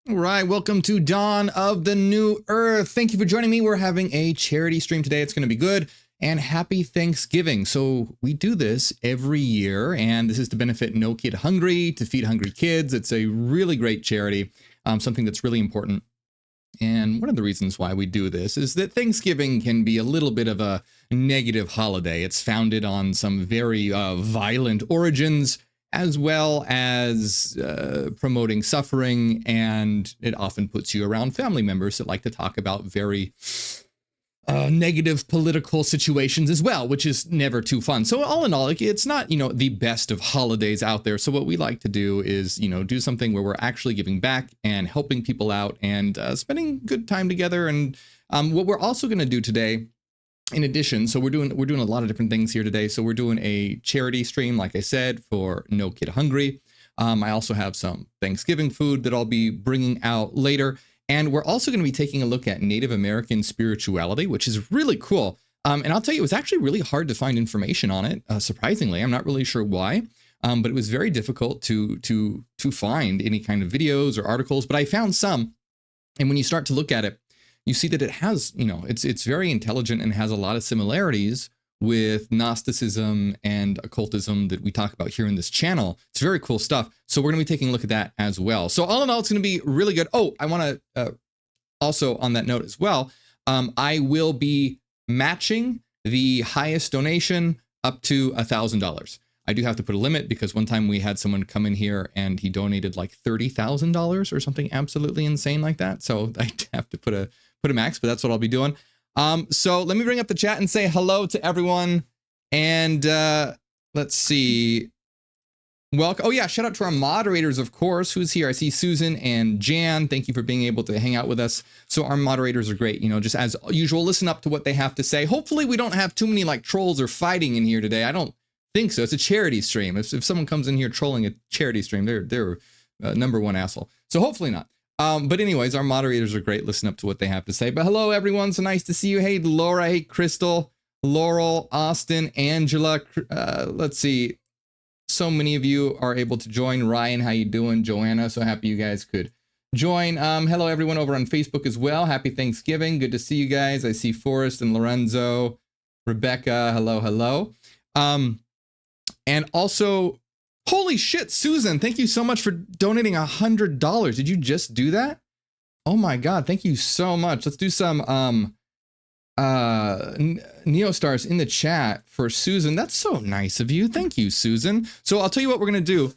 All right, welcome to Dawn of the New Earth. Thank you for joining me. We're having a charity stream today. It's going to be good. And happy Thanksgiving. So we do this every year, and this is to benefit No Kid Hungry, to feed hungry kids. It's a really great charity, something that's really important. And one of the reasons why we do this is that Thanksgiving can be a little bit of a negative holiday. It's founded on some very violent origins, as well as promoting suffering, and it often puts you around family members that like to talk about very negative political situations as well, which is never too fun. So all in all, it's not, the best of holidays out there. So what we like to do is, do something where we're actually giving back and helping people out and spending good time together. And what we're also going to do today, in addition, so we're doing a lot of different things here today. So we're doing a charity stream, like I said, for No Kid Hungry. I also have some Thanksgiving food that I'll be bringing out later. And we're also going to be taking a look at Native American spirituality, which is really cool. And I'll tell you, it was actually really hard to find information on it. Surprisingly, I'm not really sure why, but it was very difficult to find any kind of videos or articles. But I found some, and when you start to look at it, you see that it has, it's very intelligent and has a lot of similarities with Gnosticism and occultism that we talk about here in this channel. It's very cool stuff. So we're going to be taking a look at that as well. So all in all, it's going to be really good. Oh, I want to also on that note as well, I will be matching the highest donation up to $1,000. I do have to put a limit because one time we had someone come in here and he donated like $30,000 or something absolutely insane like that. So I have to put a max, but that's what I'll be doing. So let me bring up the chat and say hello to everyone. And let's see. Welcome. Oh yeah, shout out to our moderators, of course. Who's here? I see Susan and Jan. Thank you for being able to hang out with us. So our moderators are great. Just as usual, listen up to what they have to say. Hopefully we don't have too many like trolls or fighting in here today. I don't think so. It's a charity stream. If someone comes in here trolling a charity stream, they're number one asshole. So hopefully not. But anyways, our moderators are great. Listen up to what they have to say. But hello, everyone. So nice to see you. Hey, Laura. Hey, Crystal, Laurel, Austin, Angela. Let's see. So many of you are able to join. Ryan, how you doing? Joanna, so happy you guys could join. Hello, everyone over on Facebook as well. Happy Thanksgiving. Good to see you guys. I see Forrest and Lorenzo, Rebecca. Hello, hello. And also, holy shit, Susan, thank you so much for donating $100. Did you just do that? Oh my God, thank you so much. Let's do some Neostars in the chat for Susan. That's so nice of you. Thank you, Susan. So I'll tell you what we're going to do.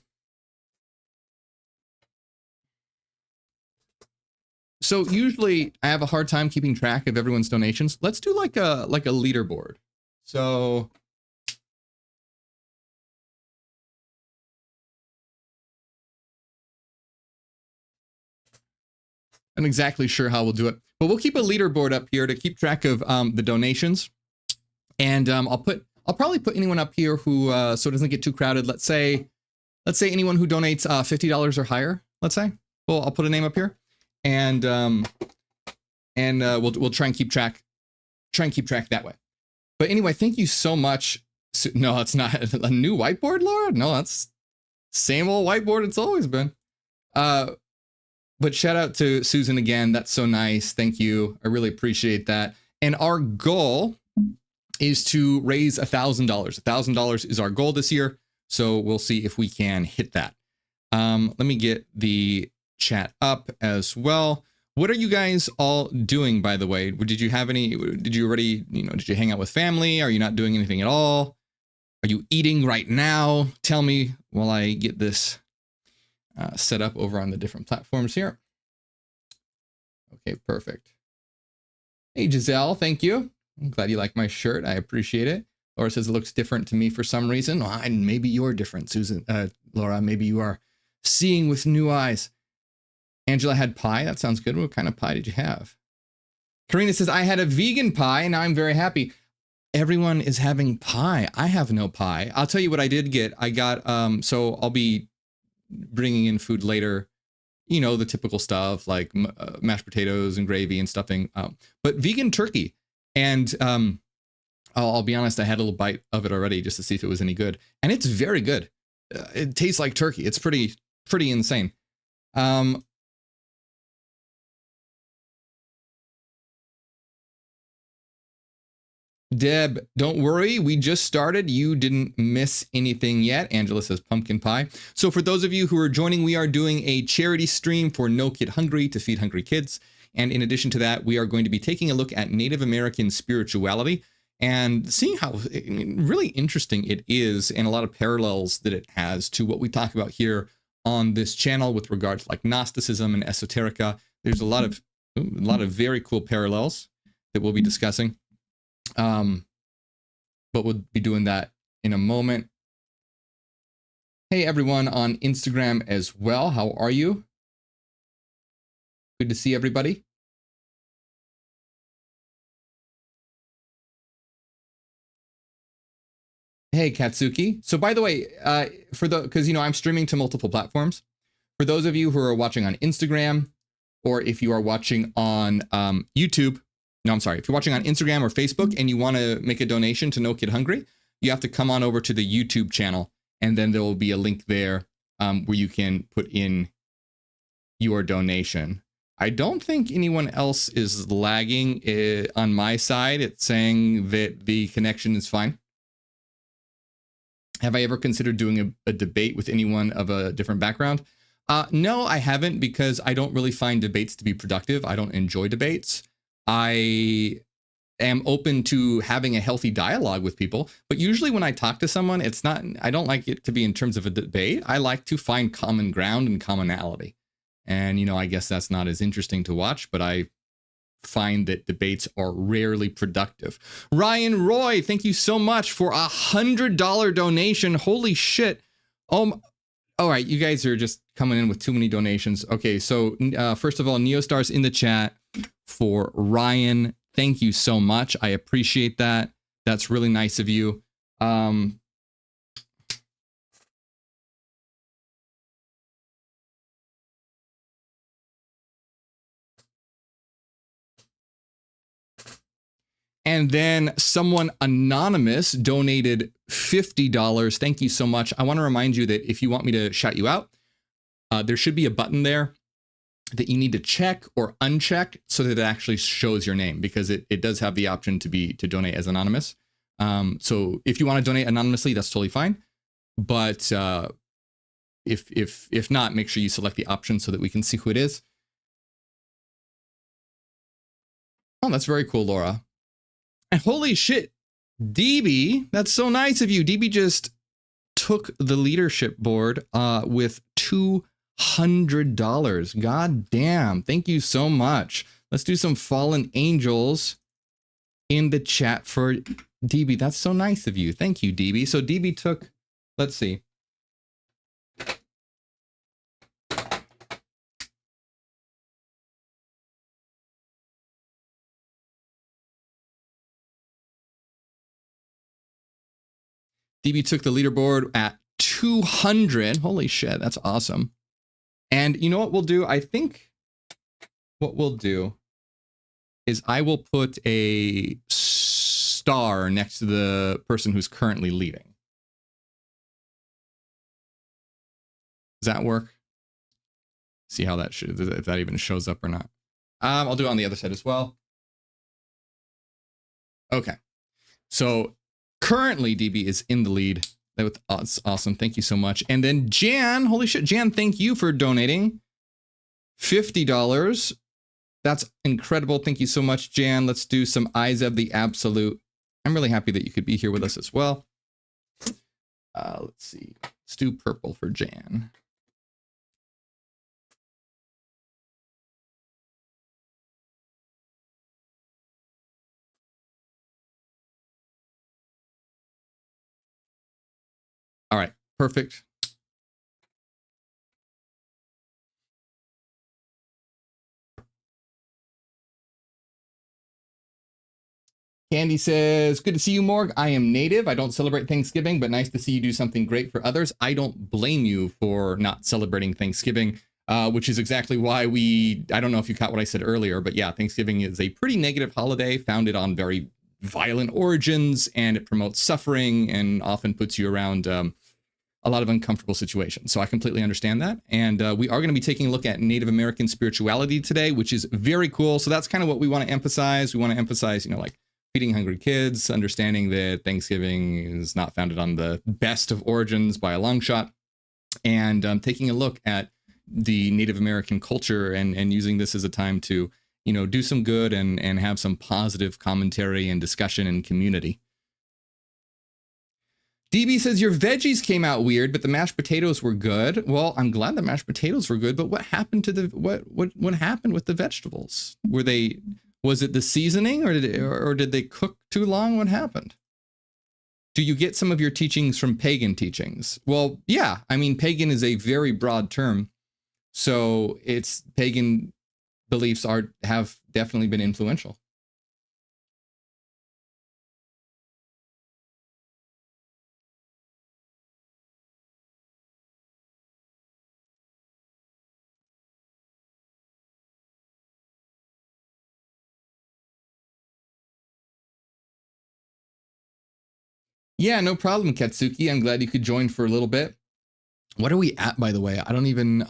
So usually I have a hard time keeping track of everyone's donations. Let's do like a leaderboard. So I'm not exactly sure how we'll do it, but we'll keep a leaderboard up here to keep track of the donations. And I'll probably put anyone up here who so it doesn't get too crowded. Let's say anyone who donates $50 or higher. Let's say. Well, I'll put a name up here, and we'll try and keep track that way. But anyway, thank you so much. No, it's not a new whiteboard, Laura. No, that's same old whiteboard it's always been. But shout out to Susan again. That's so nice. Thank you. I really appreciate that. And our goal is to raise $1,000. $1,000 is our goal this year. So we'll see if we can hit that. Let me get the chat up as well. What are you guys all doing, by the way? Did you already, did you hang out with family? Are you not doing anything at all? Are you eating right now? Tell me while I get this set up over on the different platforms here. Okay, perfect. Hey, Giselle, thank you. I'm glad you like my shirt. I appreciate it. Laura says it looks different to me for some reason. Well, maybe you're different, Susan. Laura, maybe you are seeing with new eyes. Angela had pie. That sounds good. What kind of pie did you have? Karina says, I had a vegan pie. And now I'm very happy. Everyone is having pie. I have no pie. I'll tell you what I did get. I got, so I'll be bringing in food later, the typical stuff like mashed potatoes and gravy and stuffing, but vegan turkey. And I'll be honest, I had a little bite of it already just to see if it was any good. And it's very good. It tastes like turkey. It's pretty insane. Deb, don't worry. We just started. You didn't miss anything yet. Angela says pumpkin pie. So for those of you who are joining, we are doing a charity stream for No Kid Hungry to feed hungry kids. And in addition to that, we are going to be taking a look at Native American spirituality and seeing how really interesting it is and a lot of parallels that it has to what we talk about here on this channel with regards to like Gnosticism and esoterica. There's a lot of very cool parallels that we'll be discussing. But we'll be doing that in a moment. Hey, everyone on Instagram as well. How are you? Good to see everybody. Hey, Katsuki. So by the way, because, you know, I'm streaming to multiple platforms. For those of you who are watching on Instagram, or if you are watching on YouTube, no, I'm sorry. If you're watching on Instagram or Facebook and you want to make a donation to No Kid Hungry, you have to come on over to the YouTube channel, and then there will be a link there where you can put in your donation. I don't think anyone else is lagging on my side. It's saying that the connection is fine. Have I ever considered doing a debate with anyone of a different background? No, I haven't, because I don't really find debates to be productive. I don't enjoy debates. I am open to having a healthy dialogue with people, but usually when I talk to someone, I don't like it to be in terms of a debate. I like to find common ground and commonality. And, you know, I guess that's not as interesting to watch, but I find that debates are rarely productive. Ryan Roy, thank you so much for $100 donation. Holy shit. All right, you guys are just coming in with too many donations. Okay, so first of all, Neostar's in the chat for Ryan. Thank you so much. I appreciate that. That's really nice of you. And then someone anonymous donated $50. Thank you so much. I want to remind you that if you want me to shout you out, there should be a button there that you need to check or uncheck so that it actually shows your name, because it does have the option to donate as anonymous. So if you want to donate anonymously, that's totally fine. But if not, make sure you select the option so that we can see who it is. Oh, that's very cool, Laura. And holy shit, DB, that's so nice of you. DB just took the leadership board with $200. God damn. Thank you so much. Let's do some fallen angels in the chat for DB. That's so nice of you. Thank you, DB. So DB took, let's see. DB took the leaderboard at 200. Holy shit, that's awesome. And you know what we'll do? I think what we'll do is I will put a star next to the person who's currently leading. Does that work? See how that should, if that even shows up or not. I'll do it on the other side as well. Okay. So currently DB is in the lead. That's awesome. Thank you so much. And then Jan, holy shit, Jan, thank you for donating $50. That's incredible. Thank you so much, Jan. Let's do some Izeb the Absolute. I'm really happy that you could be here with us as well. Let's see. Let's do purple for Jan. All right, perfect. Candy says, good to see you, Morgue. I am native. I don't celebrate Thanksgiving, but nice to see you do something great for others. I don't blame you for not celebrating Thanksgiving, which is exactly why I don't know if you caught what I said earlier, but yeah, Thanksgiving is a pretty negative holiday founded on very violent origins, and it promotes suffering and often puts you around a lot of uncomfortable situations. So I completely understand that. And we are going to be taking a look at Native American spirituality today, which is very cool. So that's kind of what we want to emphasize. We want to emphasize, you know, like feeding hungry kids, understanding that Thanksgiving is not founded on the best of origins by a long shot, and taking a look at the Native American culture and using this as a time to, do some good and have some positive commentary and discussion and community. DB says your veggies came out weird, but the mashed potatoes were good. Well, I'm glad the mashed potatoes were good, but what happened to what happened with the vegetables? Was it the seasoning, or did they cook too long? What happened? Do you get some of your teachings from pagan teachings? Well, yeah. I mean, pagan is a very broad term, so it's pagan beliefs have definitely been influential. Yeah, no problem, Katsuki. I'm glad you could join for a little bit. What are we at, by the way? I don't even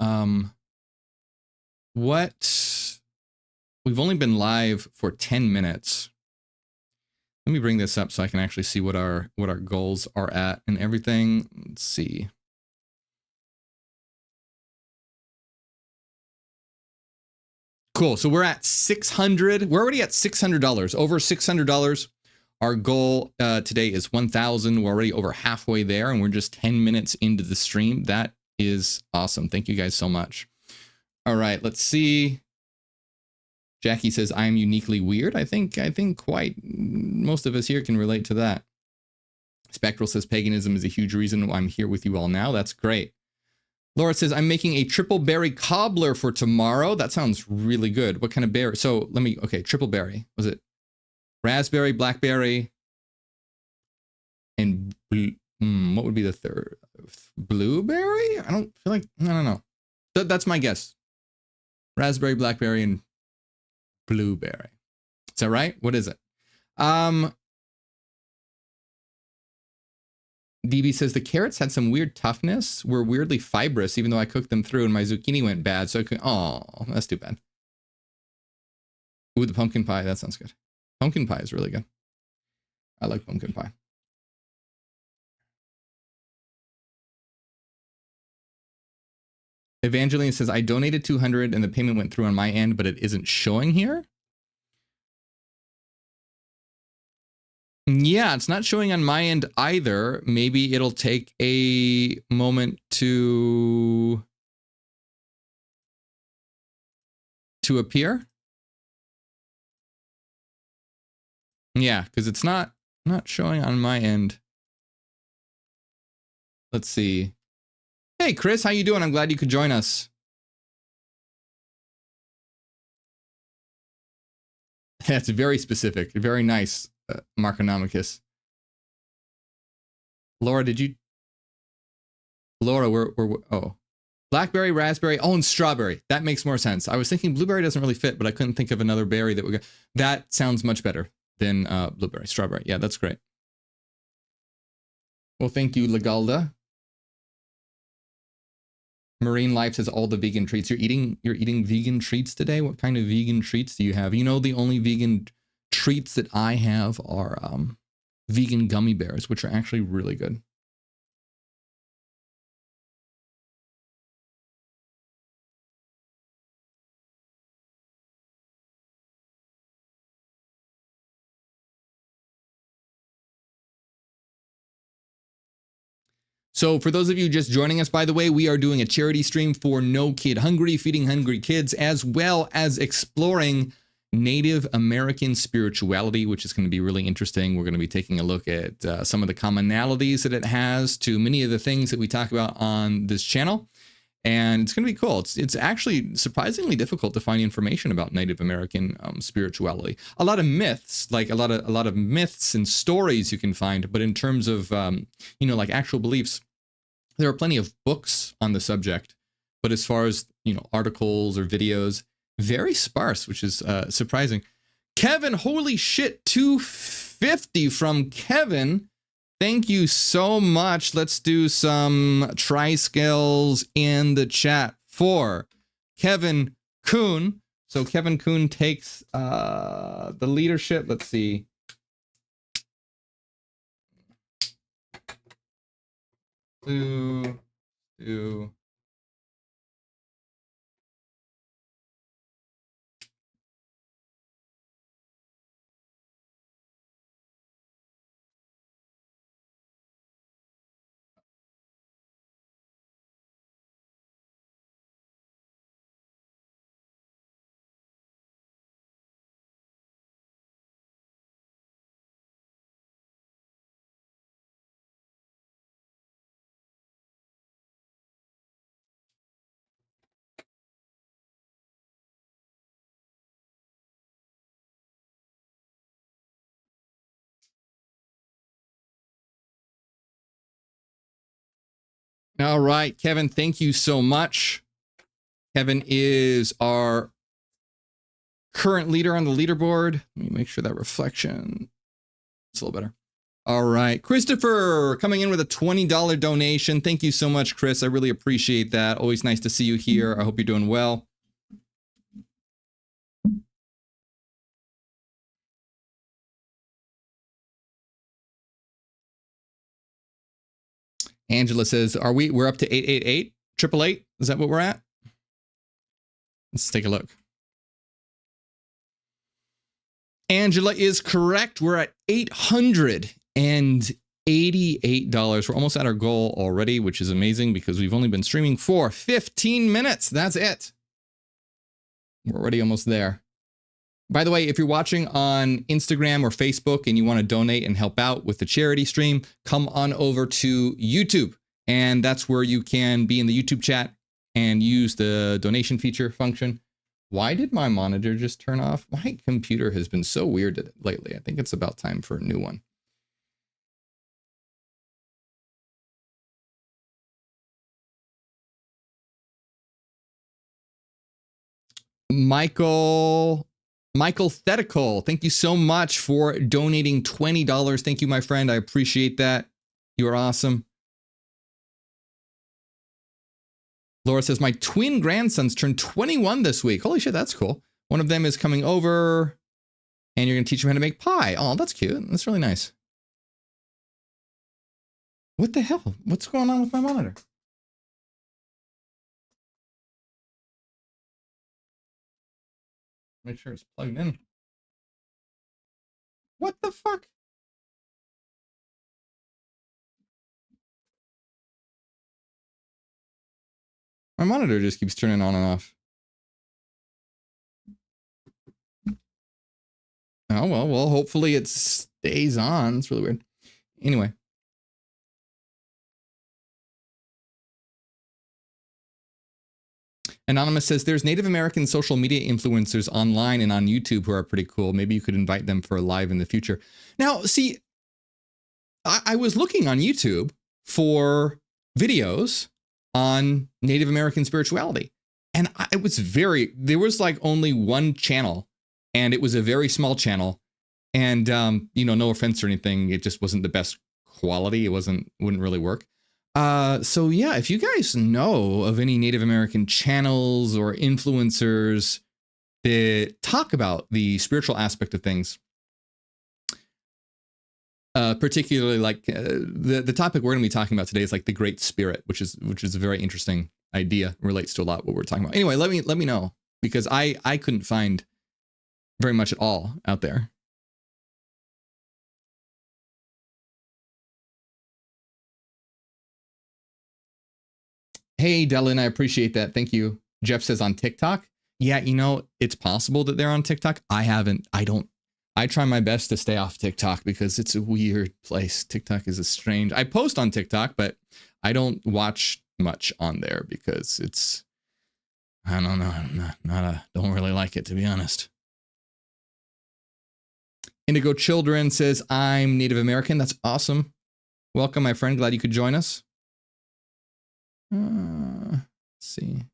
we've only been live for 10 minutes. Let me bring this up so I can actually see what our goals are at and everything. Let's see. Cool. So we're at 600. We're already at $600. Over $600. Our goal today is 1,000. We're already over halfway there, and we're just 10 minutes into the stream. That is awesome. Thank you guys so much. All right, let's see. Jackie says, I am uniquely weird. I think quite most of us here can relate to that. Spectral says, paganism is a huge reason why I'm here with you all now. That's great. Laura says, I'm making a triple berry cobbler for tomorrow. That sounds really good. What kind of berry? So okay, triple berry. Was it raspberry, blackberry, and what would be the third? Blueberry? I don't know. That's my guess. Raspberry, blackberry, and blueberry. Is that right? What is it? DB says the carrots had some weird toughness, were weirdly fibrous, even though I cooked them through and my zucchini went bad. So that's too bad. Ooh, the pumpkin pie. That sounds good. Pumpkin pie is really good. I like pumpkin pie. Evangeline says, I donated 200 and the payment went through on my end, but it isn't showing here. Yeah, it's not showing on my end either. Maybe it'll take a moment to appear. Yeah, because it's not showing on my end. Let's see. Hey, Chris, how you doing? I'm glad you could join us. That's very specific. Very nice, Marconomicus. Laura, oh. Blackberry, raspberry, and strawberry. That makes more sense. I was thinking blueberry doesn't really fit, but I couldn't think of another berry that would go. That sounds much better than blueberry. Strawberry. Yeah, that's great. Well, thank you, Legalda. Marine Life says all the vegan treats. You're eating vegan treats today? What kind of vegan treats do you have? You know, the only vegan treats that I have are vegan gummy bears, which are actually really good. So for those of you just joining us, by the way, we are doing a charity stream for No Kid Hungry, feeding hungry kids, as well as exploring Native American spirituality, which is going to be really interesting. We're going to be taking a look at some of the commonalities that it has to many of the things that we talk about on this channel. And it's going to be cool. It's actually surprisingly difficult to find information about Native American spirituality. A lot of myths, like a lot of myths and stories you can find, but in terms of like actual beliefs, there are plenty of books on the subject. But as far as articles or videos, very sparse, which is surprising. Kevin, holy shit, 250 from Kevin. Thank you so much. Let's do some tri-scales in the chat for Kevin Kuhn. So Kevin Kuhn takes the leadership. Let's see. Stu. All right, Kevin, thank you so much. Kevin is our current leader on the leaderboard. Let me make sure that reflection is a little better. All right, Christopher coming in with a $20 donation. Thank you so much, Chris. I really appreciate that. Always nice to see you here. I hope you're doing well. Angela says, we're up to 888, 888? Is that what we're at? Let's take a look. Angela is correct. We're at $888. We're almost at our goal already, which is amazing because we've only been streaming for 15 minutes. That's it. We're already almost there. By the way, if you're watching on Instagram or Facebook and you want to donate and help out with the charity stream, come on over to YouTube. And that's where you can be in the YouTube chat and use the donation feature function. Why did my monitor just turn off? My computer has been so weird lately. I think it's about time for a new one. Michael Thetical, thank you so much for donating $20. Thank you, my friend. I appreciate that. You are awesome. Laura says, my twin grandsons turned 21 this week. Holy shit, that's cool. One of them is coming over and you're going to teach them how to make pie. Oh, that's cute. That's really nice. What the hell? What's going on with my monitor? Make sure it's plugged in. What the fuck? My monitor just keeps turning on and off. Oh, well, hopefully it stays on. It's really weird. Anyway. Anonymous says, there's Native American social media influencers online and on YouTube who are pretty cool. Maybe you could invite them for a live in the future. Now, see, I was looking on YouTube for videos on Native American spirituality. And there was like only one channel and it was a very small channel. And, no offense or anything, it just wasn't the best quality. It wouldn't really work. So yeah, if you guys know of any Native American channels or influencers that talk about the spiritual aspect of things, particularly like the topic we're going to be talking about today is like the Great Spirit, which is a very interesting idea, relates to a lot what we're talking about. Anyway, let me know, because I couldn't find very much at all out there. Hey, Dylan, I appreciate that. Thank you. Jeff says on TikTok. Yeah, it's possible that they're on TikTok. I try my best to stay off TikTok because it's a weird place. TikTok is strange. I post on TikTok, but I don't watch much on there because I don't know. Don't really like it, to be honest. Indigo Children says, I'm Native American. That's awesome. Welcome, my friend. Glad you could join us. Let's see.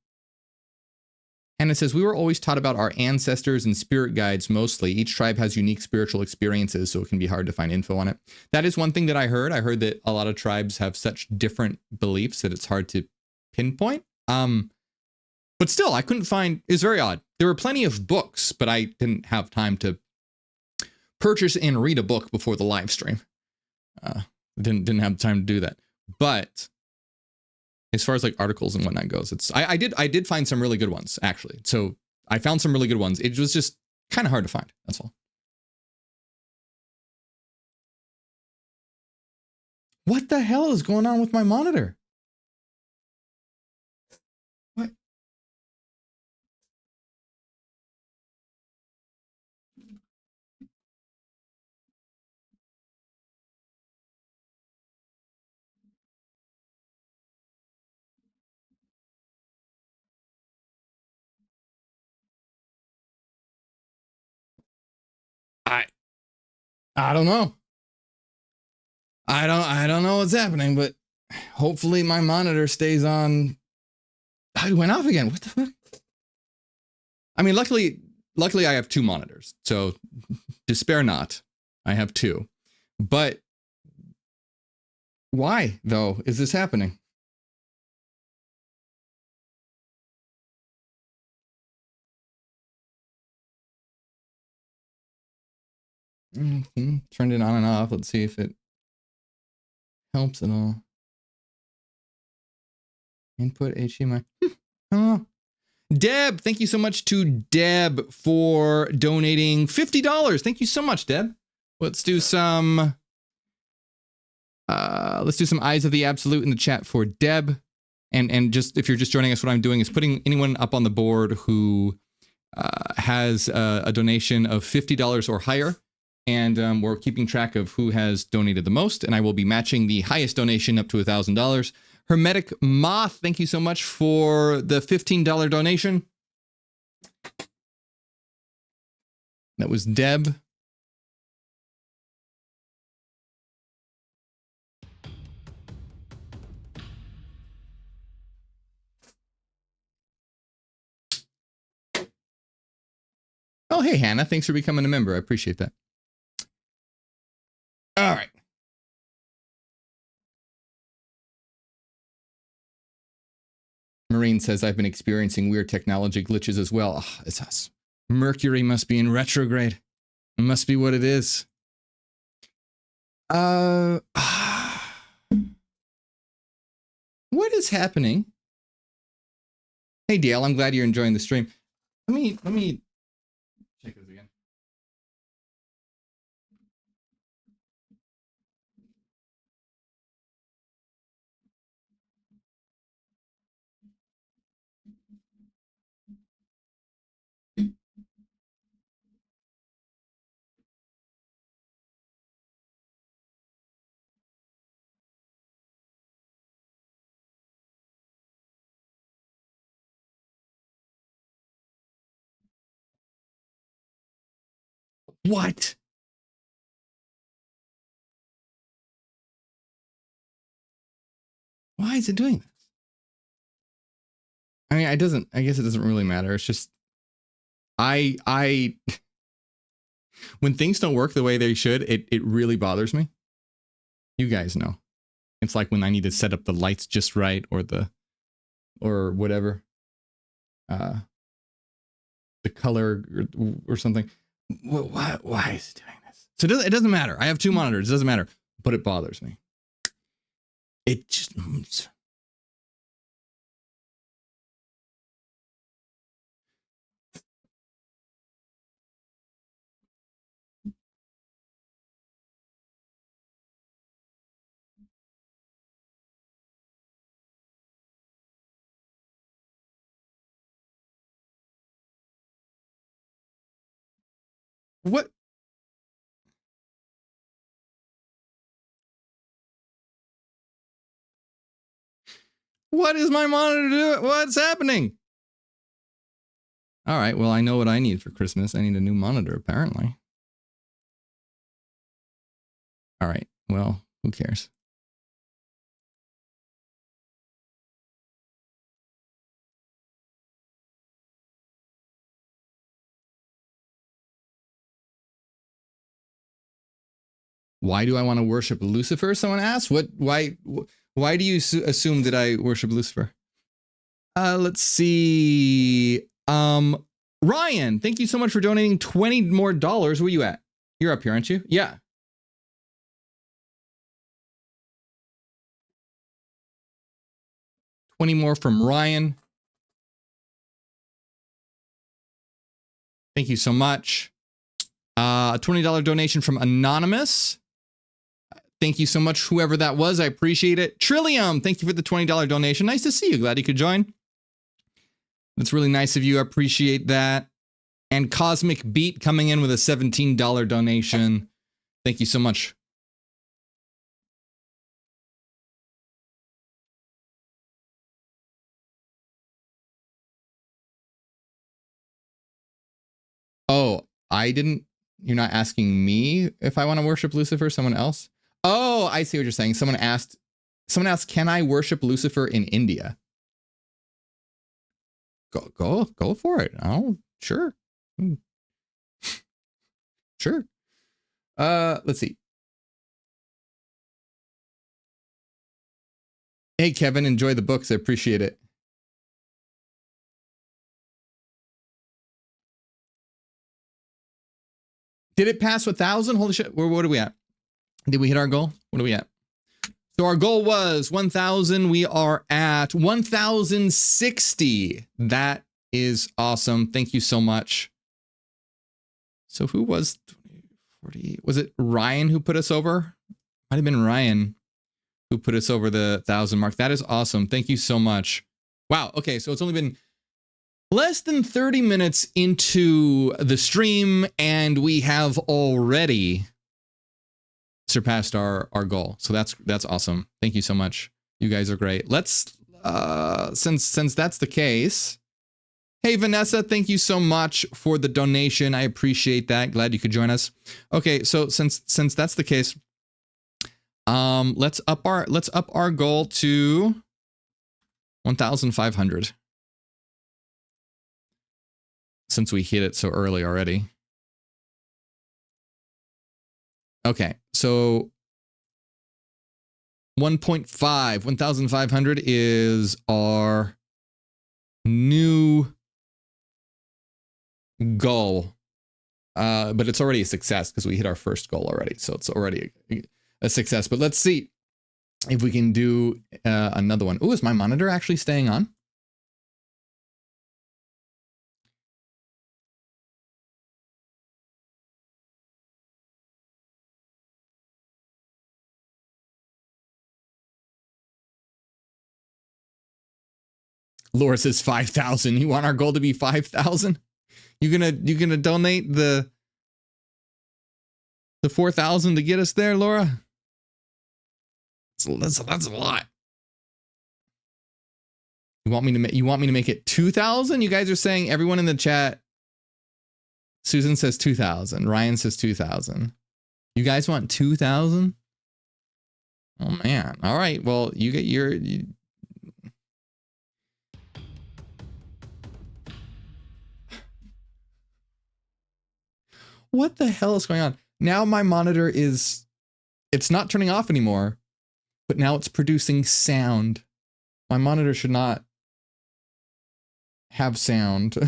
And it says, we were always taught about our ancestors and spirit guides mostly. Each tribe has unique spiritual experiences, so it can be hard to find info on it. That is one thing that I heard. I heard that a lot of tribes have such different beliefs that it's hard to pinpoint. But still, I couldn't find, it's very odd. There were plenty of books, but I didn't have time to purchase and read a book before the live stream. Didn't have time to do that. But as far as like articles and whatnot goes. I did find some really good ones, actually. So I found some really good ones. It was just kind of hard to find. That's all. What the hell is going on with my monitor? What? I don't know. I don't know what's happening, but hopefully my monitor stays on. It went off again. What the fuck? I mean, luckily I have two monitors, so despair not. I have two. But why, though, is this happening? Turned it on and off. Let's see if it helps at all. Input HDMI. Oh. Deb, thank you so much to Deb for donating $50. Thank you so much, Deb. Let's do some Eyes of the Absolute in the chat for Deb. And just if you're just joining us, what I'm doing is putting anyone up on the board who has a donation of $50 or higher. And we're keeping track of who has donated the most. And I will be matching the highest donation up to $1,000. Hermetic Moth, thank you so much for the $15 donation. That was Deb. Oh, hey, Hannah. Thanks for becoming a member. I appreciate that. All right. Marine says, I've been experiencing weird technology glitches as well. Oh, it's us. Mercury must be in retrograde. It must be what it is. What is happening? Hey, Dale, I'm glad you're enjoying the stream. Let me check this again. What? Why is it doing this? I mean, I guess it doesn't really matter. It's just, when things don't work the way they should, it really bothers me. You guys know. It's like when I need to set up the lights just right or whatever. The color or something. Why is it doing this? So it doesn't matter. I have two monitors. It doesn't matter. But it bothers me. It just moves. What? What is my monitor doing? What's happening? All right, well, I know what I need for Christmas. I need a new monitor, apparently. All right, well, who cares? Why do I want to worship Lucifer? Someone asked. Why do you assume that I worship Lucifer? Let's see. Ryan, thank you so much for donating $20 more. Where you at? You're up here, aren't you? Yeah. 20 more from Ryan. Thank you so much. A $20 donation from Anonymous. Thank you so much, whoever that was. I appreciate it. Trillium, thank you for the $20 donation. Nice to see you. Glad you could join. That's really nice of you. I appreciate that. And Cosmic Beat coming in with a $17 donation. Thank you so much. Oh, you're not asking me if I want to worship Lucifer, someone else? Oh, I see what you're saying. Someone asked, can I worship Lucifer in India? Go for it. Oh, sure. Sure. Let's see. Hey, Kevin, enjoy the books. I appreciate it. Did it pass 1,000? Holy shit. What are we at? Did we hit our goal? What are we at? So our goal was 1,000. We are at 1,060. That is awesome. Thank you so much. So who was 40? Was it Ryan who put us over? Might have been Ryan who put us over the 1,000 mark. That is awesome. Thank you so much. Wow. Okay. So it's only been less than 30 minutes into the stream, and we have already surpassed our goal. So that's awesome. Thank you so much. You guys are great. Let's since that's the case. Hey Vanessa, thank you so much for the donation. I appreciate that. Glad you could join us. Okay, so since that's the case, let's up our goal to 1,500. Since we hit it so early already. Okay, so 1,500 is our new goal. But it's already a success because we hit our first goal already. So it's already a success. But let's see if we can do another one. Oh, is my monitor actually staying on? Laura says 5,000. You want our goal to be 5,000? You gonna donate the 4,000 to get us there, Laura? That's a lot. You want me to make it 2,000? You guys are saying, everyone in the chat. Susan says 2,000. Ryan says 2,000. You guys want 2,000? Oh man. All right. Well, you get your. What the hell is going on? Now my monitor it's not turning off anymore, but now it's producing sound. My monitor should not have sound.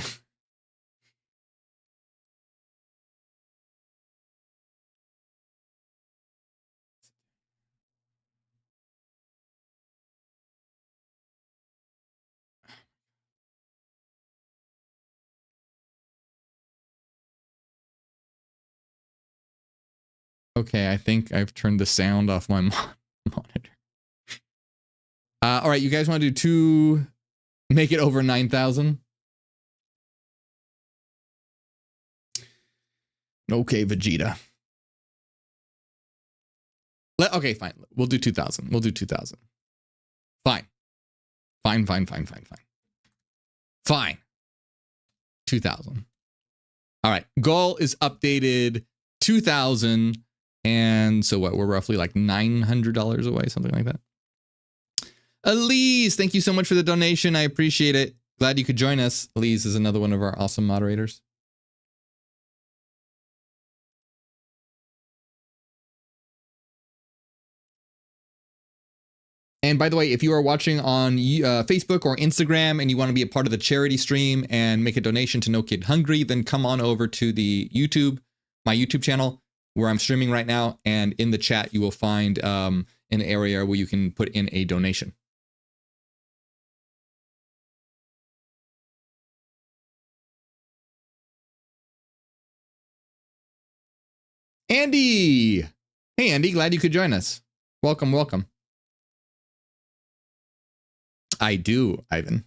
Okay, I think I've turned the sound off my monitor. All right, you guys want to do make it over 9,000? Okay, Vegeta. Okay, fine. We'll do 2,000. We'll do 2,000. Fine. Fine. 2,000. All right, goal is updated 2,000. And so what, we're roughly like $900 away, something like that. Elise, thank you so much for the donation. I appreciate it. Glad you could join us. Elise is another one of our awesome moderators. And by the way, if you are watching on Facebook or Instagram and you want to be a part of the charity stream and make a donation to No Kid Hungry, then come on over to the my YouTube channel where I'm streaming right now. And in the chat, you will find an area where you can put in a donation. Andy. Hey, Andy, glad you could join us. Welcome, welcome. I do, Ivan.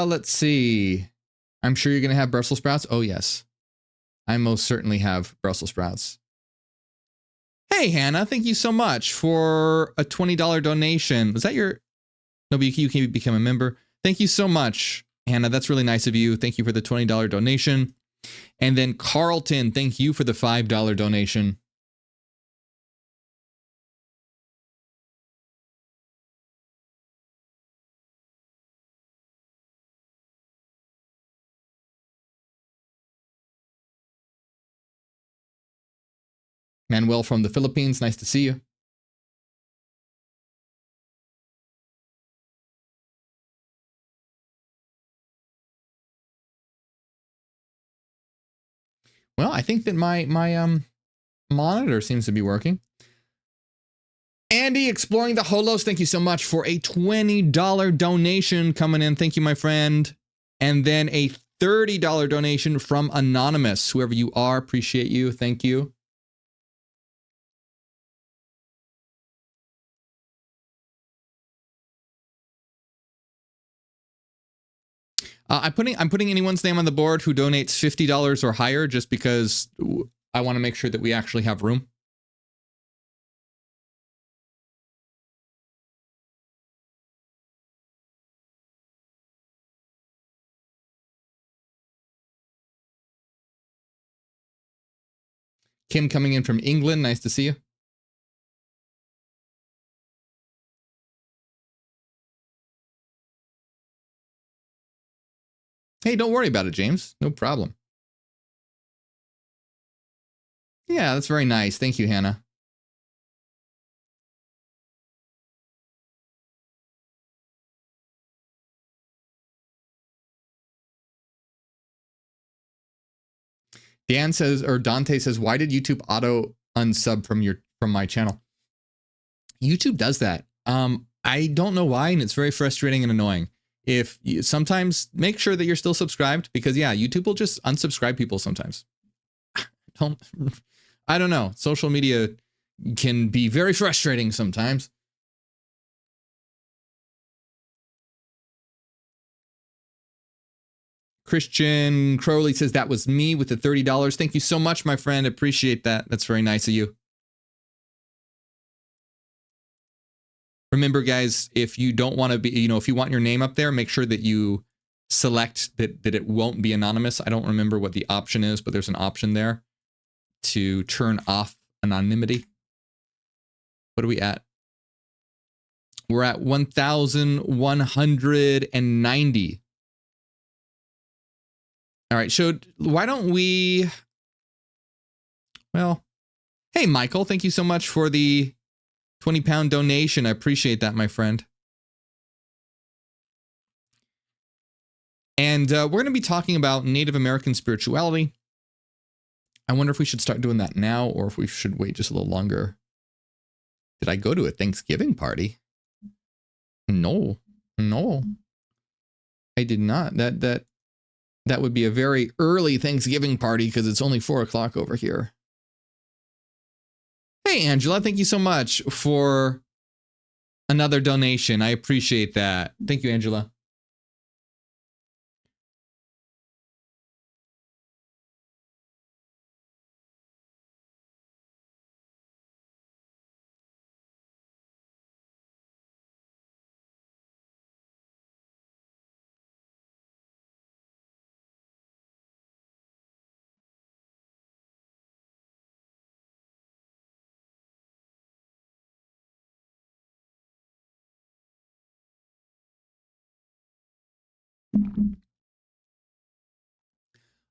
Let's see. I'm sure you're going to have Brussels sprouts. Oh, yes. I most certainly have Brussels sprouts. Hey, Hannah, thank you so much for a $20 donation. Was that your... No, but you can become a member. Thank you so much, Hannah. That's really nice of you. Thank you for the $20 donation. And then Carlton, thank you for the $5 donation. Manuel from the Philippines, nice to see you. Well, I think that my monitor seems to be working. Andy, Exploring the Holos, thank you so much for a $20 donation coming in. Thank you, my friend. And then a $30 donation from Anonymous. Whoever you are, appreciate you. Thank you. I'm putting anyone's name on the board who donates $50 or higher just because I want to make sure that we actually have room. Kim coming in from England, nice to see you. Hey, don't worry about it, James. No problem. Yeah, that's very nice. Thank you, Hannah. Dan says, or Dante says, why did YouTube auto unsub from my channel? YouTube does that. I don't know why, and it's very frustrating and annoying. If you sometimes make sure that you're still subscribed, because yeah, YouTube will just unsubscribe people sometimes. I don't know. Social media can be very frustrating sometimes. Christian Crowley says that was me with the $30. Thank you so much, my friend. Appreciate that. That's very nice of you. Remember, guys, if you don't want to be, if you want your name up there, make sure that you select that it won't be anonymous. I don't remember what the option is, but there's an option there to turn off anonymity. What are we at? We're at 1,190. All right, so why don't we... Well, hey, Michael, thank you so much for the 20-pound donation. I appreciate that, my friend. And we're going to be talking about Native American spirituality. I wonder if we should start doing that now or if we should wait just a little longer. Did I go to a Thanksgiving party? No. I did not. That would be a very early Thanksgiving party because it's only 4 o'clock over here. Hey, Angela, thank you so much for another donation. I appreciate that. Thank you, Angela.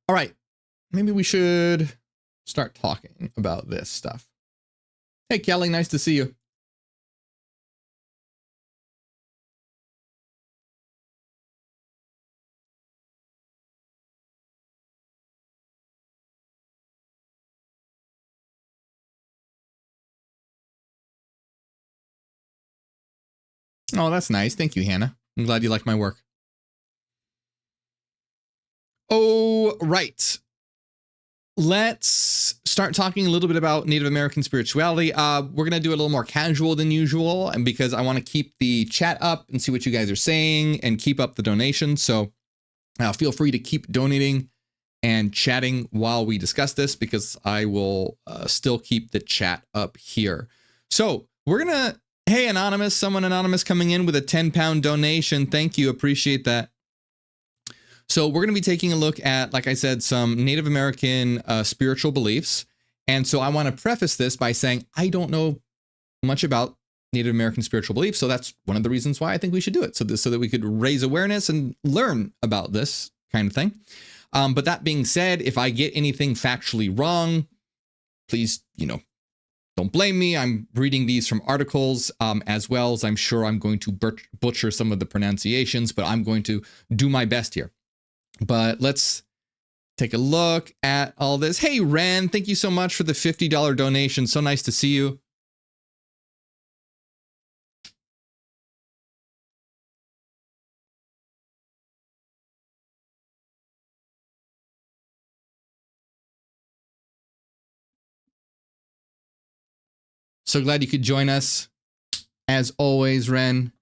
All right, maybe we should start talking about this stuff. Hey, Kelly, nice to see you. Oh, that's nice. Thank you, Hannah. I'm glad you like my work. Oh, right. Let's start talking a little bit about Native American spirituality. We're going to do a little more casual than usual, and because I want to keep the chat up and see what you guys are saying and keep up the donations. So feel free to keep donating and chatting while we discuss this, because I will still keep the chat up here. So we're going to, hey, Anonymous, someone anonymous coming in with a 10-pound donation. Thank you. Appreciate that. So we're going to be taking a look at, like I said, some Native American spiritual beliefs. And so I want to preface this by saying I don't know much about Native American spiritual beliefs. So that's one of the reasons why I think we should do it. So that we could raise awareness and learn about this kind of thing. But that being said, if I get anything factually wrong, please, don't blame me. I'm reading these from articles, as well as I'm sure I'm going to butcher some of the pronunciations, but I'm going to do my best here. But let's take a look at all this. Hey, Ren, thank you so much for the $50 donation. So nice to see you. So glad you could join us. As always, Ren.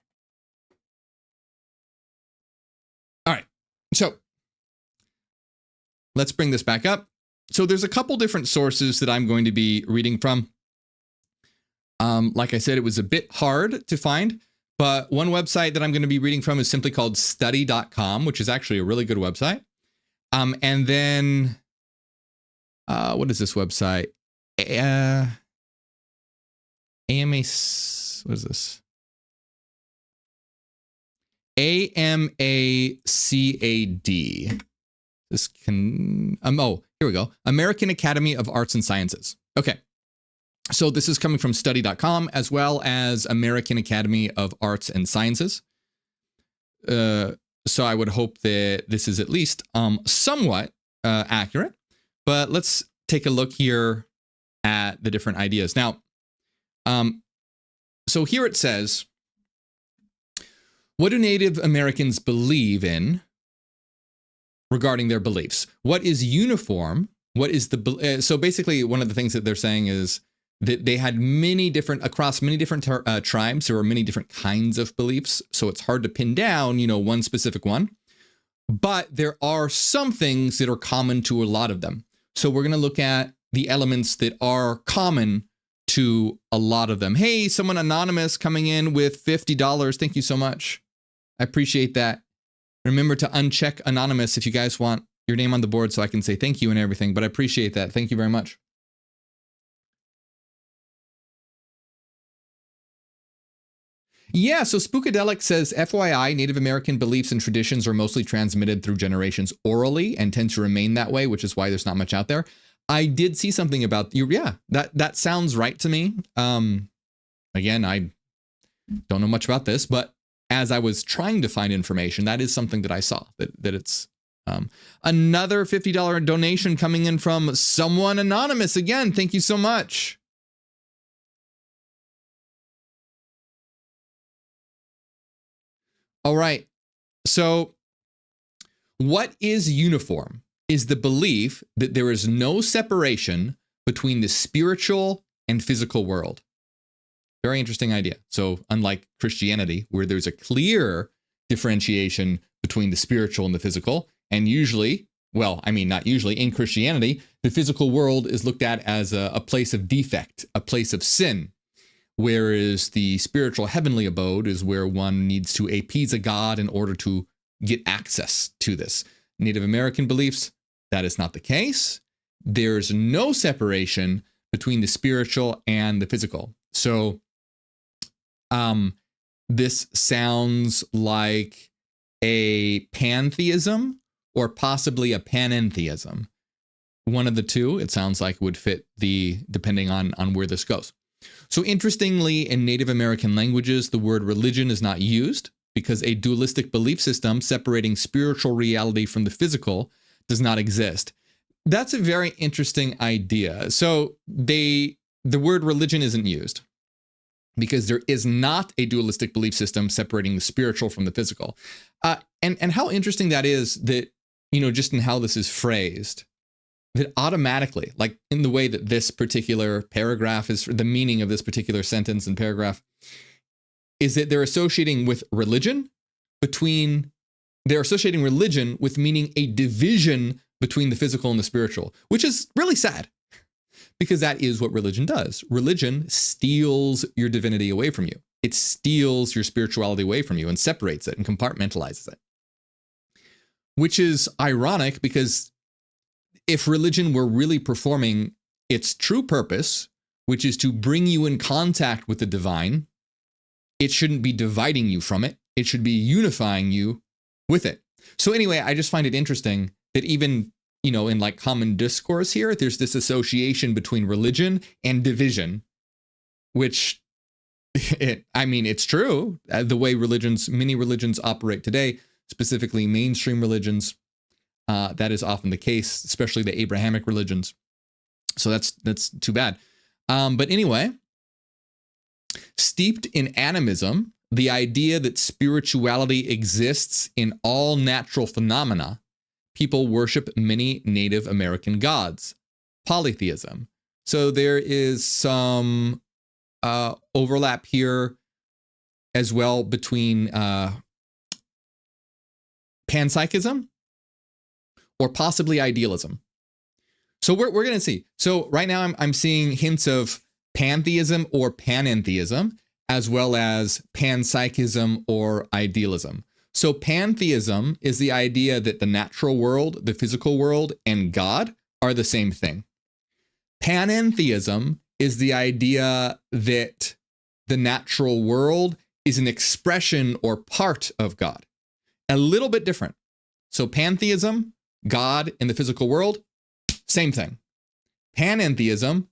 All right. So let's bring this back up. So there's a couple different sources that I'm going to be reading from. Like I said, it was a bit hard to find, but one website that I'm going to be reading from is simply called study.com, which is actually a really good website. And then, what is this website? AMA, what is this? AMACAD. This can, oh, here we go. American Academy of Arts and Sciences. Okay. So this is coming from study.com as well as American Academy of Arts and Sciences. So I would hope that this is at least somewhat accurate. But let's take a look here at the different ideas. Now, so here it says, what do Native Americans believe in regarding their beliefs? What is uniform? What is the, so basically one of the things that they're saying is that they had across many different tribes, there were many different kinds of beliefs. So it's hard to pin down, one specific one, but there are some things that are common to a lot of them. So we're going to look at the elements that are common to a lot of them. Hey, someone anonymous coming in with $50. Thank you so much. I appreciate that. Remember to uncheck anonymous if you guys want your name on the board so I can say thank you and everything, but I appreciate that. Thank you very much. Yeah, so Spookadelic says, FYI, Native American beliefs and traditions are mostly transmitted through generations orally and tend to remain that way, which is why there's not much out there. I did see something about you. Yeah, that sounds right to me. Again, I don't know much about this, but as I was trying to find information, that is something that I saw, that it's another $50 donation coming in from someone anonymous. Again, thank you so much. All right. So what is uniform is the belief that there is no separation between the spiritual and physical world. Very interesting idea. So unlike Christianity, where there's a clear differentiation between the spiritual and the physical, and usually, well, I mean, not usually, in Christianity, the physical world is looked at as a place of defect, a place of sin. Whereas the spiritual heavenly abode is where one needs to appease a god in order to get access to this. Native American beliefs, that is not the case. There's no separation between the spiritual and the physical. So this sounds like a pantheism or possibly a panentheism. One of the two, it sounds like, would fit depending on where this goes. So interestingly, in Native American languages, the word religion is not used because a dualistic belief system separating spiritual reality from the physical does not exist. That's a very interesting idea. So the word religion isn't used. because there is not a dualistic belief system separating the spiritual from the physical. And how interesting that is, that, just in how this is phrased, that automatically, like in the way that this particular paragraph is, the meaning of this particular sentence and paragraph, is that they're associating religion with meaning a division between the physical and the spiritual, which is really sad, because that is what religion does. Religion steals your divinity away from you. It steals your spirituality away from you and separates it and compartmentalizes it, which is ironic, because if religion were really performing its true purpose, which is to bring you in contact with the divine, it shouldn't be dividing you from it. It should be unifying you with it. So anyway, I just find it interesting that even, in like common discourse here, there's this association between religion and division, which, it's true. The way many religions operate today, specifically mainstream religions, that is often the case, especially the Abrahamic religions. So that's too bad. But anyway, steeped in animism, the idea that spirituality exists in all natural phenomena, people worship many Native American gods. Polytheism. So there is some overlap here as well between panpsychism or possibly idealism. So we're going to see. So right now I'm seeing hints of pantheism or panentheism, as well as panpsychism or idealism. So pantheism is the idea that the natural world, the physical world, and God are the same thing. Panentheism is the idea that the natural world is an expression or part of God. A little bit different. So pantheism, God in the physical world, same thing. Panentheism,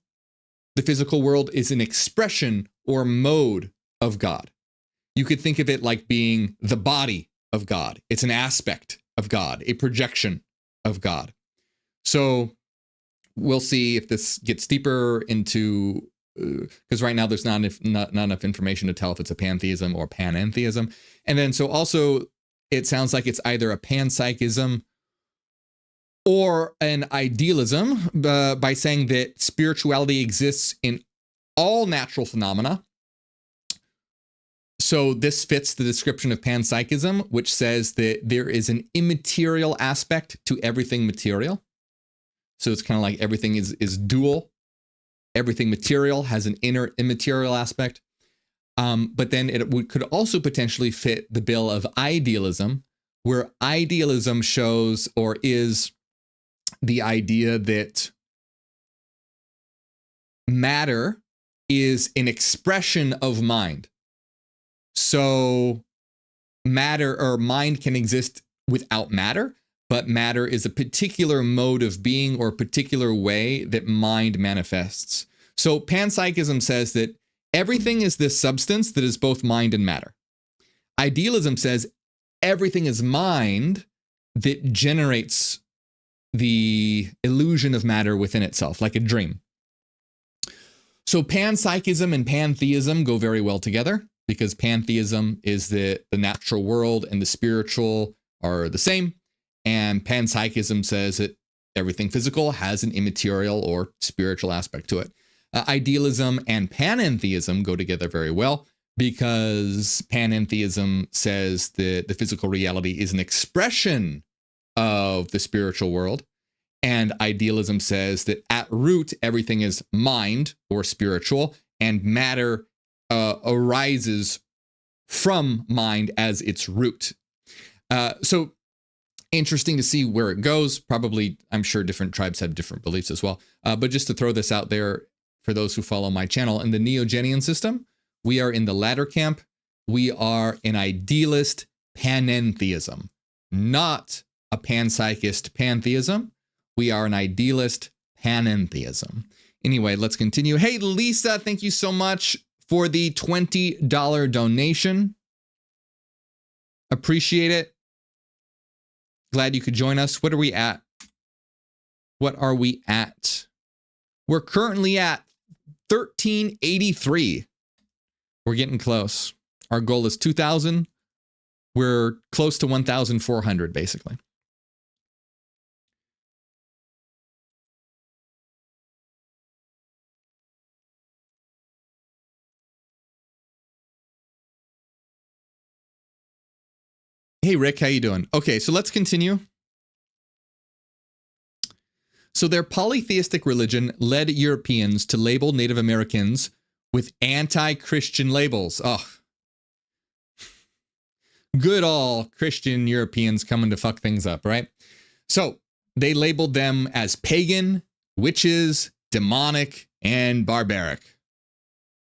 the physical world is an expression or mode of God. You could think of it like being the body of God. It's an aspect of God, a projection of God. So we'll see if this gets deeper into, because right now there's not enough information to tell if it's a pantheism or panentheism. And then so also it sounds like it's either a panpsychism or an idealism, by saying that spirituality exists in all natural phenomena. So this fits the description of panpsychism, which says that there is an immaterial aspect to everything material. So it's kind of like everything is dual. Everything material has an inner immaterial aspect. But then it could also potentially fit the bill of idealism, where idealism shows or is the idea that matter is an expression of mind. So matter or mind can exist without matter, but matter is a particular mode of being or a particular way that mind manifests. So panpsychism says that everything is this substance that is both mind and matter. Idealism says everything is mind that generates the illusion of matter within itself, like a dream. So panpsychism and pantheism go very well together, because pantheism is the natural world and the spiritual are the same. And panpsychism says that everything physical has an immaterial or spiritual aspect to it. Idealism and panentheism go together very well, because panentheism says that the physical reality is an expression of the spiritual world. And idealism says that at root, everything is mind or spiritual, and matter arises from mind as its root. So interesting to see where it goes. Probably, I'm sure different tribes have different beliefs as well. But just to throw this out there for those who follow my channel, in the Neogenian system, we are in the latter camp. We are an idealist panentheism, not a panpsychist pantheism. We are an idealist panentheism. Anyway, let's continue. Hey, Lisa, thank you so much for the $20 donation. Appreciate it. Glad you could join us. What are we at? What are we at? We're currently at 1383. We're getting close. Our goal is 2,000. We're close to 1,400, basically. Hey, Rick, how you doing? Okay, so let's continue. So their polytheistic religion led Europeans to label Native Americans with anti-Christian labels. Oh, good all Christian Europeans coming to fuck things up, right? So they labeled them as pagan, witches, demonic, and barbaric.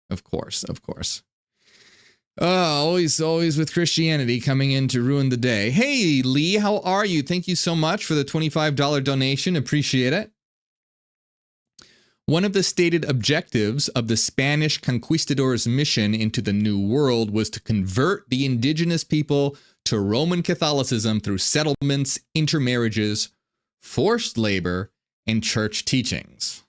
Of course, of course. Always with Christianity coming in to ruin the day. Hey, Lee, how are you? Thank you so much for the $25 donation. Appreciate it. One of the stated objectives of the Spanish conquistadors' mission into the New World was to convert the indigenous people to Roman Catholicism through settlements, intermarriages, forced labor, and church teachings.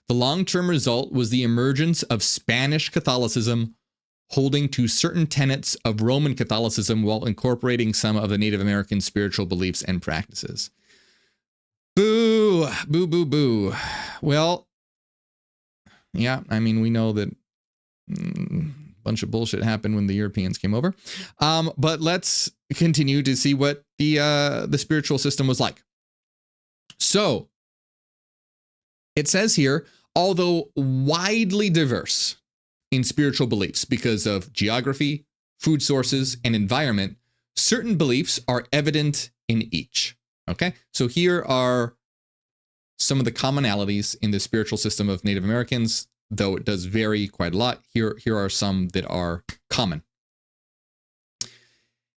The long-term result was the emergence of Spanish Catholicism, holding to certain tenets of Roman Catholicism while incorporating some of the Native American spiritual beliefs and practices. Boo, boo, boo, boo. Well, yeah, I mean, we know that a bunch of bullshit happened when the Europeans came over. But let's continue to see what the spiritual system was like. So it says here, although widely diverse in spiritual beliefs because of geography, food sources, and environment, certain beliefs are evident in each. Okay, so here are some of the commonalities in the spiritual system of Native Americans, though it does vary quite a lot. Here are some that are common.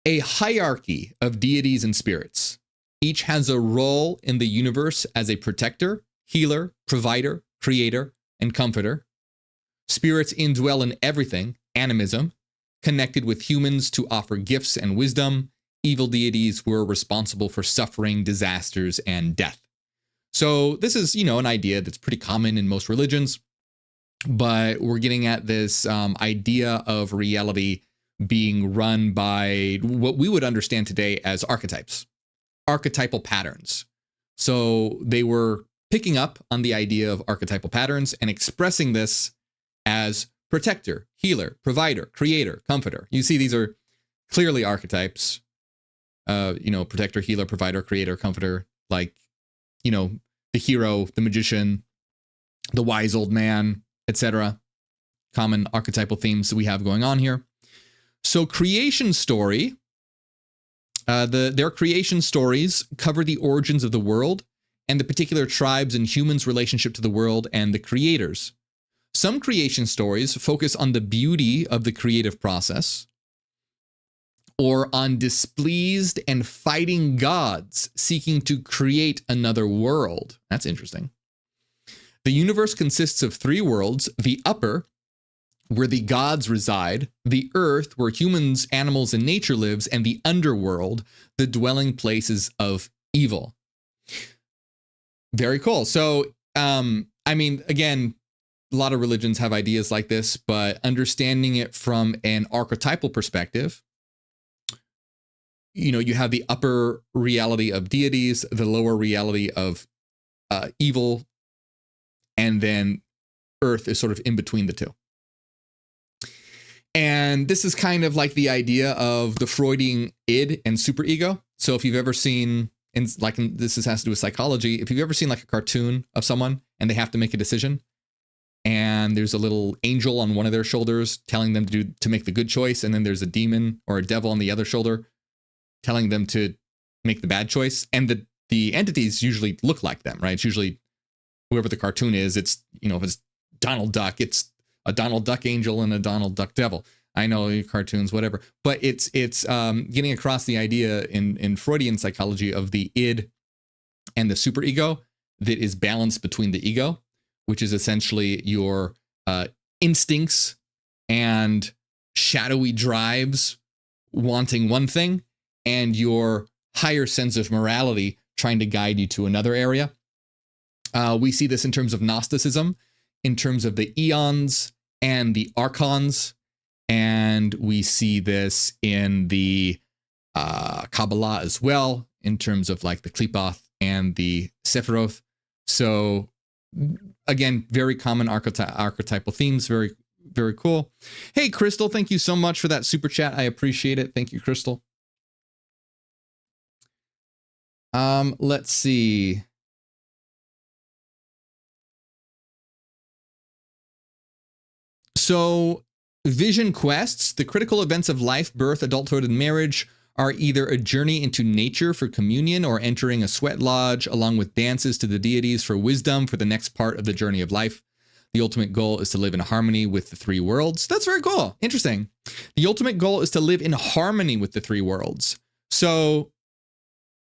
A hierarchy of deities and spirits. Each has a role in the universe as a protector, healer, provider, creator, and comforter. Spirits indwell in everything, animism, connected with humans to offer gifts and wisdom. Evil deities were responsible for suffering, disasters, and death. So this is, an idea that's pretty common in most religions, but we're getting at this idea of reality being run by what we would understand today as archetypes, archetypal patterns. So they were picking up on the idea of archetypal patterns and expressing this as protector, healer, provider, creator, comforter. You see, these are clearly archetypes. Protector, healer, provider, creator, comforter, like, the hero, the magician, the wise old man, etc. Common archetypal themes that we have going on here. So creation story, their creation stories cover the origins of the world and the particular tribes and humans' relationship to the world and the creators. Some creation stories focus on the beauty of the creative process, or on displeased and fighting gods seeking to create another world. That's interesting. The universe consists of three worlds: the upper, where the gods reside; the earth, where humans, animals, and nature lives; and the underworld, the dwelling places of evil. Very cool. So, again, a lot of religions have ideas like this, but understanding it from an archetypal perspective, you have the upper reality of deities, the lower reality of evil, and then Earth is sort of in between the two. And this is kind of like the idea of the Freudian id and superego. So if you've ever seen, this has to do with psychology, if you've ever seen like a cartoon of someone and they have to make a decision, and there's a little angel on one of their shoulders telling them to make the good choice, and then there's a demon or a devil on the other shoulder telling them to make the bad choice. And the entities usually look like them, right? It's usually whoever the cartoon is. It's, if it's Donald Duck, it's a Donald Duck angel and a Donald Duck devil. I know cartoons, whatever. But it's getting across the idea in Freudian psychology of the id and the superego that is balanced between the ego, which is essentially your instincts and shadowy drives wanting one thing, and your higher sense of morality trying to guide you to another area. We see this in terms of Gnosticism, in terms of the eons and the archons. And we see this in the Kabbalah as well, in terms of like the Klipoth and the Sephiroth. So again, very common archetypal themes. Very, very cool. Hey, Crystal, thank you so much for that super chat. I appreciate it. Thank you, Crystal. Let's see. So vision quests, the critical events of life, birth, adulthood, and marriage are either a journey into nature for communion or entering a sweat lodge, along with dances to the deities for wisdom for the next part of the journey of life. The ultimate goal is to live in harmony with the three worlds. That's very cool. Interesting. The ultimate goal is to live in harmony with the three worlds. So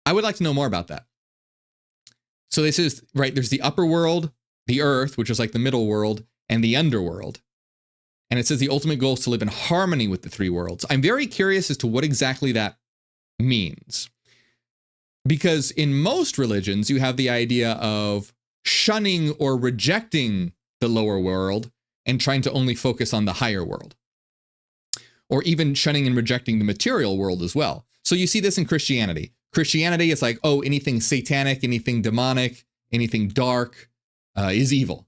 I would like to know more about that. So this is, right, there's the upper world, the earth, which is like the middle world, and the underworld. And it says the ultimate goal is to live in harmony with the three worlds. I'm very curious as to what exactly that means. Because in most religions, you have the idea of shunning or rejecting the lower world and trying to only focus on the higher world. Or even shunning and rejecting the material world as well. So you see this in Christianity. Christianity is like, oh, anything satanic, anything demonic, anything dark is evil.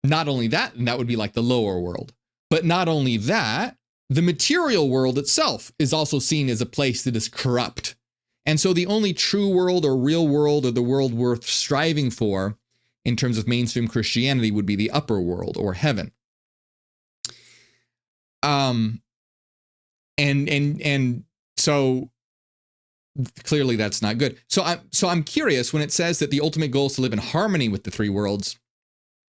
Not only that, and that would be like the lower world, but not only that, the material world itself is also seen as a place that is corrupt. And so the only true world or real world or the world worth striving for in terms of mainstream Christianity would be the upper world or heaven. And so clearly that's not good. So I'm curious when it says that the ultimate goal is to live in harmony with the three worlds.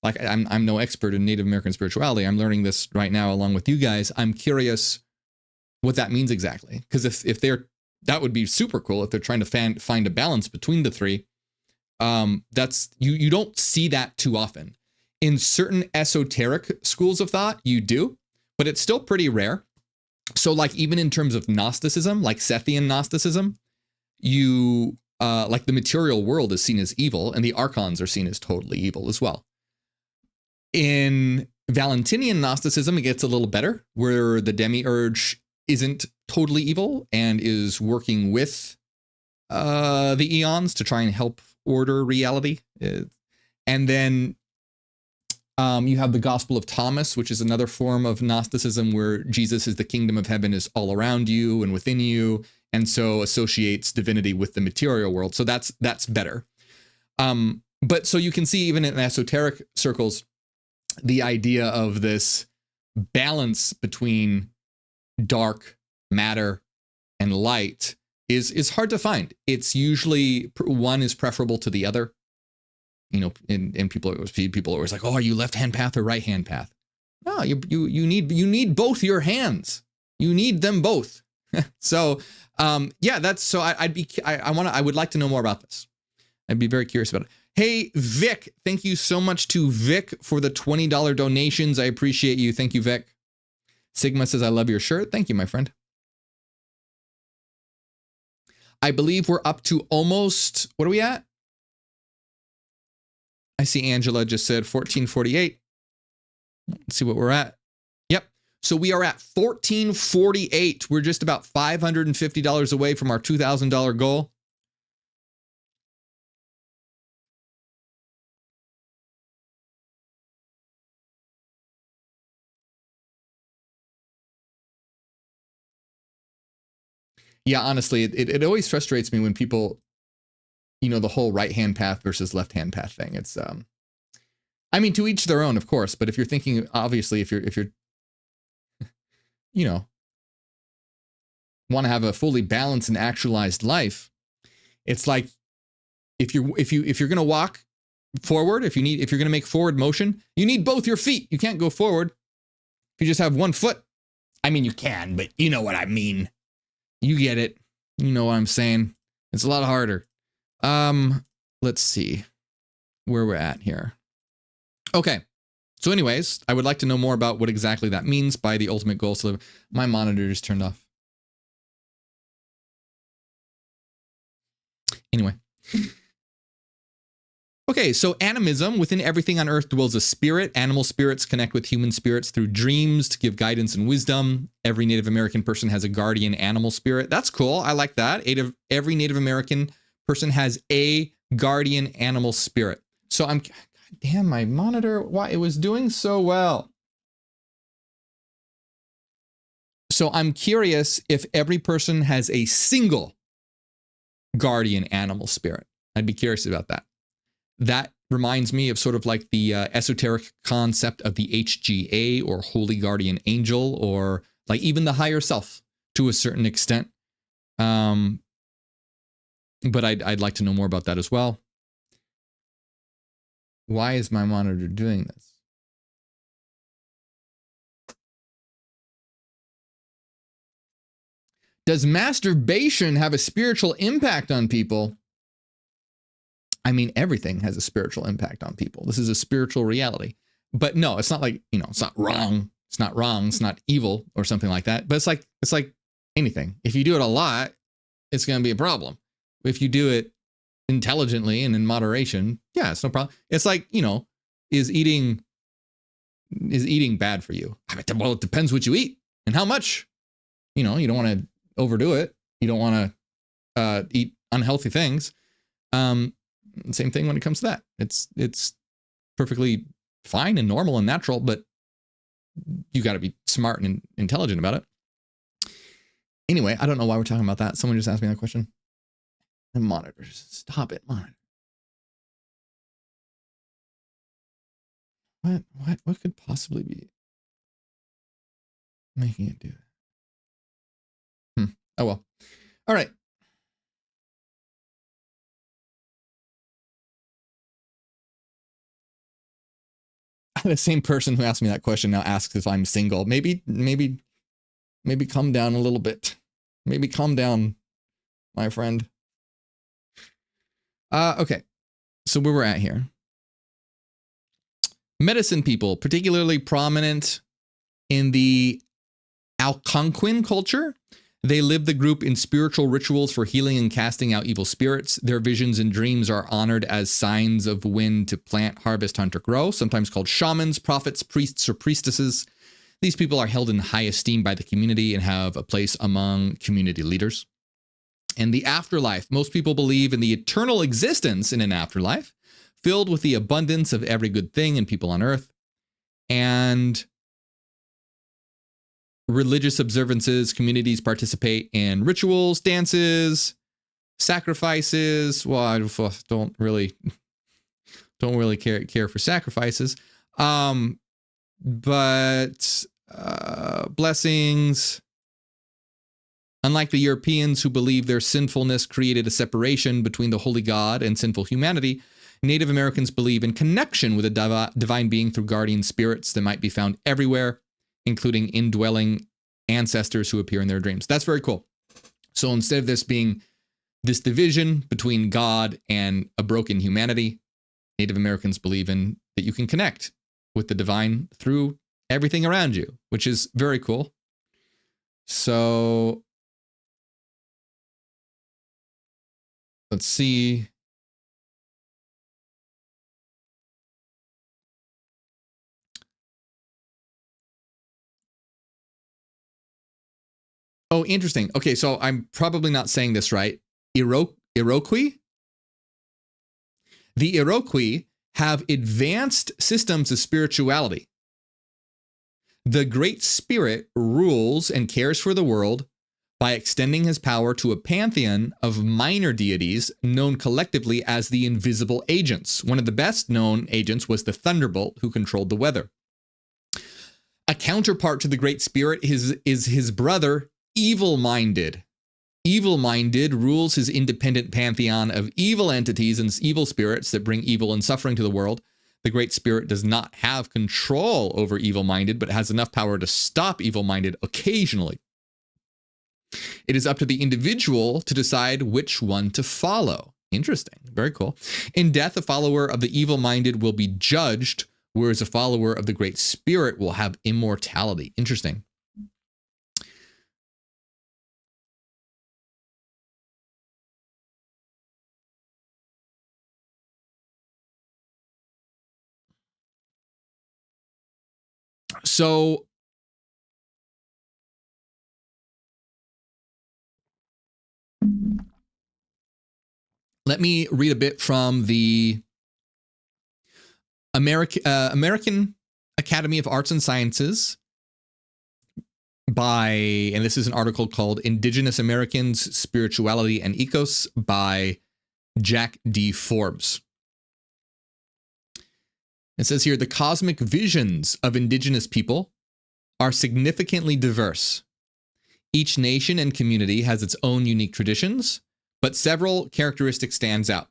Like I'm no expert in Native American spirituality. I'm learning this right now along with you guys. I'm curious what that means exactly. Because if they're, that would be super cool if they're trying to find a balance between the three. That's you don't see that too often. In certain esoteric schools of thought, you do, but it's still pretty rare. So like even in terms of Gnosticism, like Sethian Gnosticism, you like the material world is seen as evil and the archons are seen as totally evil as well. In Valentinian Gnosticism, it gets a little better, where the demiurge isn't totally evil and is working with the eons to try and help order reality. And then you have the Gospel of Thomas, which is another form of Gnosticism where Jesus is the kingdom of heaven is all around you and within you, and so associates divinity with the material world. So that's better. But so you can see even in esoteric circles, the idea of this balance between dark matter and light is hard to find. It's usually one is preferable to the other. You know, and people are always like, oh, are you left-hand path or right-hand path? No, you need both your hands. You need them both. So yeah, that's so I would like to know more about this. I'd be very curious about it. Hey, Vic, thank you so much to Vic for the $20 donations. I appreciate you. Thank you, Vic. Sigma says, I love your shirt. Thank you, my friend. I believe we're up to almost, what are we at? I see Angela just said 1448. Let's see what we're at. Yep. So we are at 1448. We're just about $550 away from our $2,000 goal. Yeah, honestly, it always frustrates me when people, you know, the whole right-hand path versus left-hand path thing. It's, I mean, to each their own, of course. But if you're thinking, obviously, if you're, you know, want to have a fully balanced and actualized life, it's like if you're going to walk forward, if you're going to make forward motion, you need both your feet. You can't go forward if you just have one foot. I mean, you can, but you know what I mean. You get it. You know what I'm saying. It's a lot harder. Let's see where we're at here. Okay. So anyways, I would like to know more about what exactly that means by the ultimate goal. So my monitor just turned off. Anyway. Okay, so animism. Within everything on Earth dwells a spirit. Animal spirits connect with human spirits through dreams to give guidance and wisdom. Every Native American person has a guardian animal spirit. That's cool. I like that. Every Native American person has a guardian animal spirit. So God damn, my monitor, why it was doing so well. So I'm curious if every person has a single guardian animal spirit. I'd be curious about that. That reminds me of sort of like the esoteric concept of the HGA or Holy Guardian Angel, or like even the higher self to a certain extent. But I'd like to know more about that as well. Why is my monitor doing this? Does masturbation have a spiritual impact on people? I mean, everything has a spiritual impact on people. This is a spiritual reality. But no, it's not like, it's not wrong. It's not wrong. It's not evil or something like that. But it's like anything. If you do it a lot, it's going to be a problem. If you do it intelligently and in moderation, yeah, it's no problem. It's like, is eating bad for you? I mean, well, it depends what you eat and how much. You don't want to overdo it. You don't want to eat unhealthy things. Same thing when it comes to that. It's perfectly fine and normal and natural, but you got to be smart and intelligent about it. Anyway, I don't know why we're talking about that. Someone just asked me that question. The monitor, stop it, monitor. What could possibly be making it do that? Oh well. All right. The same person who asked me that question now asks if I'm single. Maybe calm down a little bit. Maybe calm down, my friend. Okay. So where we're at here. Medicine people, particularly prominent in the Algonquin culture. They live the group in spiritual rituals for healing and casting out evil spirits. Their visions and dreams are honored as signs of when to plant, harvest, hunt, or grow, sometimes called shamans, prophets, priests, or priestesses. These people are held in high esteem by the community and have a place among community leaders. And the afterlife. Most people believe in the eternal existence in an afterlife, filled with the abundance of every good thing and people on earth. And religious observances, communities participate in rituals, dances, sacrifices. Well, I don't really care for sacrifices. But blessings. Unlike the Europeans who believe their sinfulness created a separation between the holy God and sinful humanity, Native Americans believe in connection with a divine being through guardian spirits that might be found everywhere, including indwelling ancestors who appear in their dreams. That's very cool. So instead of this being this division between God and a broken humanity, Native Americans believe in that you can connect with the divine through everything around you, which is very cool. So let's see. Oh, interesting. Okay, so I'm probably not saying this right. Iroquois? The Iroquois have advanced systems of spirituality. The Great Spirit rules and cares for the world by extending his power to a pantheon of minor deities known collectively as the invisible agents. One of the best known agents was the Thunderbolt, who controlled the weather. A counterpart to the Great Spirit is his brother, Evil-Minded. Evil-Minded rules his independent pantheon of evil entities and evil spirits that bring evil and suffering to the world. The Great Spirit does not have control over Evil-Minded, but has enough power to stop Evil-Minded occasionally. It is up to the individual to decide which one to follow. Interesting. Very cool. In death, a follower of the Evil-Minded will be judged, whereas a follower of the Great Spirit will have immortality. Interesting. So let me read a bit from the American Academy of Arts and Sciences and this is an article called Indigenous Americans, Spirituality and Ecos by Jack D. Forbes. It says here, the cosmic visions of indigenous people are significantly diverse. Each nation and community has its own unique traditions, but several characteristics stands out.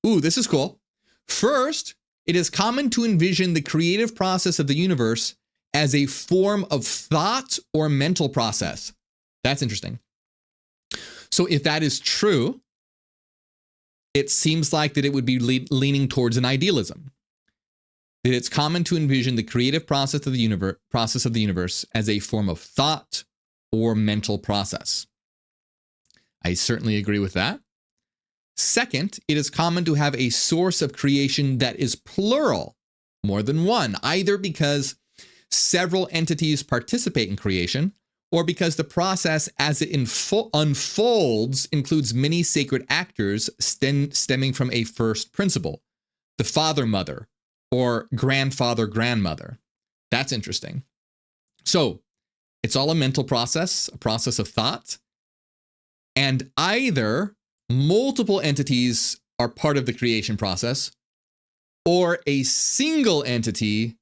Ooh, this is cool. First, it is common to envision the creative process of the universe as a form of thought or mental process. That's interesting. So if that is true, it seems like that it would be leaning towards an idealism. That it's common to envision the creative process of the universe as a form of thought or mental process. I certainly agree with that. Second, it is common to have a source of creation that is plural, more than one, either because several entities participate in creation or because the process as it unfolds includes many sacred actors stemming from a first principle, the father-mother or grandfather-grandmother. That's interesting. So it's all a mental process, a process of thought, and either multiple entities are part of the creation process or a single entity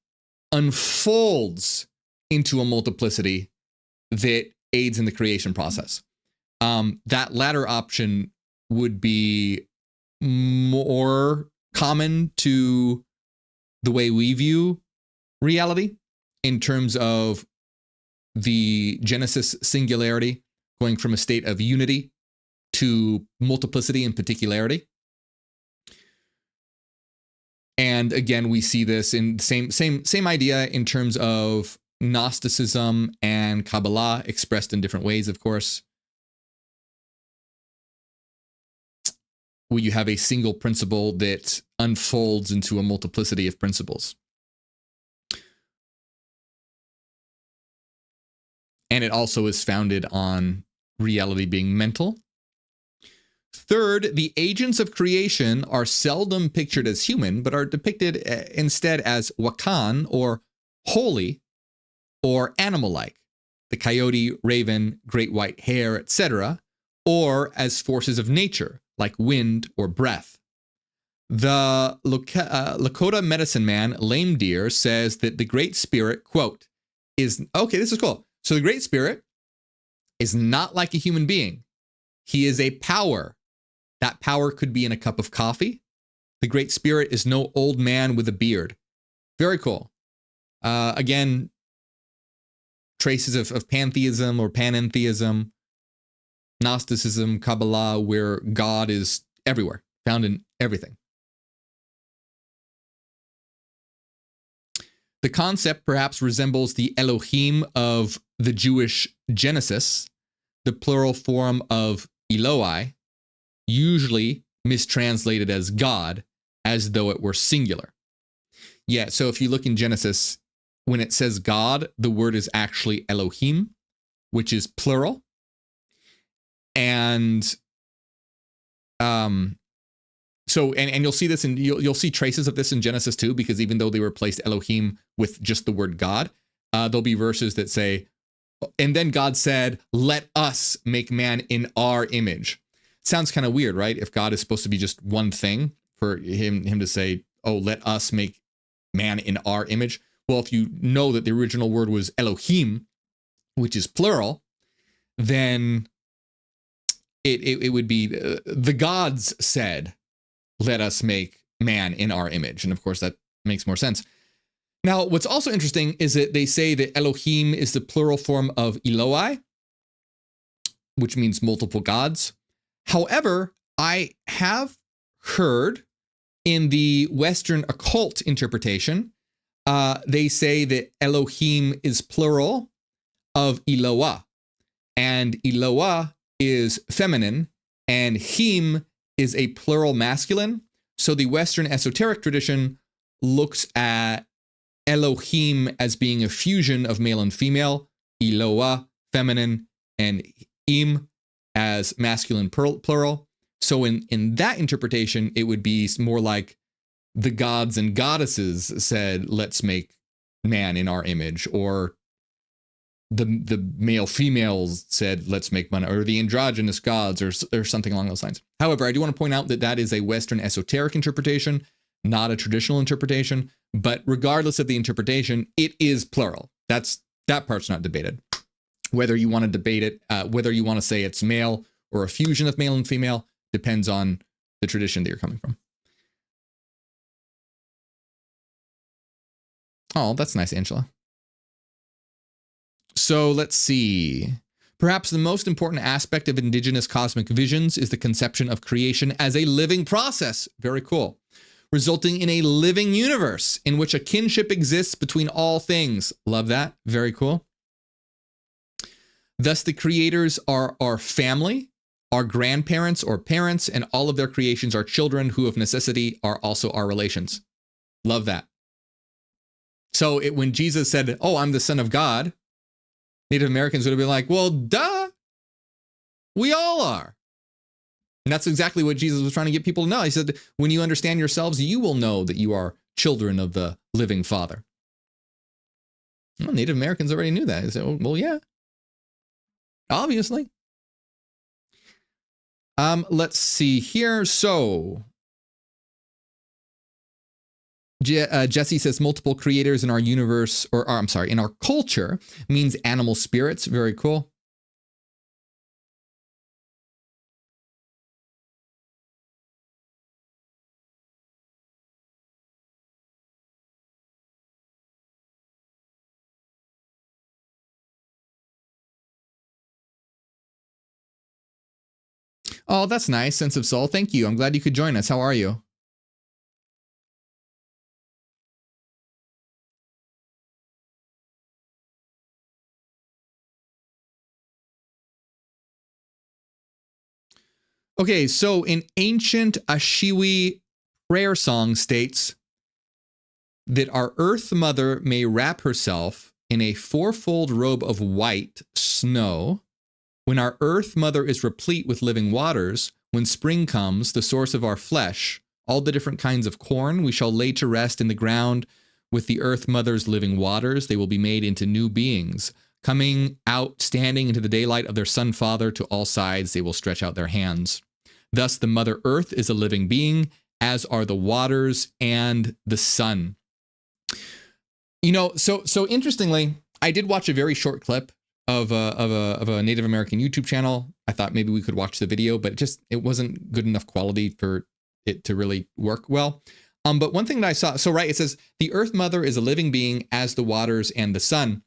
unfolds into a multiplicity that aids in the creation process. That latter option would be more common to the way we view reality in terms of the Genesis singularity going from a state of unity to multiplicity and particularity. And again, we see this in the same idea in terms of Gnosticism and Kabbalah, expressed in different ways, of course, where you have a single principle that unfolds into a multiplicity of principles. And it also is founded on reality being mental. Third, the agents of creation are seldom pictured as human, but are depicted instead as wakan, or holy, or animal-like, the coyote, raven, great white hare, etc., or as forces of nature, like wind or breath. The Lakota medicine man, Lame Deer, says that the Great Spirit, quote, is, okay, this is cool. So the Great Spirit is not like a human being. He is a power. That power could be in a cup of coffee. The Great Spirit is no old man with a beard. Very cool. Again, traces of pantheism or panentheism, Gnosticism, Kabbalah, where God is everywhere, found in everything. The concept perhaps resembles the Elohim of the Jewish Genesis, the plural form of Eloi, usually mistranslated as God, as though it were singular. Yeah, so if you look in Genesis, when it says God, the word is actually Elohim, which is plural. And so you'll see this, and you'll see traces of this in Genesis too, because even though they replaced Elohim with just the word God, there'll be verses that say, and then God said, let us make man in our image. Sounds kind of weird, right? If God is supposed to be just one thing, for him to say, oh, let us make man in our image. Well, if you know that the original word was Elohim, which is plural, then it would be the gods said, let us make man in our image. And of course, that makes more sense. Now, what's also interesting is that they say that Elohim is the plural form of Eloi, which means multiple gods. However, I have heard in the Western occult interpretation, they say that Elohim is plural of Eloah, and Eloah is feminine, and him is a plural masculine. So the Western esoteric tradition looks at Elohim as being a fusion of male and female, Eloah, feminine, and Im as masculine plural. So in that interpretation, it would be more like the gods and goddesses said, let's make man in our image, or the male females said, let's make man, or the androgynous gods, or something along those lines. However, I do want to point out that that is a Western esoteric interpretation, not a traditional interpretation. But regardless of the interpretation, it is plural. That part's not debated. Whether you want to debate it, whether you want to say it's male or a fusion of male and female, depends on the tradition that you're coming from. Oh, that's nice, Angela. So let's see. Perhaps the most important aspect of indigenous cosmic visions is the conception of creation as a living process. Very cool. Resulting in a living universe in which a kinship exists between all things. Love that. Very cool. Thus, the creators are our family, our grandparents or parents, and all of their creations are children who of necessity are also our relations. Love that. So when Jesus said, oh, I'm the son of God, Native Americans would have been like, well, duh, we all are. And that's exactly what Jesus was trying to get people to know. He said, when you understand yourselves, you will know that you are children of the living Father. Well, Native Americans already knew that. He said, well, yeah, obviously. Let's see here. So Jesse says multiple creators in our universe, or I'm sorry, in our culture means animal spirits. Very cool. Oh, that's nice. Sense of soul. Thank you. I'm glad you could join us. How are you? Okay, so an ancient Ashiwi prayer song states that our Earth Mother may wrap herself in a fourfold robe of white snow. When our Earth Mother is replete with living waters, when spring comes, the source of our flesh, all the different kinds of corn we shall lay to rest in the ground with the Earth Mother's living waters. They will be made into new beings. Coming out, standing into the daylight of their Sun Father, to all sides they will stretch out their hands. Thus the Mother Earth is a living being, as are the waters and the sun. You know, so interestingly, I did watch a very short clip of a Native American YouTube channel. I thought maybe we could watch the video, but it wasn't good enough quality for it to really work well. But one thing that I saw, so right, it says the Earth Mother is a living being as the waters and the sun.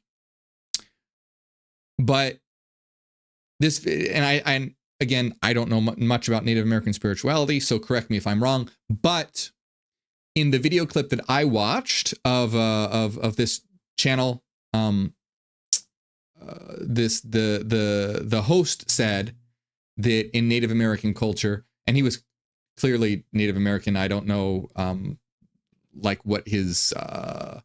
But this, and again, I don't know much about Native American spirituality, so correct me if I'm wrong. But in the video clip that I watched of this channel, the host said that in Native American culture, and he was clearly Native American. I don't know, like what his, I'd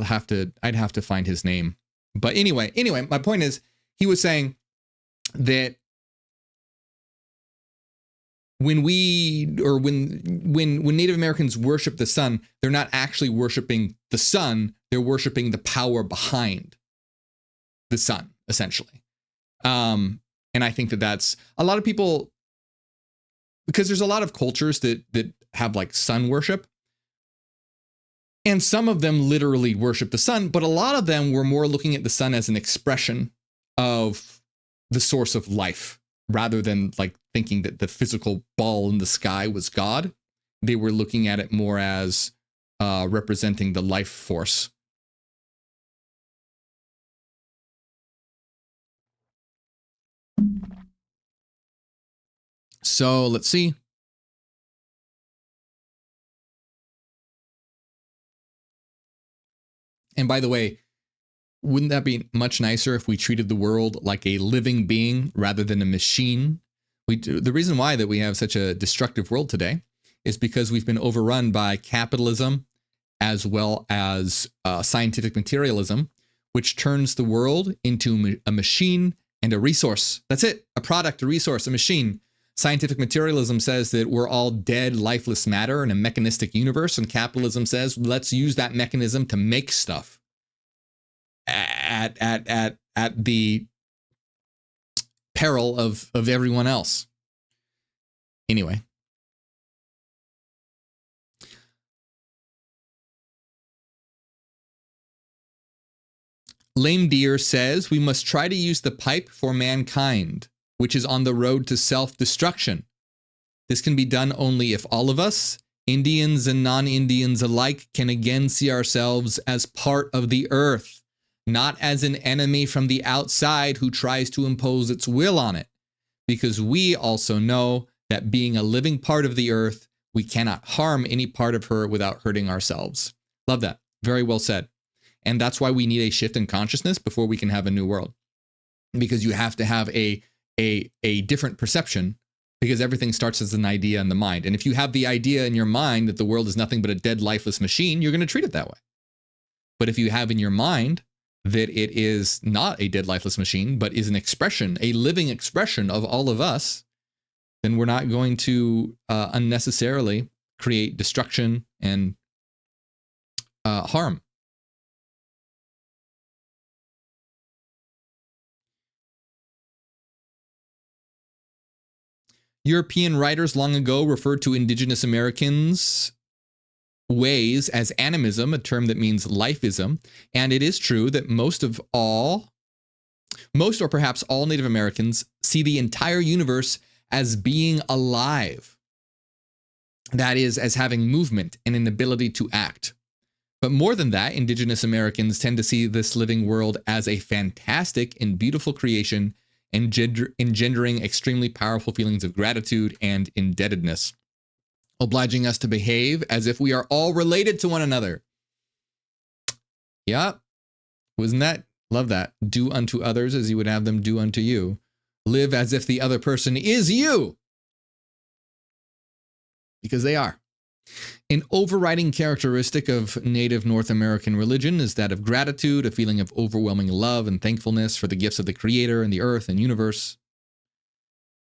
have to find his name. But anyway, my point is, he was saying that when Native Americans worship the sun, they're not actually worshiping the sun, they're worshiping the power behind the sun, essentially. And I think that that's a lot of people, because there's a lot of cultures that have like sun worship. And some of them literally worship the sun, but a lot of them were more looking at the sun as an expression of the source of life, rather than like thinking that the physical ball in the sky was God. They were looking at it more as representing the life force. So let's see. And by the way, wouldn't that be much nicer if we treated the world like a living being rather than a machine? The reason why that we have such a destructive world today is because we've been overrun by capitalism as well as scientific materialism, which turns the world into a machine and a resource. That's it. A product, a resource, a machine. Scientific materialism says that we're all dead, lifeless matter in a mechanistic universe, and capitalism says let's use that mechanism to make stuff at the peril of everyone else. Anyway. Lame Deer says we must try to use the pipe for mankind, which is on the road to self-destruction. This can be done only if all of us, Indians and non-Indians alike, can again see ourselves as part of the earth, not as an enemy from the outside who tries to impose its will on it. Because we also know that being a living part of the earth, we cannot harm any part of her without hurting ourselves. Love that. Very well said. And that's why we need a shift in consciousness before we can have a new world. Because you have to have a different perception, because everything starts as an idea in the mind. And if you have the idea in your mind that the world is nothing but a dead, lifeless machine, you're going to treat it that way. But if you have in your mind that it is not a dead, lifeless machine, but is an expression, a living expression of all of us, then we're not going to unnecessarily create destruction and harm. European writers long ago referred to indigenous Americans' ways as animism, a term that means lifeism. And it is true that most or perhaps all Native Americans see the entire universe as being alive. That is, as having movement and an ability to act. But more than that, indigenous Americans tend to see this living world as a fantastic and beautiful creation, engendering extremely powerful feelings of gratitude and indebtedness, obliging us to behave as if we are all related to one another. Yeah, wasn't that? Love that. Do unto others as you would have them do unto you. Live as if the other person is you. Because they are. An overriding characteristic of Native North American religion is that of gratitude, a feeling of overwhelming love and thankfulness for the gifts of the Creator and the earth and universe.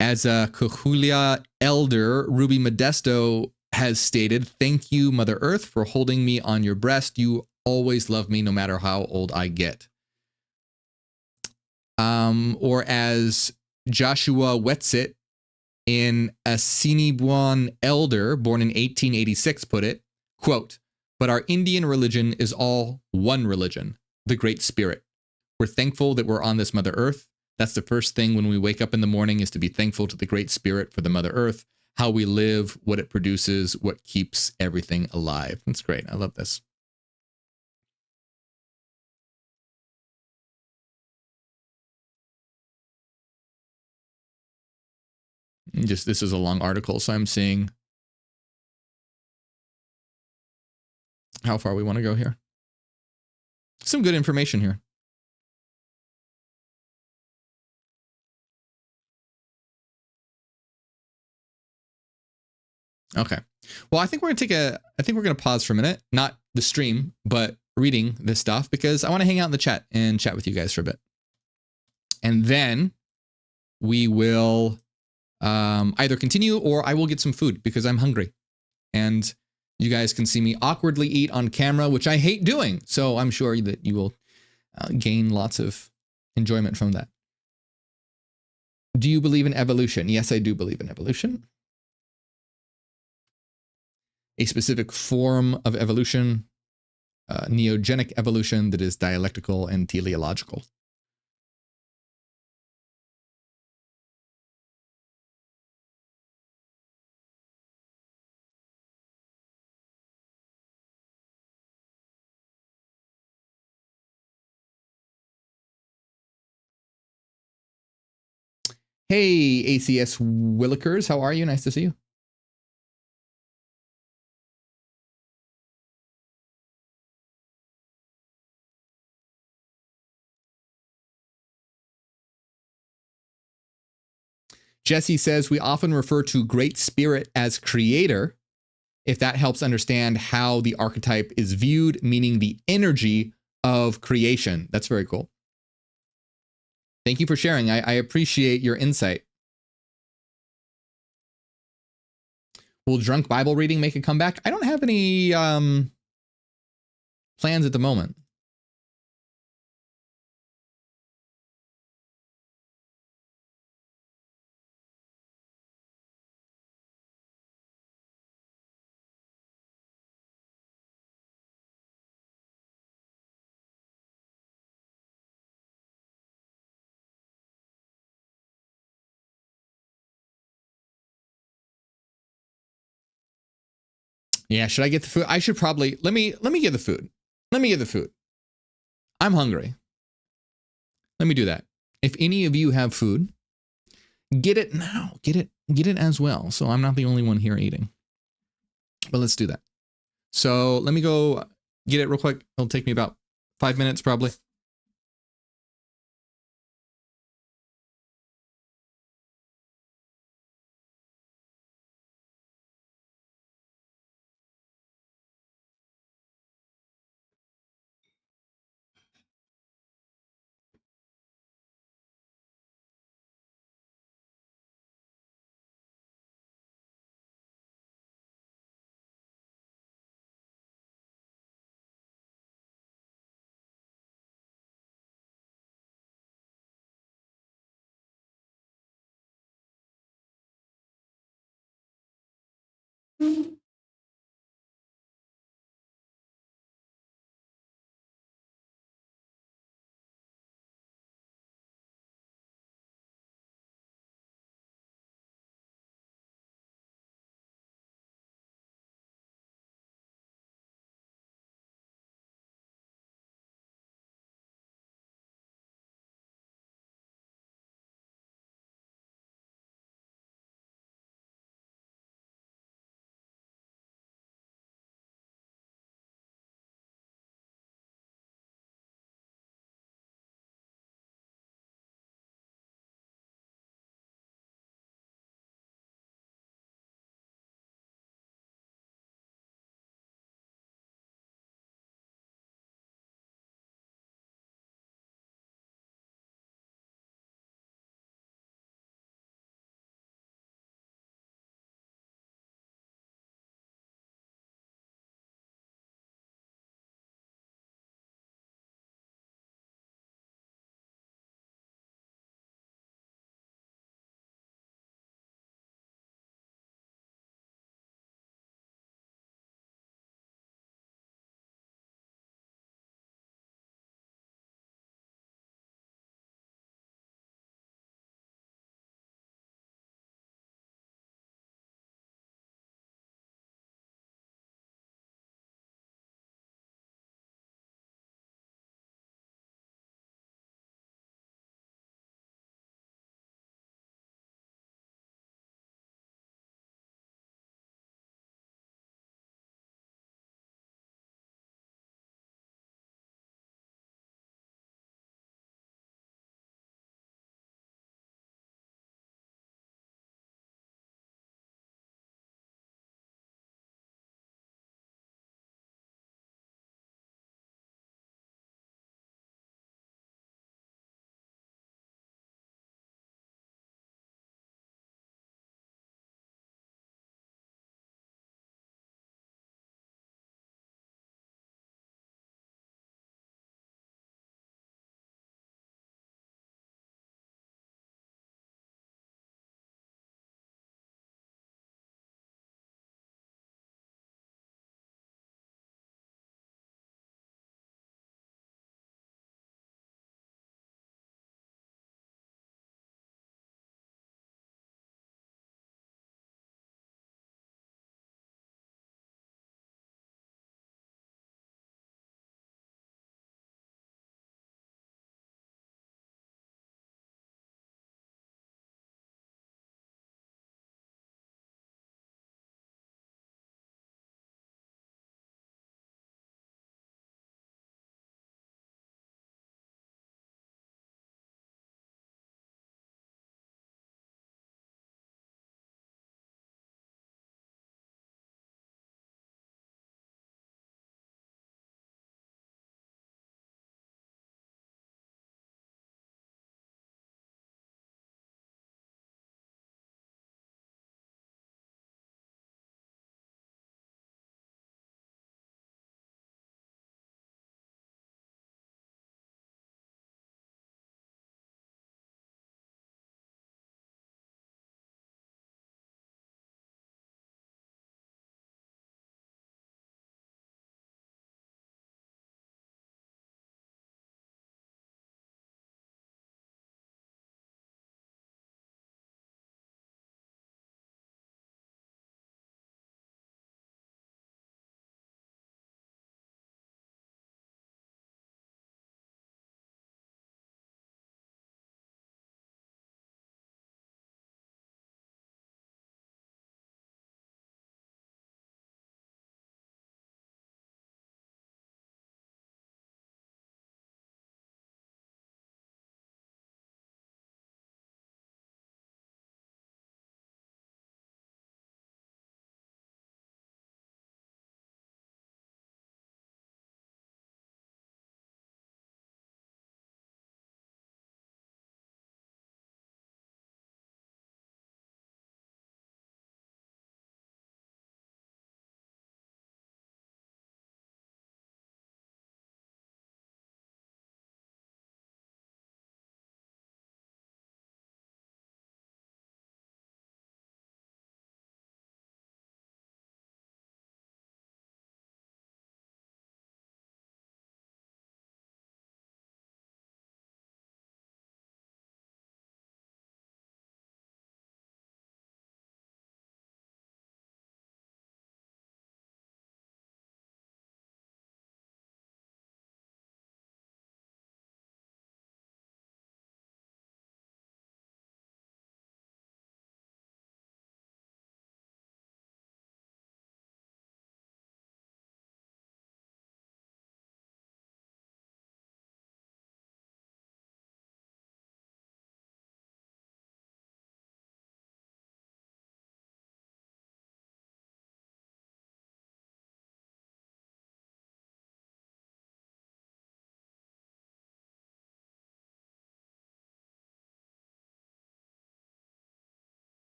As a Coahuila elder, Ruby Modesto has stated, "Thank you, Mother Earth, for holding me on your breast. You always love me no matter how old I get." Or as Joshua Wetsit, in Assiniboine elder, born in 1886, put it, quote, "But our Indian religion is all one religion, the Great Spirit. We're thankful that we're on this Mother Earth. That's the first thing when we wake up in the morning, is to be thankful to the Great Spirit for the Mother Earth, how we live, what it produces, what keeps everything alive." That's great. I love this. This is a long article, so I'm seeing how far we want to go here. Some good information here. Okay. Well, I think we're going to pause for a minute, not the stream, but reading this stuff, because I want to hang out in the chat and chat with you guys for a bit. And then we will either continue or I will get some food because I'm hungry. And you guys can see me awkwardly eat on camera, which I hate doing. So I'm sure that you will gain lots of enjoyment from that. Do you believe in evolution? Yes, I do believe in evolution. A specific form of evolution, neogenic evolution, that is dialectical and teleological. Hey, ACS Willikers, how are you? Nice to see you. Jesse says, we often refer to Great Spirit as creator. if that helps understand how the archetype is viewed, meaning the energy of creation. That's very cool. Thank you for sharing. I appreciate your insight. Will drunk Bible reading make a comeback? I don't have any plans at the moment. Yeah, should I get the food? I should probably let me get the food. Let me get the food. I'm hungry. Let me do that. If any of you have food, get it now. Get it as well. So I'm not the only one here eating. But let's do that. So let me go get it real quick. It'll take me about 5 minutes probably.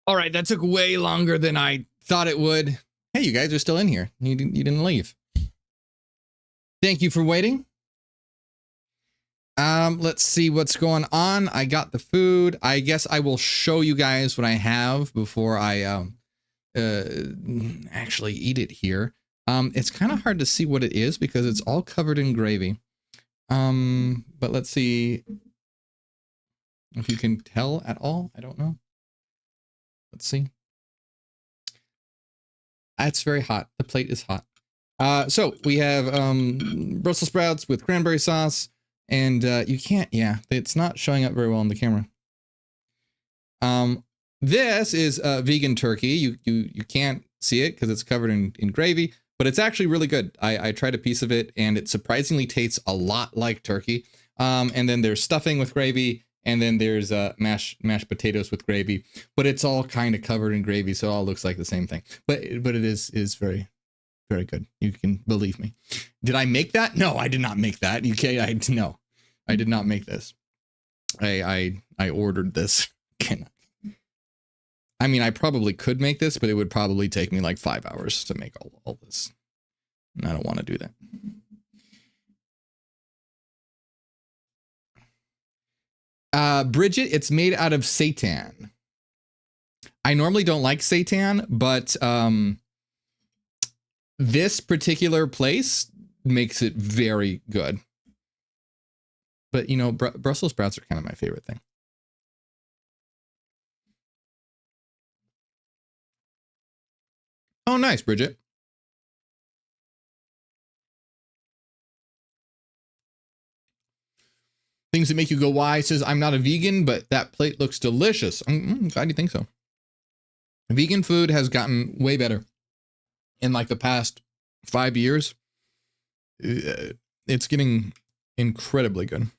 All right, that took way longer than I thought it would. Hey, you guys are still in here. You didn't leave. Thank you for waiting. Let's see what's going on. I got the food. I guess I will show you guys what I have before I actually eat it here. It's kind of hard to see what it is because it's all covered in gravy. But let's see if you can tell at all. I don't know. Let's see. It's very hot. The plate is hot. So we have Brussels sprouts with cranberry sauce, and you can't, yeah, it's not showing up very well on the camera. This is vegan turkey. You can't see it because it's covered in gravy, but it's actually really good. I tried a piece of it, and it surprisingly tastes a lot like turkey. And then there's stuffing with gravy, and then there's mashed potatoes with gravy, but it's all kind of covered in gravy, so it all looks like the same thing. But it is very, very good. You can believe me. Did I make that? No, I did not make that. No, I did not make this. I ordered this. I mean, I probably could make this, but it would probably take me like 5 hours to make all this. And I don't want to do that. Bridget, it's made out of seitan. I normally don't like seitan, but this particular place makes it very good. But, you know, Brussels sprouts are kind of my favorite thing. Oh, nice, Bridget. Things that make you go, why? Says, I'm not a vegan, but that plate looks delicious. I'm glad you think so. Vegan food has gotten way better in like the past 5 years. It's getting incredibly good.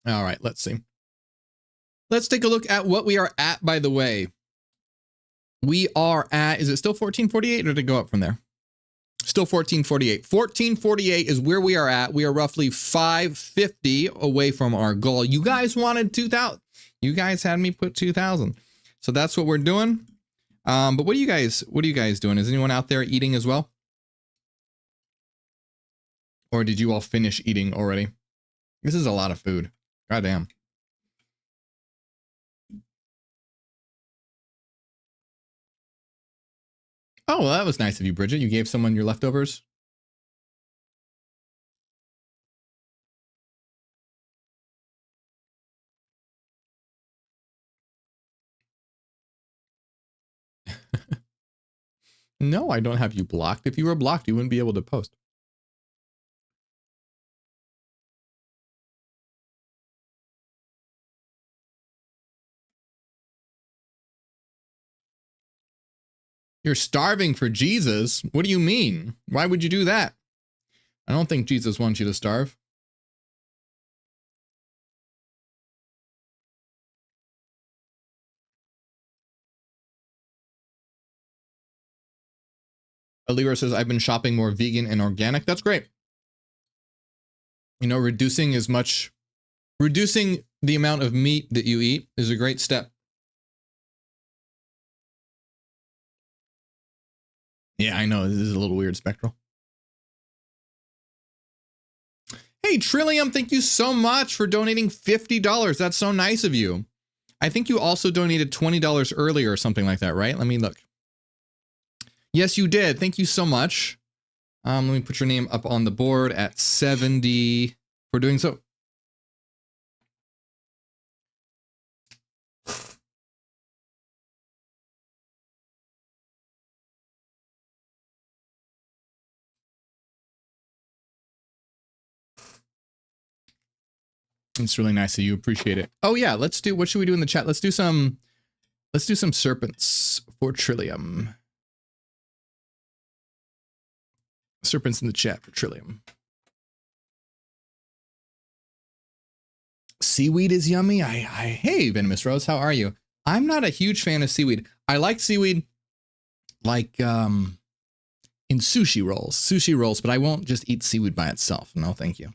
All right, let's see. Let's take a look at what we are at, by the way. We are at, is it still 1448 or did it go up from there? Still 1448. 1448 is where we are at. We are roughly 550 away from our goal. You guys wanted 2,000. You guys had me put 2,000. So that's what we're doing. But what are you guys doing? Is anyone out there eating as well? Or did you all finish eating already? This is a lot of food. Goddamn. Oh, well, that was nice of you, Bridget. You gave someone your leftovers. No, I don't have you blocked. If you were blocked, you wouldn't be able to post. You're starving for Jesus? What do you mean? Why would you do that? I don't think Jesus wants you to starve. Alira says, I've been shopping more vegan and organic. That's great. You know, reducing the amount of meat that you eat is a great step. Yeah, I know. This is a little weird, Spectral. Hey, Trillium, thank you so much for donating $50. That's so nice of you. I think you also donated $20 earlier or something like that, right? Let me look. Yes, you did. Thank you so much. Let me put your name up on the board at 70 for doing so. It's really nice of you. Appreciate it. Oh yeah, let's do, what should we do in the chat? Let's do some serpents for Trillium. Serpents in the chat for Trillium. Seaweed is yummy. Hey, Venomous Rose, how are you? I'm not a huge fan of seaweed. I like seaweed like in sushi rolls, but I won't just eat seaweed by itself. No, thank you.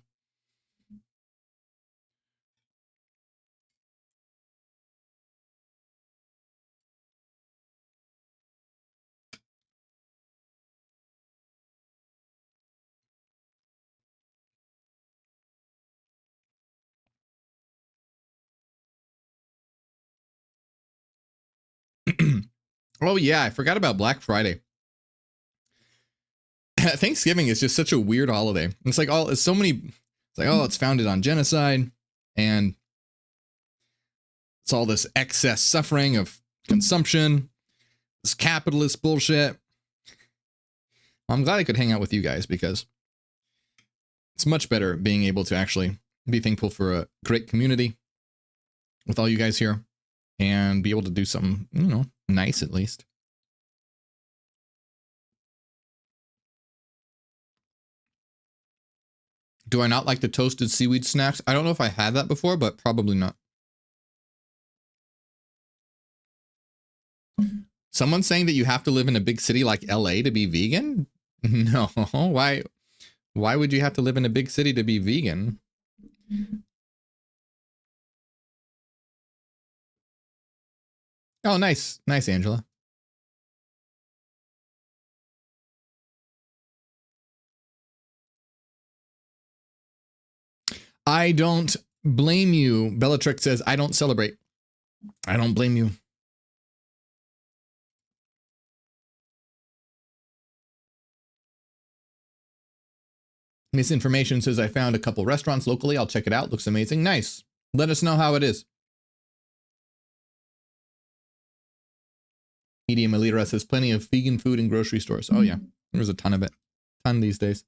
Oh yeah, I forgot about Black Friday. Thanksgiving is just such a weird holiday. It's like it's so many. It's like, oh, it's founded on genocide, and it's all this excess suffering of consumption, this capitalist bullshit. I'm glad I could hang out with you guys because it's much better being able to actually be thankful for a great community with all you guys here and be able to do something, you know, nice at least. Do I not like the toasted seaweed snacks? I don't know if I had that before, but probably not. Someone's saying that you have to live in a big city like LA to be vegan? No, why would you have to live in a big city to be vegan? Oh, nice. Nice, Angela. I don't blame you. Bellatrix says, I don't celebrate. I don't blame you. Misinformation says, I found a couple restaurants locally. I'll check it out. Looks amazing. Nice. Let us know how it is. Medium Elita says, plenty of vegan food in grocery stores. Oh, yeah. There's a ton of it. Ton these days.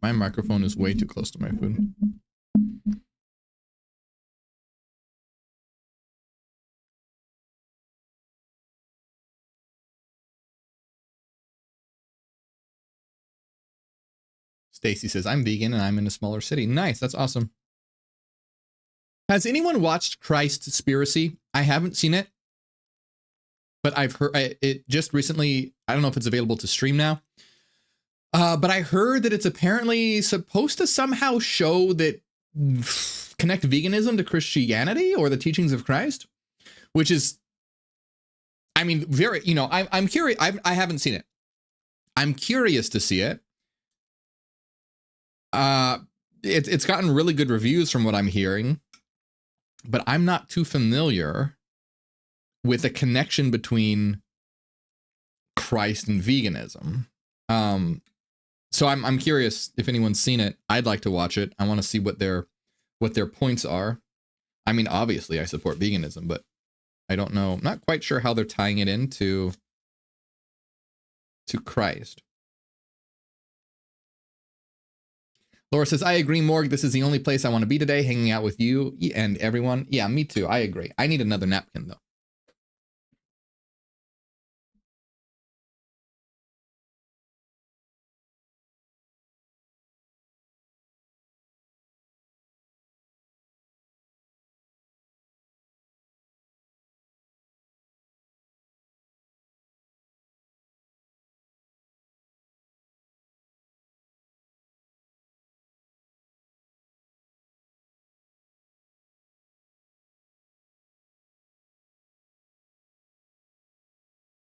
My microphone is way too close to my food. Stacy says, I'm vegan and I'm in a smaller city. Nice. That's awesome. Has anyone watched Christspiracy? I haven't seen it, but I've heard it just recently. I don't know if it's available to stream now. But I heard that it's apparently supposed to somehow show that connect veganism to Christianity or the teachings of Christ, which is, I mean, very, you know, I'm curious. I haven't seen it. I'm curious to see it. It's gotten really good reviews from what I'm hearing, but I'm not too familiar with a connection between Christ and veganism. So I'm curious if anyone's seen it. I'd like to watch it. I want to see what their points are. I mean, obviously I support veganism, but I don't know. I'm not quite sure how they're tying it into Christ. Laura says, I agree, Morgue. This is the only place I want to be today, hanging out with you and everyone. Yeah, me too. I agree. I need another napkin, though.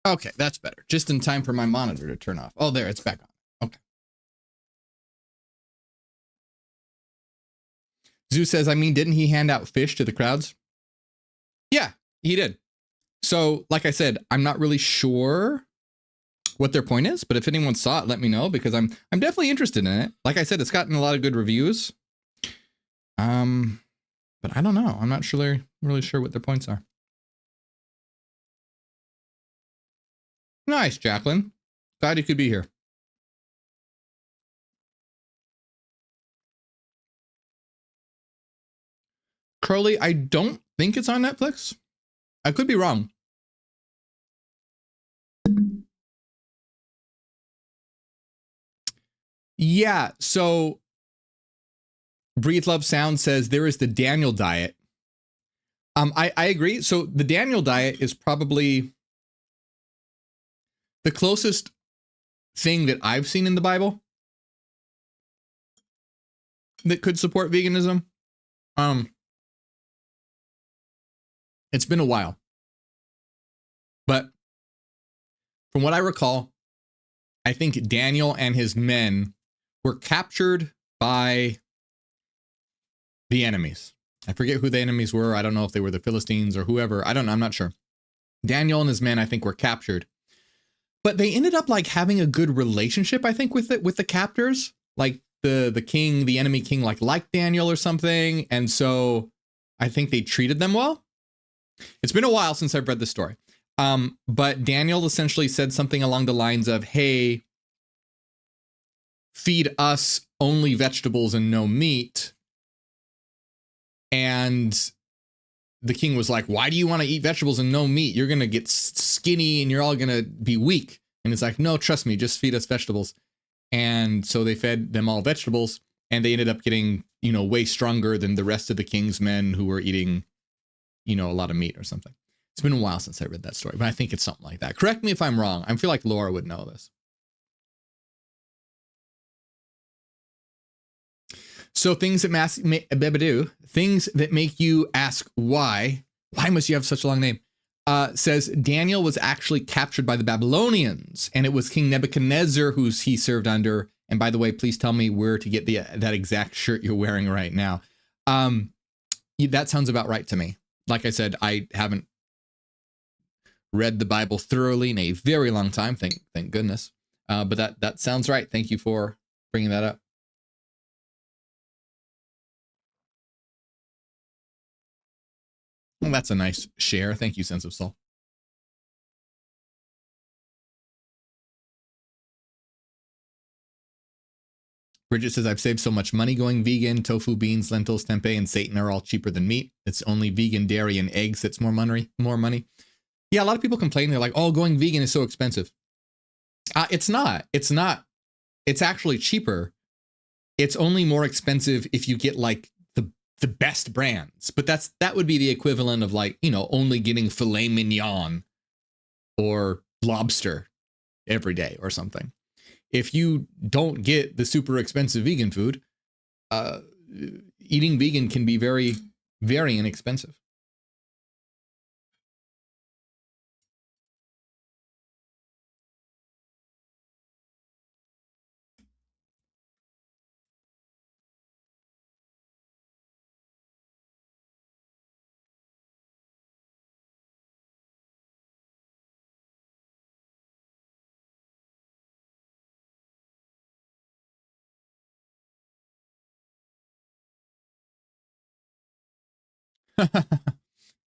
Okay, that's better. Just in time for my monitor to turn off. Oh, there, it's back on. Okay. Zeus says, I mean, didn't he hand out fish to the crowds? Yeah, he did. So, like I said, I'm not really sure what their point is, but if anyone saw it, let me know, because I'm definitely interested in it. Like I said, it's gotten a lot of good reviews. But I don't know. I'm not really sure what their points are. Nice, Jacqueline. Glad you could be here. Crowley, I don't think it's on Netflix. I could be wrong. Yeah, so Breathe Love Sound says there is the Daniel diet. I agree. So the Daniel diet is probably the closest thing that I've seen in the Bible that could support veganism. It's been a while, but from what I recall, I think Daniel and his men were captured by the enemies. I forget who the enemies were. I don't know if they were the Philistines or whoever. I don't know. I'm not sure. Daniel and his men, I think, were captured, but they ended up like having a good relationship, I think, with the captors. Like the king, the enemy king, liked Daniel or something. And so I think they treated them well. It's been a while since I've read the story. But Daniel essentially said something along the lines of, hey, feed us only vegetables and no meat. And the king was like, why do you want to eat vegetables and no meat? You're going to get skinny and you're all going to be weak. And it's like, no, trust me, just feed us vegetables. And so they fed them all vegetables, and they ended up getting, way stronger than the rest of the king's men who were eating, a lot of meat or something. It's been a while since I read that story, but I think it's something like that. Correct me if I'm wrong. I feel like Laura would know this. So things that make you ask why must you have such a long name? Says Daniel was actually captured by the Babylonians, and it was King Nebuchadnezzar he served under. And by the way, please tell me where to get that exact shirt you're wearing right now. That sounds about right to me. Like I said, I haven't read the Bible thoroughly in a very long time. Thank goodness. But that sounds right. Thank you for bringing that up. Well, that's a nice share. Thank you, Sense of Soul. Bridget says, I've saved so much money going vegan. Tofu, beans, lentils, tempeh, and seitan are all cheaper than meat. It's only vegan dairy and eggs that's more money. Yeah, a lot of people complain. They're like, oh, going vegan is so expensive. It's not. It's actually cheaper. It's only more expensive if you get like the best brands. But that would be the equivalent of like, only getting filet mignon or lobster every day or something. If you don't get the super expensive vegan food, eating vegan can be very, very inexpensive.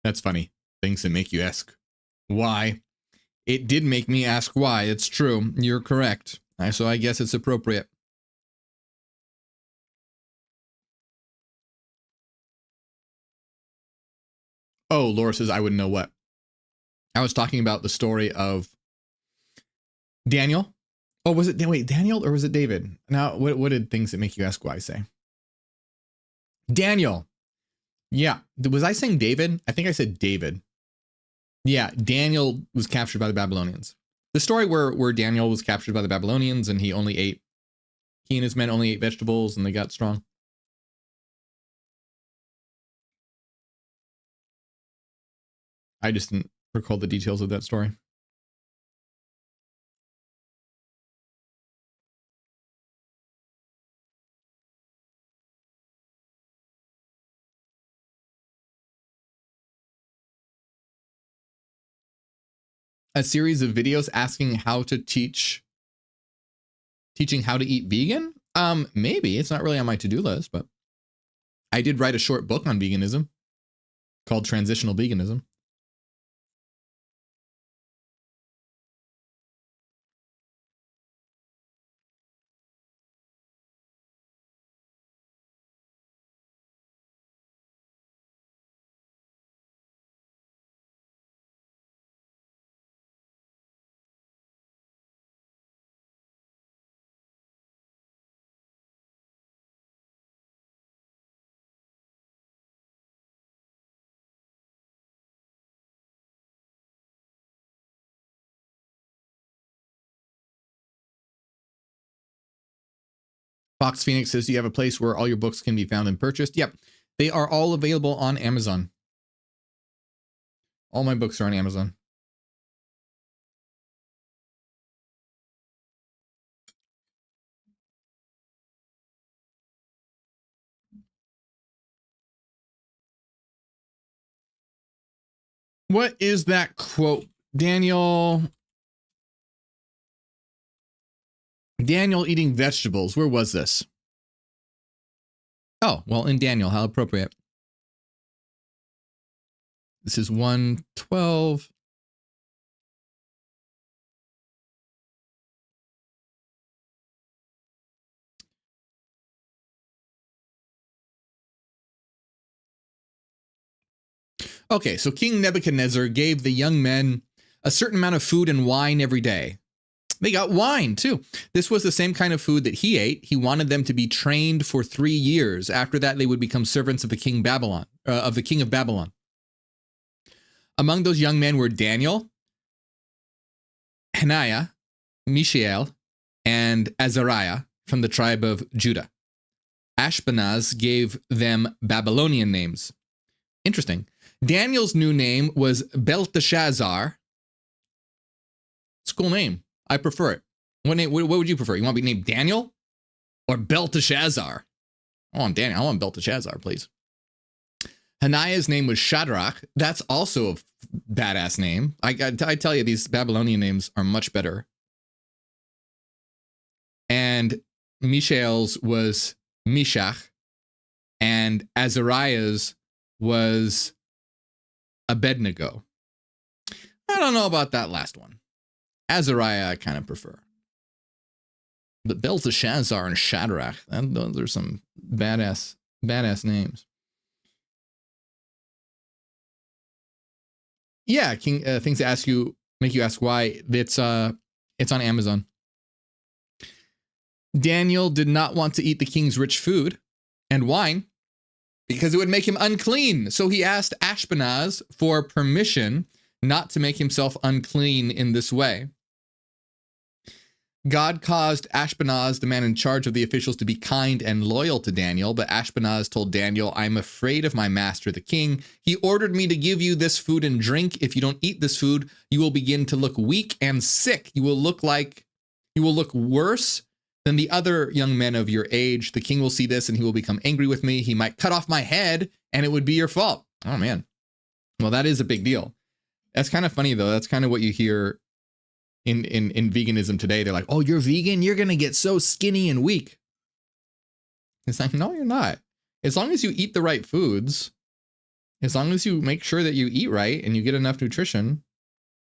That's funny. Things that make you ask why. It did make me ask why. It's true. You're correct. So I guess it's appropriate. Oh, Laura says I wouldn't know what. I was talking about the story of Daniel. Oh, was it Daniel or was it David? Now, what did things that make you ask why say? Daniel. Yeah. Was I saying David? I think I said David. Yeah, Daniel was captured by the Babylonians. The story where Daniel was captured by the Babylonians and he and his men only ate vegetables and they got strong. I just didn't recall the details of that story. a series of videos asking how to teaching how to eat vegan? Maybe. It's not really on my to-do list, but I did write a short book on veganism called Transitional Veganism. Fox Phoenix says, do you have a place where all your books can be found and purchased? Yep. They are all available on Amazon. All my books are on Amazon. What is that quote? Daniel eating vegetables. Where was this? Oh, well, in Daniel, how appropriate. This is 1:12. Okay, so King Nebuchadnezzar gave the young men a certain amount of food and wine every day. They got wine too. This was the same kind of food that he ate. He wanted them to be trained for 3 years. After that, they would become servants of the king of Babylon. Among those young men were Daniel, Hananiah, Mishael, and Azariah from the tribe of Judah. Ashpenaz gave them Babylonian names. Interesting. Daniel's new name was Belteshazzar. It's a cool name. I prefer it. What would you prefer? You want to be named Daniel or Belteshazzar? I want Daniel. I want Belteshazzar, please. Hananiah's name was Shadrach. That's also a badass name. I tell you, these Babylonian names are much better. And Mishael's was Meshach, and Azariah's was Abednego. I don't know about that last one. Azariah I kind of prefer. But Belteshazzar and Shadrach, those are some badass names. Yeah, King, things to make you ask why. It's on Amazon. Daniel did not want to eat the king's rich food and wine because it would make him unclean. So he asked Ashpenaz for permission not to make himself unclean in this way. God caused Ashpenaz, the man in charge of the officials, to be kind and loyal to Daniel, but Ashpenaz told Daniel, I'm afraid of my master, the king. He ordered me to give you this food and drink. If you don't eat this food, you will begin to look weak and sick. You will look worse than the other young men of your age. The king will see this and he will become angry with me. He might cut off my head and it would be your fault. Oh, man. Well, that is a big deal. That's kind of funny, though. That's kind of what you hear in veganism today. They're like, oh, you're vegan? You're going to get so skinny and weak. It's like, no, you're not. As long as you eat the right foods, as long as you make sure that you eat right and you get enough nutrition,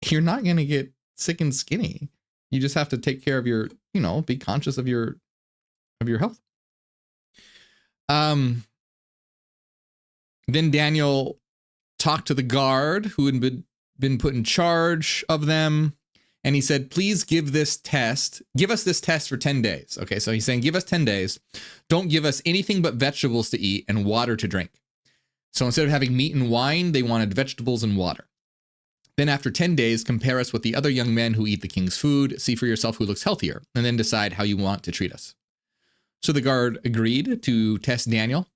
you're not going to get sick and skinny. You just have to take care of your, be conscious of your health. Then Daniel talked to the guard who had been put in charge of them. And he said, please give us this test for 10 days. Okay, so he's saying, give us 10 days. Don't give us anything but vegetables to eat and water to drink. So instead of having meat and wine, they wanted vegetables and water. Then after 10 days, compare us with the other young men who eat the king's food, see for yourself who looks healthier, and then decide how you want to treat us. So the guard agreed to test Daniel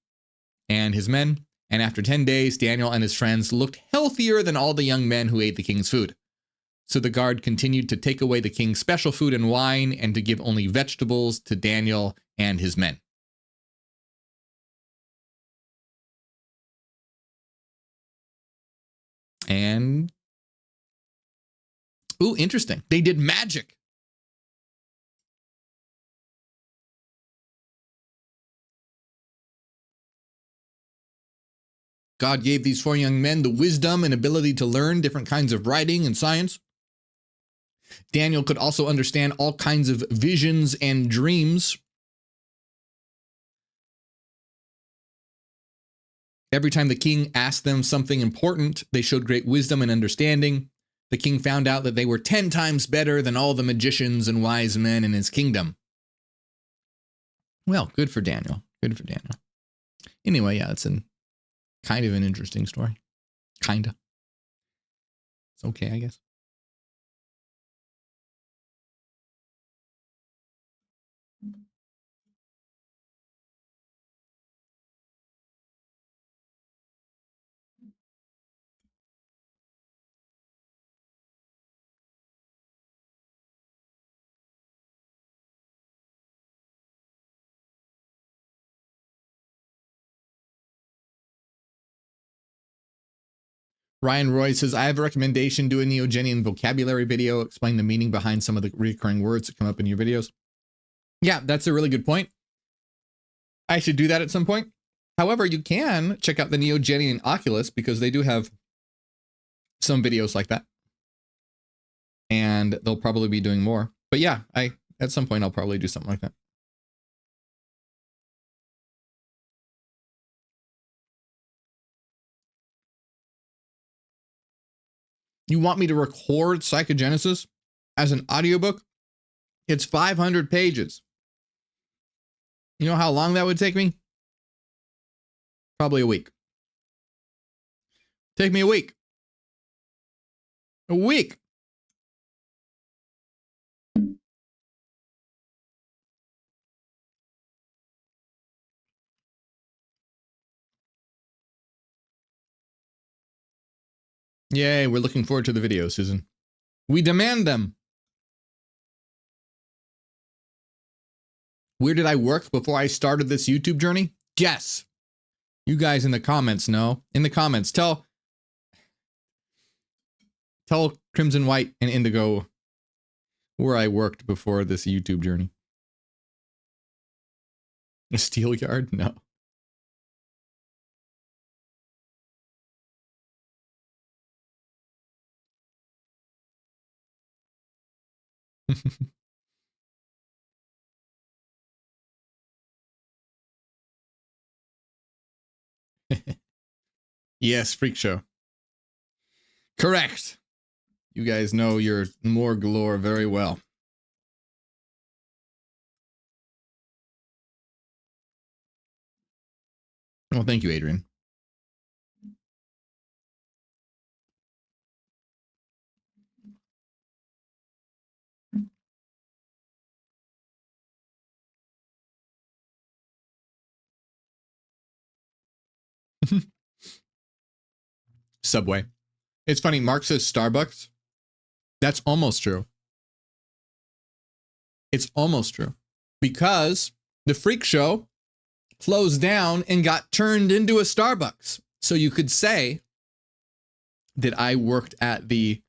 and his men. And after 10 days, Daniel and his friends looked healthier than all the young men who ate the king's food. So the guard continued to take away the king's special food and wine and to give only vegetables to Daniel and his men. And Ooh, interesting. They did magic. God gave these 4 young men the wisdom and ability to learn different kinds of writing and science. Daniel could also understand all kinds of visions and dreams. Every time the king asked them something important, they showed great wisdom and understanding. The king found out that they were 10 times better than all the magicians and wise men in his kingdom. Well, good for Daniel. Good for Daniel. Anyway, yeah, it's kind of an interesting story. Kinda. It's okay, I guess. Ryan Roy says, I have a recommendation. Do a Neogenian vocabulary video. Explain the meaning behind some of the recurring words that come up in your videos. Yeah, that's a really good point. I should do that at some point. However, you can check out the Neogenian Oculus because they do have some videos like that. And they'll probably be doing more. But yeah, at some point I'll probably do something like that. You want me to record Psychogenesis as an audiobook? It's 500 pages. You know how long that would take me? Probably a week. Take me a week. A week. Yay, we're looking forward to the video, Susan. We demand them. Where did I work before I started this YouTube journey? Guess. You guys in the comments know. In the comments, tell Crimson White and Indigo where I worked before this YouTube journey. A steel yard? No. Yes, freak show. Correct. You guys know your Morgue lore very well. Well, thank you, Adrian. Subway. It's funny, Mark says Starbucks. That's almost true. It's almost true. Because the freak show closed down and got turned into a Starbucks. So you could say that I worked at the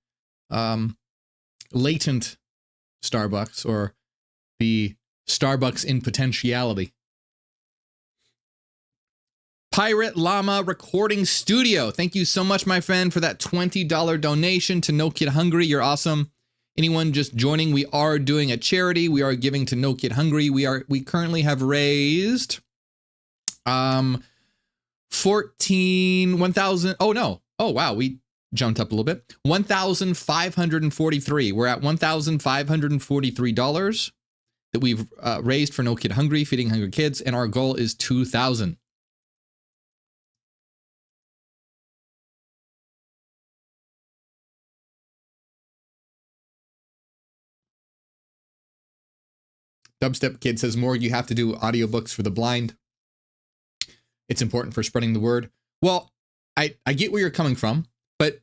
latent Starbucks, or the Starbucks in potentiality. Pirate Llama Recording Studio. Thank you so much, my friend, for that $20 donation to No Kid Hungry. You're awesome. Anyone just joining, we are doing a charity. We are giving to No Kid Hungry. We currently have raised 1,000. Oh no. Oh wow, we jumped up a little bit. 1,543. We're at $1,543 that we've raised for No Kid Hungry, feeding hungry kids, and our goal is 2,000. Dubstep Kid says, Morgue, you have to do audiobooks for the blind. It's important for spreading the word. Well, I get where you're coming from, but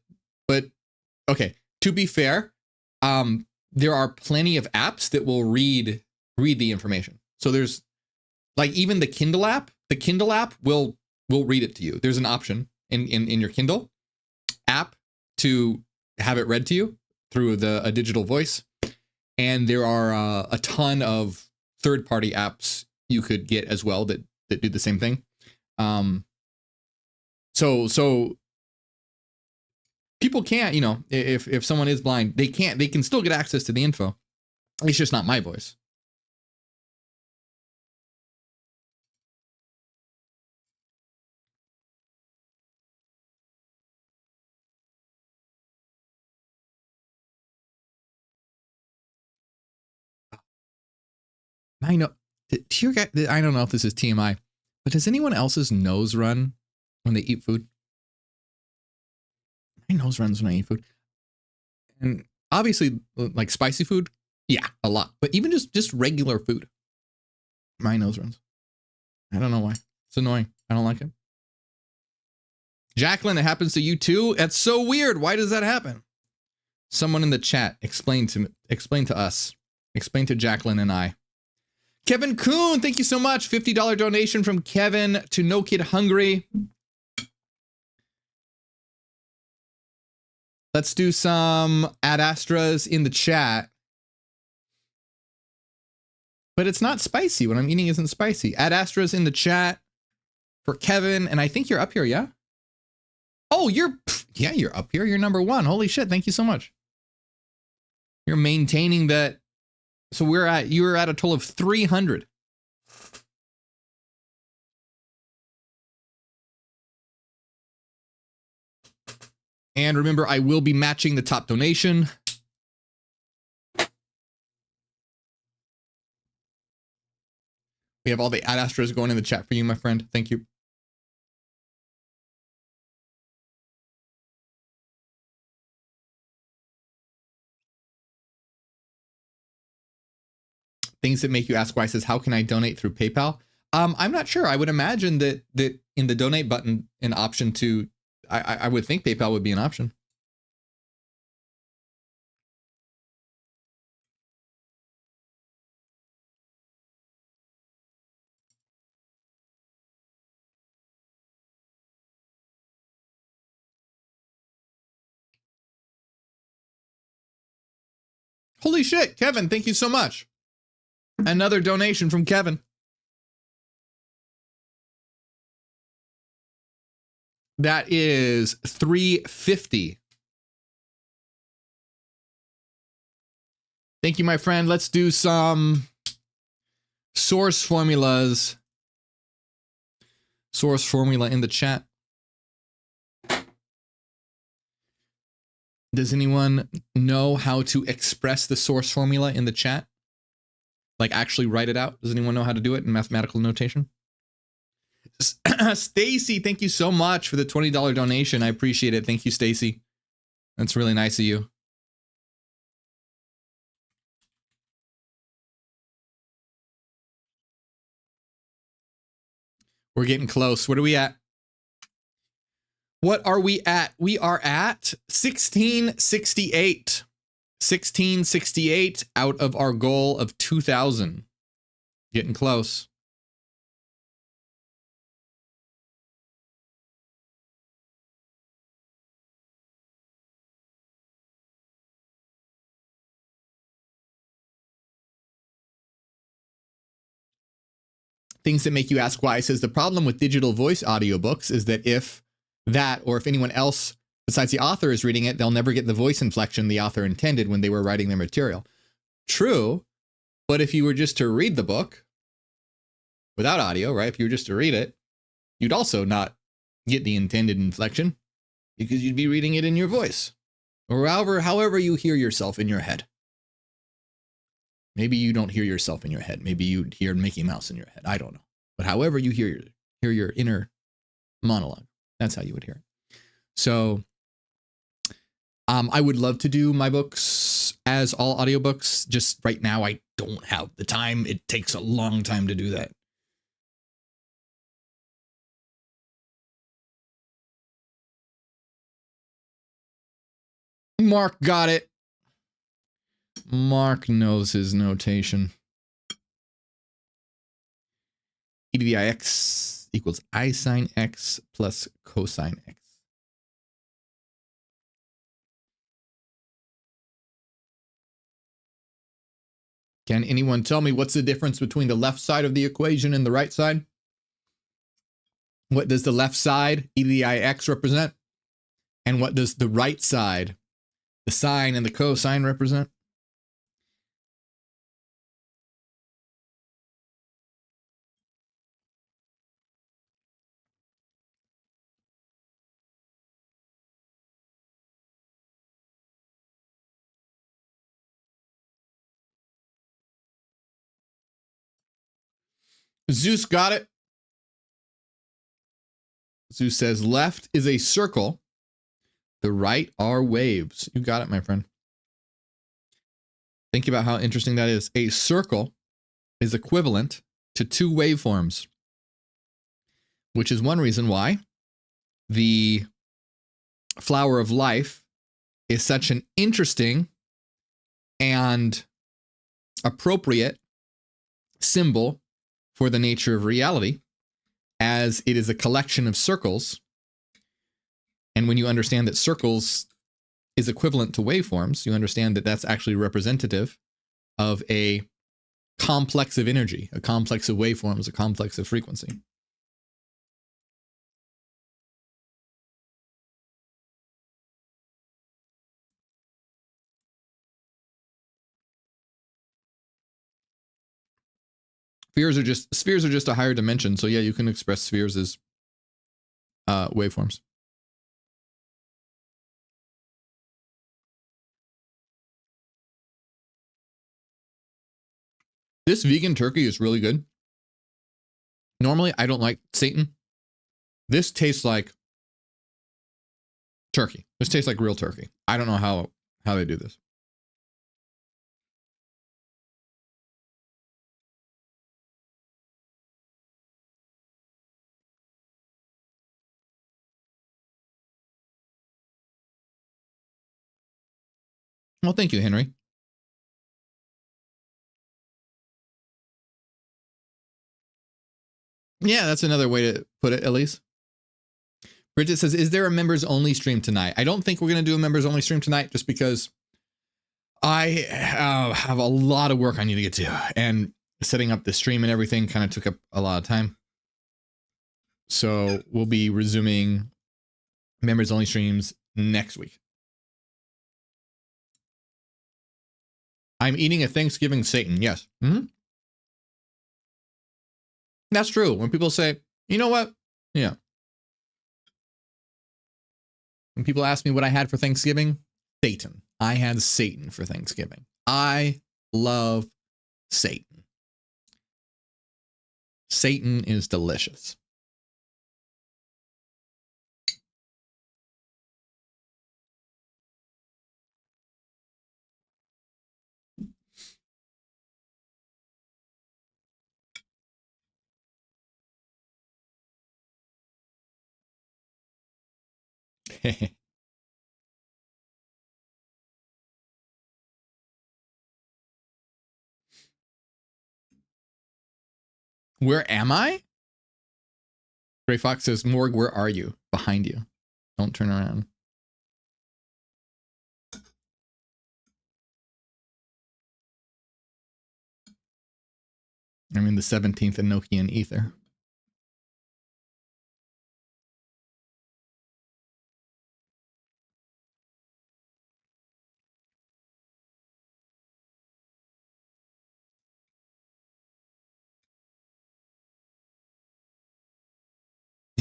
okay, to be fair, there are plenty of apps that will read the information. So there's like even the Kindle app will read it to you. There's an option in your Kindle app to have it read to you through a digital voice. And there are a ton of third-party apps you could get as well that do the same thing. So people can't, if someone is blind, they can still get access to the info. It's just not my voice. I know. I don't know if this is TMI, but does anyone else's nose run when they eat food? My nose runs when I eat food. And obviously, like spicy food, yeah, a lot. But even just regular food, my nose runs. I don't know why. It's annoying. I don't like it. Jacqueline, it happens to you too? That's so weird. Why does that happen? Someone in the chat, explain to us. Explain to Jacqueline and I. Kevin Kuhn, thank you so much. $50 donation from Kevin to No Kid Hungry. Let's do some Ad Astras in the chat. But it's not spicy. What I'm eating isn't spicy. Ad Astras in the chat for Kevin. And I think you're up here, yeah? Oh, you're up here. You're number one. Holy shit. Thank you so much. You're maintaining that. So you're at a total of 300. And remember, I will be matching the top donation. We have all the Ad Astras going in the chat for you, my friend. Thank you. Things that make you ask why says, how can I donate through PayPal? I'm not sure. I would imagine that in the donate button, an option to, I would think PayPal would be an option. Holy shit, Kevin, thank you so much. Another donation from Kevin. That is $350. Thank you, my friend. Let's do some source formulas. Source formula in the chat. Does anyone know how to express the source formula in the chat? Like actually write it out? Does anyone know how to do it in mathematical notation? Stacy, thank you so much for the $20 donation. I appreciate it. Thank you, Stacy. That's really nice of you. We're getting close. What are we at? What are we at? We are at 1668. 1668 out of our goal of 2,000. Getting close. Things that make you ask why says the problem with digital voice audiobooks is that if anyone else besides the author is reading it, they'll never get the voice inflection the author intended when they were writing their material. True, but if you were just to read the book without audio, right? If you were just to read it, you'd also not get the intended inflection because you'd be reading it in your voice or however you hear yourself in your head. Maybe you don't hear yourself in your head. Maybe you hear Mickey Mouse in your head. I don't know. But however you hear your inner monologue, that's how you would hear it. So I would love to do my books as all audiobooks. Just right now, I don't have the time. It takes a long time to do that. Mark got it. Mark knows his notation. E to the ix equals I sine x plus cosine x. Can anyone tell me what's the difference between the left side of the equation and the right side? What does the left side, EDIX, represent? And what does the right side, the sine and the cosine, represent? Zeus got it. Zeus says left is a circle. The right are waves. You got it, my friend. Think about how interesting that is. A circle is equivalent to two waveforms, which is one reason why the flower of life is such an interesting and appropriate symbol for the nature of reality, as it is a collection of circles. And when you understand that circles is equivalent to waveforms, you understand that that's actually representative of a complex of energy, a complex of waveforms, a complex of frequency. Spheres are just a higher dimension. So yeah, you can express spheres as waveforms. This vegan turkey is really good. Normally, I don't like Satan. This tastes like turkey. This tastes like real turkey. I don't know how they do this. Well, thank you, Henry. Yeah, that's another way to put it, at least. Bridget says, is there a members only stream tonight? I don't think we're going to do a members only stream tonight, just because I have a lot of work I need to get to, and setting up the stream and everything kind of took up a lot of time. So we'll be resuming members only streams next week. I'm eating a Thanksgiving Satan. Yes. Mm-hmm. That's true. When people say, you know what? Yeah. When people ask me what I had for Thanksgiving, Satan. I had Satan for Thanksgiving. I love Satan. Satan is delicious. Where am I? Gray Fox says, Morgue, where are you? Behind you. Don't turn around. I'm in the 17th Enochian ether.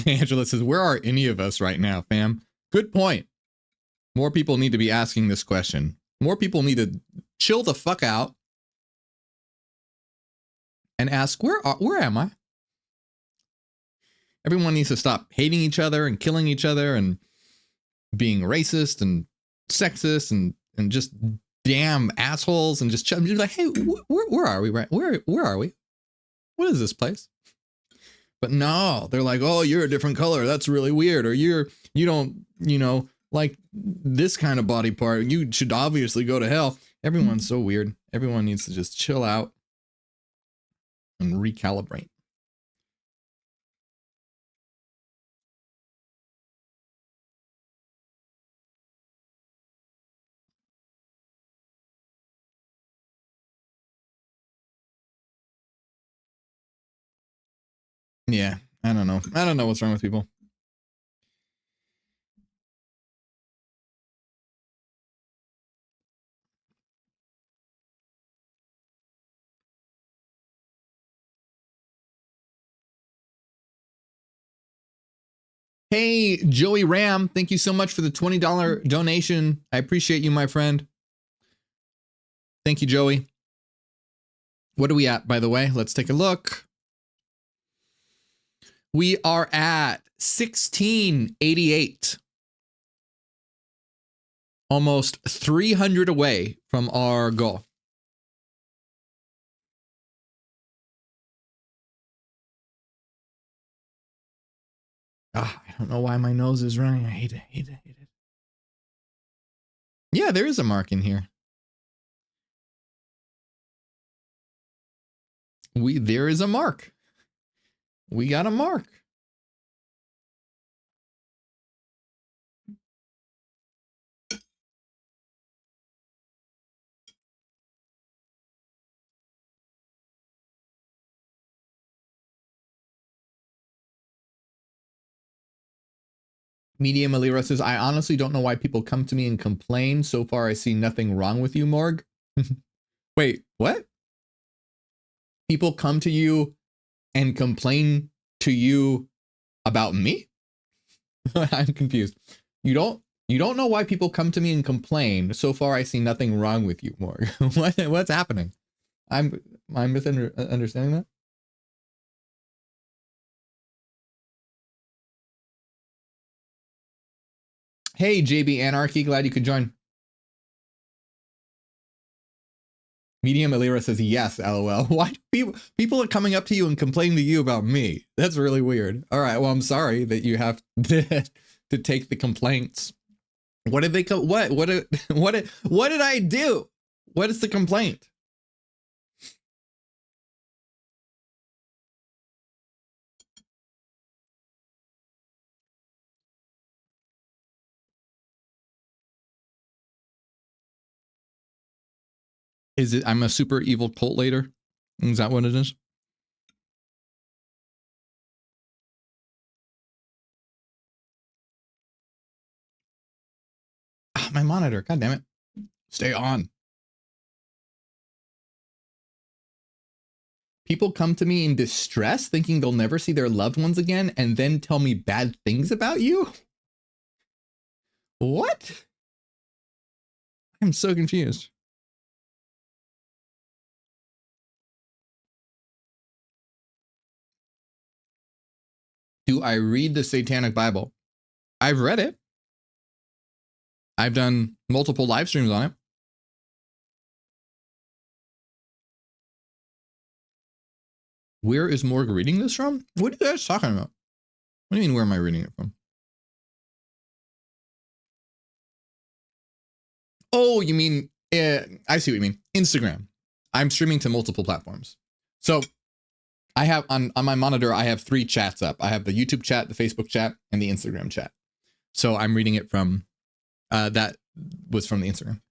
Angela says, where are any of us right now, fam? Good point. More people need to be asking this question. More people need to chill the fuck out and ask, where am I? Everyone needs to stop hating each other and killing each other and being racist and sexist and just damn assholes, and just be like, hey, where are we? Right? Where are we? What is this place? But no, they're like, oh, you're a different color. That's really weird. Or you don't, like this kind of body part. You should obviously go to hell. Everyone's so weird. Everyone needs to just chill out and recalibrate. I don't know. I don't know what's wrong with people. Hey, Joey Ram, thank you so much for the $20 donation. I appreciate you, my friend. Thank you, Joey. What are we at, by the way? Let's take a look. We are at 1688. Almost 300 away from our goal. I don't know why my nose is running. I hate it, hate it, hate it. Yeah, there is a mark in here. There is a mark. We got a mark. Medium Alira says, I honestly don't know why people come to me and complain. So far, I see nothing wrong with you, Morgue. Wait, what? People come to you and complain to you about me? I'm confused. You don't know why people come to me and complain. So far, I see nothing wrong with you, Morgue. What's happening? I'm misunderstanding that. Hey, JB Anarchy, glad you could join. Medium Alira says yes, lol. Why do people are coming up to you and complaining to you about me? That's really weird. All right, well, I'm sorry that you have to take the complaints. What did they what did I do? What is the complaint? Is it I'm a super evil cult leader? Is that what it is? My monitor, god damn it. Stay on. People come to me in distress thinking they'll never see their loved ones again and then tell me bad things about you? What? I'm so confused. Do I read the Satanic Bible? I've read it. I've done multiple live streams on it. Where is Morgue reading this from? What are you guys talking about? What do you mean, where am I reading it from? Oh, you mean, I see what you mean. Instagram. I'm streaming to multiple platforms. So I have on my monitor, I have 3 chats up. I have the YouTube chat, the Facebook chat, and the Instagram chat. So I'm reading it from, that was from the Instagram.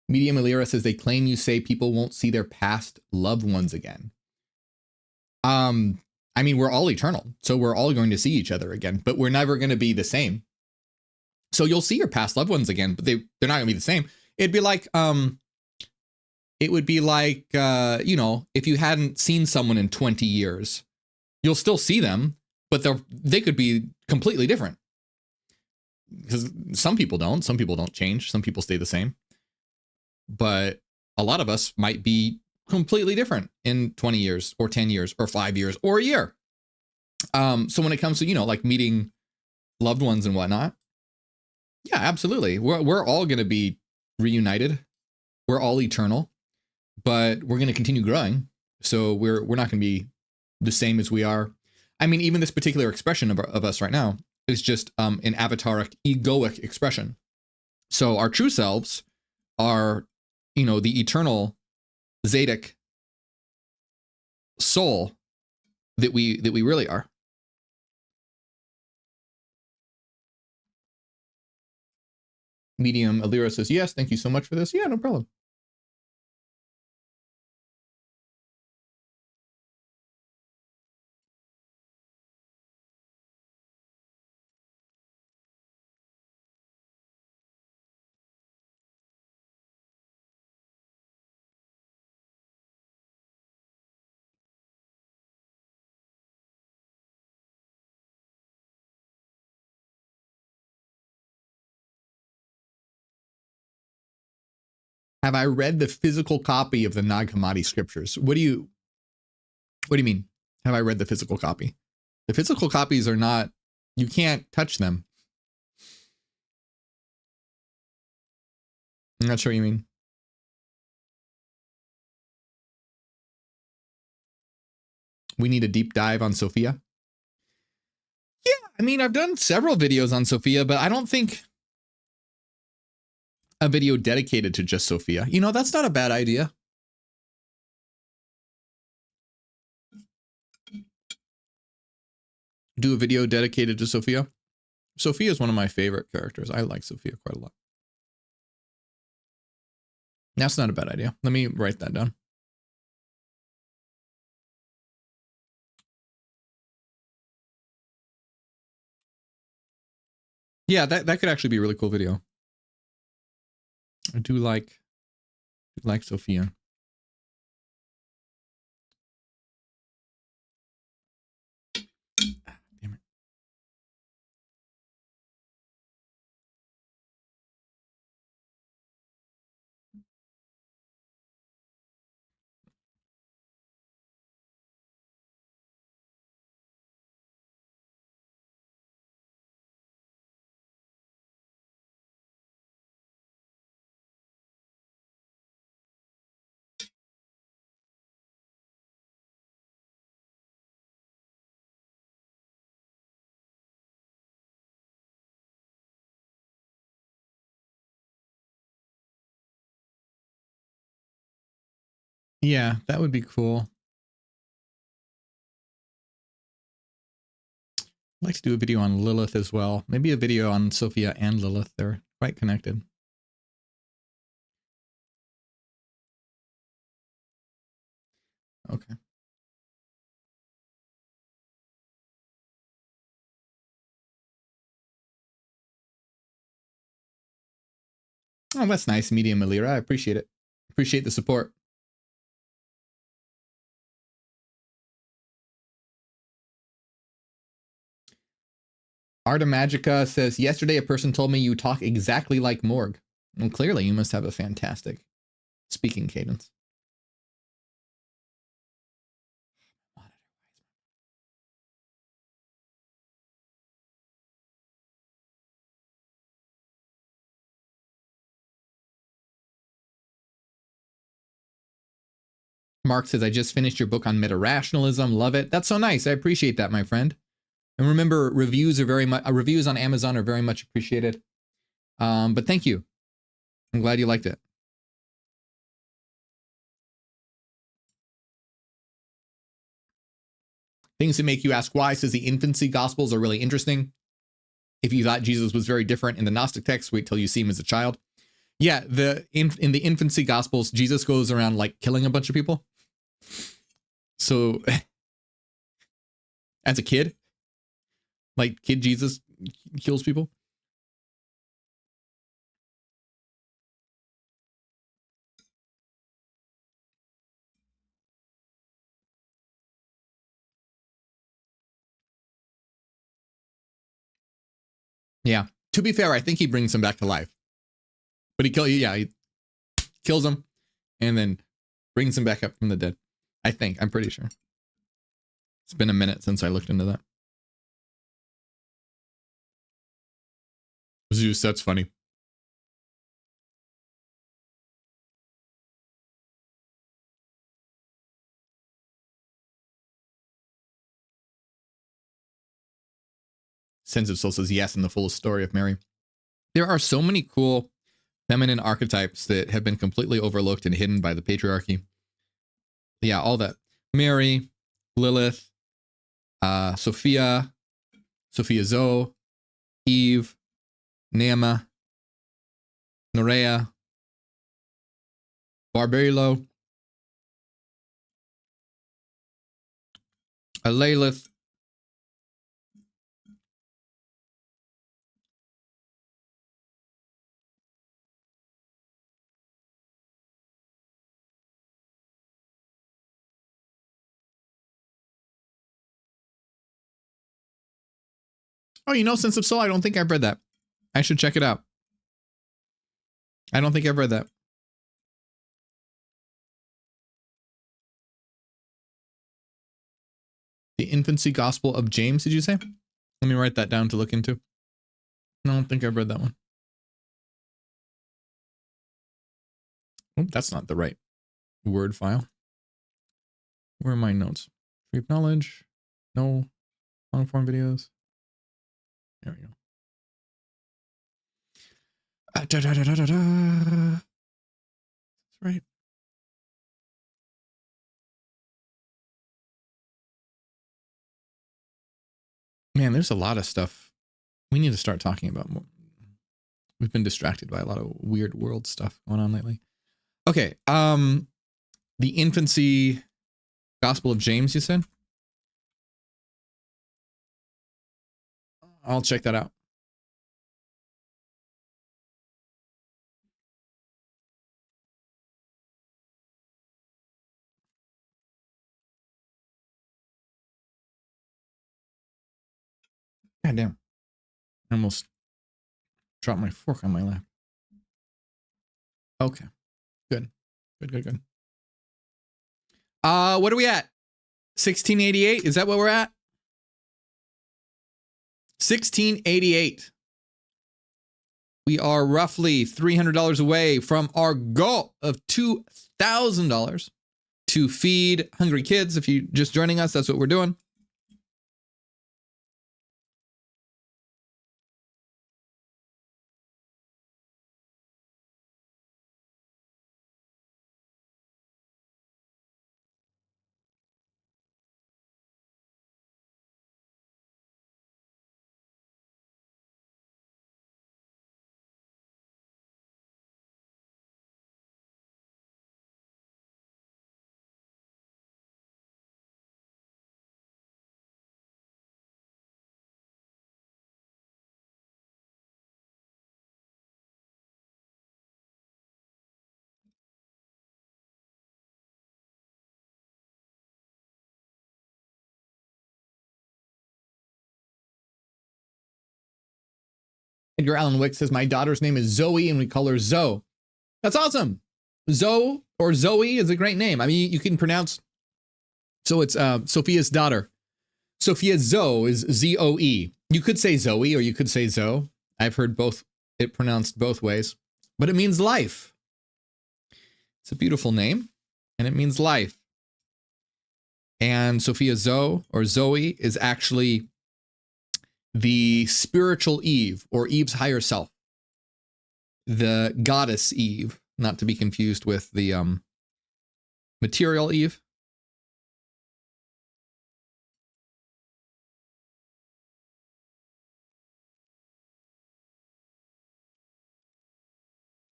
Medium Alira says they claim you say people won't see their past loved ones again. I mean, we're all eternal, so we're all going to see each other again, but we're never going to be the same. So you'll see your past loved ones again, but they're not going to be the same. It'd be like, it would be like, you know, if you hadn't seen someone in 20 years, you'll still see them, but they could be completely different. Because some people don't change. Some people stay the same. But a lot of us might be completely different in 20 years or 10 years or 5 years or a year. So when it comes to, you know, like meeting loved ones and whatnot, yeah, absolutely. We're all going to be reunited. We're all eternal, but we're going to continue growing. So we're not going to be the same as we are. I mean, even this particular expression of us right now is just an avataric, egoic expression. So our true selves are, you know, the eternal Zadic soul that we really are. Medium Alira says, yes, thank you so much for this. Yeah, no problem. Have I read the physical copy of the Nag Hammadi scriptures? What do you mean? Have I read the physical copy? The physical copies are not, you can't touch them. I'm not sure what you mean. We need a deep dive on Sophia. Yeah, I mean, I've done several videos on Sophia, but I don't think a video dedicated to just Sophia. You know, that's not a bad idea. Do a video dedicated to Sophia. Sophia is one of my favorite characters. I like Sophia quite a lot. That's not a bad idea. Let me write that down. Yeah, that could actually be a really cool video. I do like Sophia. Damn it. Yeah, that would be cool. I'd like to do a video on Lilith as well. Maybe a video on Sophia and Lilith. They're quite connected. Okay. Oh, that's nice, Medium Alira. I appreciate it. Appreciate the support. Arta Magica says, yesterday a person told me you talk exactly like Morgue. Well, clearly you must have a fantastic speaking cadence. Mark says, I just finished your book on meta-rationalism. Love it. That's so nice. I appreciate that, my friend. And remember, reviews are very much, reviews on Amazon are very much appreciated. But thank you. I'm glad you liked it. Things that make you ask why says the infancy gospels are really interesting. If you thought Jesus was very different in the Gnostic text, wait till you see him as a child. Yeah, in the infancy gospels, Jesus goes around like killing a bunch of people. So as a kid, like kid Jesus kills people. Yeah. To be fair, I think he brings him back to life. But he kills him and then brings him back up from the dead. I'm pretty sure. It's been a minute since I looked into that. Zeus, that's funny. Sense of Soul says yes in the fullest story of Mary. There are so many cool feminine archetypes that have been completely overlooked and hidden by the patriarchy. Yeah, all that. Mary, Lilith, Sophia Zoe, Eve, Naama, Nerea, Barbelo, Alalith, oh, you know, Sense of Soul, I don't think I've read that. I should check it out. I don't think I've read that. The Infancy Gospel of James, did you say? Let me write that down to look into. No, I don't think I've read that one. Oh, that's not the right Word file. Where are my notes? Tree of Knowledge. No. Long form videos. There we go. That's right. Man, there's a lot of stuff we need to start talking about more. We've been distracted by a lot of weird world stuff going on lately. Okay. The Infancy Gospel of James, you said? I'll check that out. God damn. I almost dropped my fork on my lap. Okay. Good. Good. What are we at? 1688? Is that what we're at? 1688. We are roughly $300 away from our goal of $2,000 to feed hungry kids. If you're just joining us, that's what we're doing. Edgar Allan Wick says, my daughter's name is Zoe and we call her Zoe. That's awesome. Zoe or Zoe is a great name. I mean, you can pronounce. So it's Sophia's daughter. Sophia Zoe is Z-O-E. You could say Zoe or you could say Zoe. I've heard both it pronounced both ways, but it means life. It's a beautiful name and it means life. And Sophia Zoe or Zoe is actually the spiritual Eve or Eve's higher self. The goddess Eve, not to be confused with the material Eve.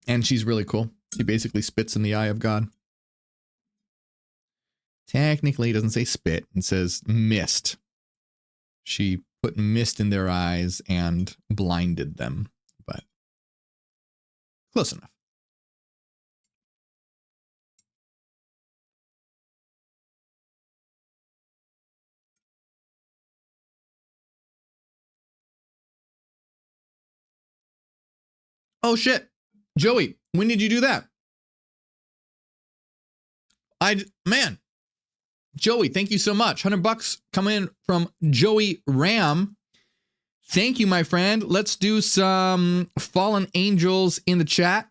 And she's really cool. She basically spits in the eye of God. Technically, it doesn't say spit. It says mist. She put mist in their eyes and blinded them. But close enough. Oh, shit. Joey, when did you do that? Man. Joey, thank you so much. $100 coming in from Joey Ram. Thank you, my friend. Let's do some fallen angels in the chat.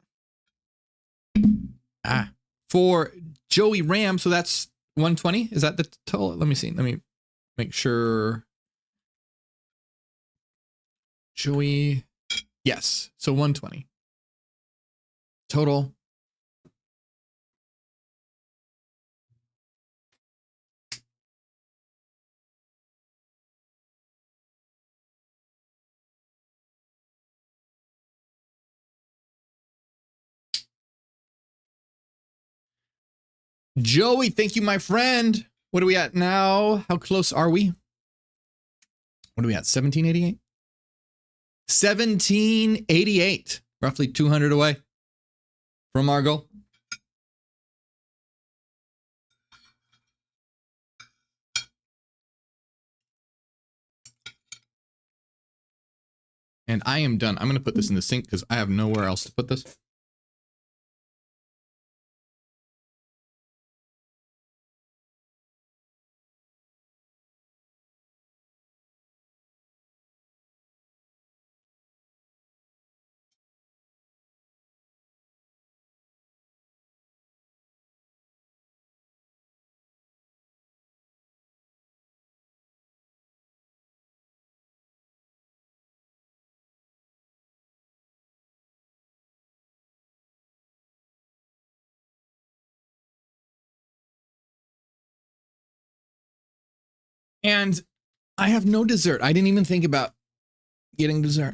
For Joey Ram, so that's 120. Is that the total? Let me see. Let me make sure. Joey. Yes. So 120. Total. Joey, thank you, my friend. What are we at now? How close are we? What are we at? 1788? 1788. Roughly 200 away from our goal. And I am done. I'm going to put this in the sink because I have nowhere else to put this. And I have no dessert. I didn't even think about getting dessert.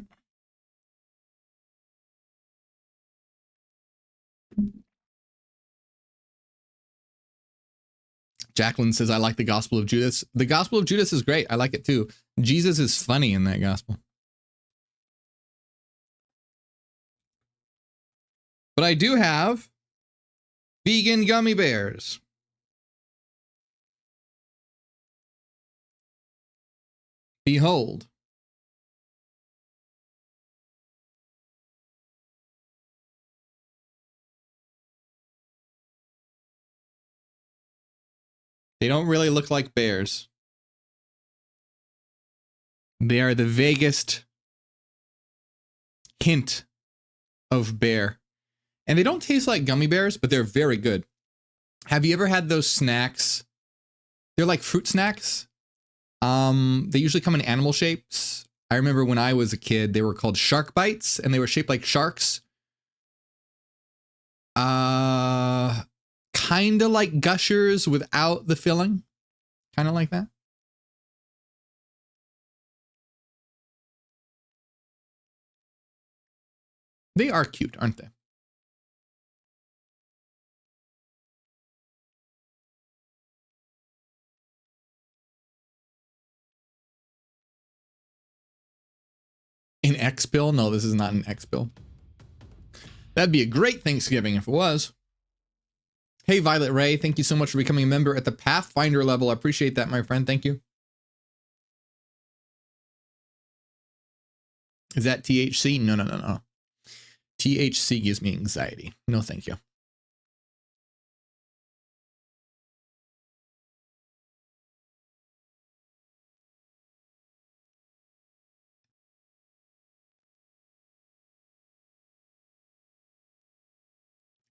Jacqueline says, I like the Gospel of Judas. The Gospel of Judas is great. I like it too. Jesus is funny in that gospel. But I do have vegan gummy bears. Behold. They don't really look like bears. They are the vaguest hint of bear. And they don't taste like gummy bears, but they're very good. Have you ever had those snacks? They're like fruit snacks. They usually come in animal shapes. I remember when I was a kid, they were called shark bites, and they were shaped like sharks. Kind of like Gushers without the filling. Kind of like that. They are cute, aren't they? An X pill? No, this is not an X pill. That'd be a great Thanksgiving if it was. Hey, Violet Ray, thank you so much for becoming a member at the Pathfinder level. I appreciate that, my friend. Thank you. Is that THC? No, no, no, no. THC gives me anxiety. No, thank you.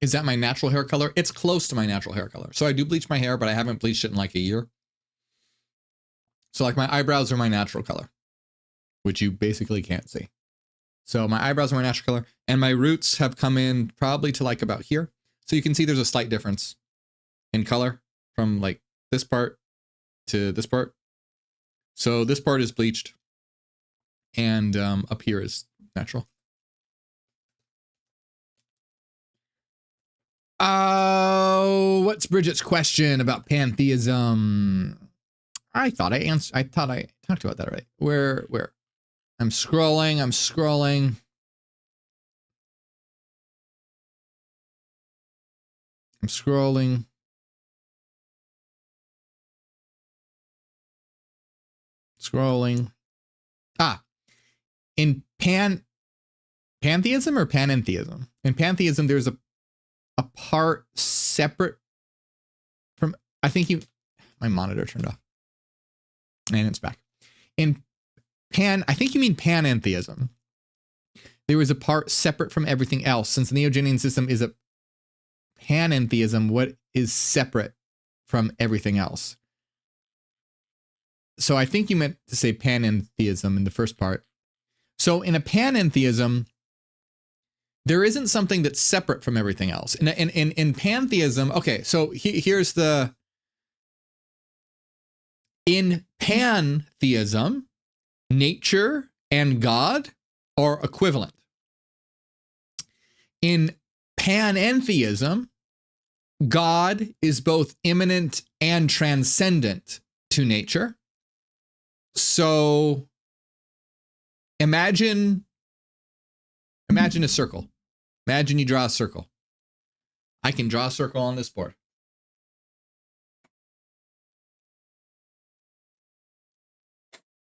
Is that my natural hair color? It's close to my natural hair color. So I do bleach my hair, but I haven't bleached it in like a year. So like my eyebrows are my natural color, which you basically can't see. So my eyebrows are my natural color, and my roots have come in probably to like about here. So you can see there's a slight difference in color from like this part to this part. So this part is bleached, and up here is natural. Oh, what's Bridget's question about pantheism? I thought I talked about that already. Where? I'm scrolling. In pantheism or panentheism? In pantheism, there's a part separate from, I think my monitor turned off and it's back. I think you mean panentheism. There was a part separate from everything else. Since the Neogenean system is a panentheism, what is separate from everything else? So I think you meant to say panentheism in the first part. So in a panentheism, there isn't something that's separate from everything else. In pantheism, okay, so here's the... In pantheism, nature and God are equivalent. In panentheism, God is both immanent and transcendent to nature. So imagine a circle. Imagine you draw a circle. I can draw a circle on this board.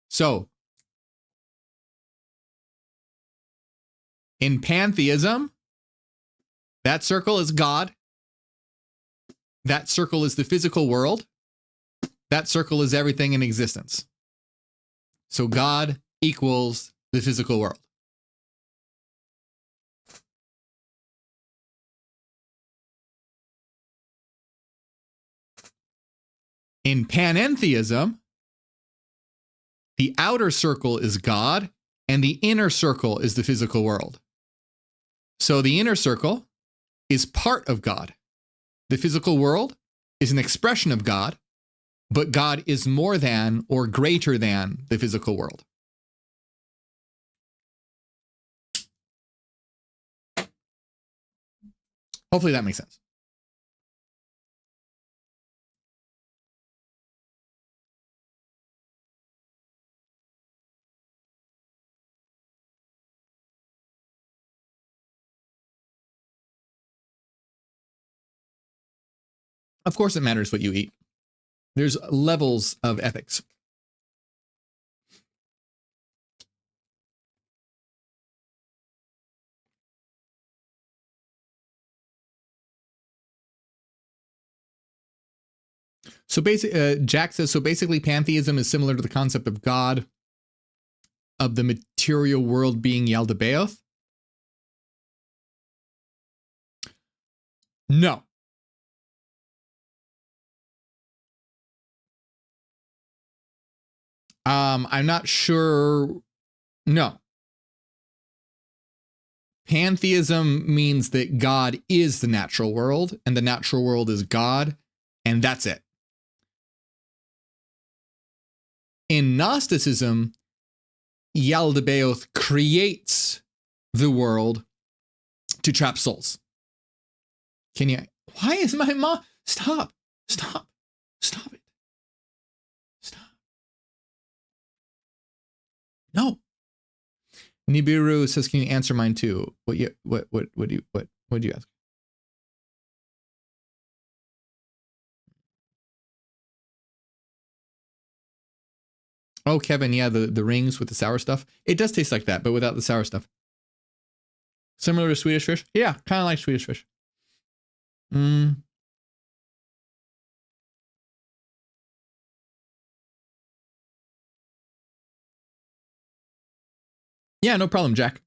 So in pantheism, that circle is God. That circle is the physical world. That circle is everything in existence. So God equals the physical world. In panentheism, the outer circle is God and the inner circle is the physical world. So the inner circle is part of God. The physical world is an expression of God, but God is more than or greater than the physical world. Hopefully that makes sense. Of course it matters what you eat. There's levels of ethics. So Jack says, so basically pantheism is similar to the concept of God, of the material world being Yaldabaoth. No. I'm not sure. No. Pantheism means that God is the natural world and the natural world is God, and that's it. In Gnosticism, Yaldabaoth creates the world to trap souls. Can you? Why is my mom? Stop. Stop. Stop it. Stop. No. Nibiru says, "Can you answer mine too?" What do you ask? Oh, Kevin, yeah, the rings with the sour stuff. It does taste like that, but without the sour stuff. Similar to Swedish fish? Yeah, kind of like Swedish fish. Yeah, no problem, Jack.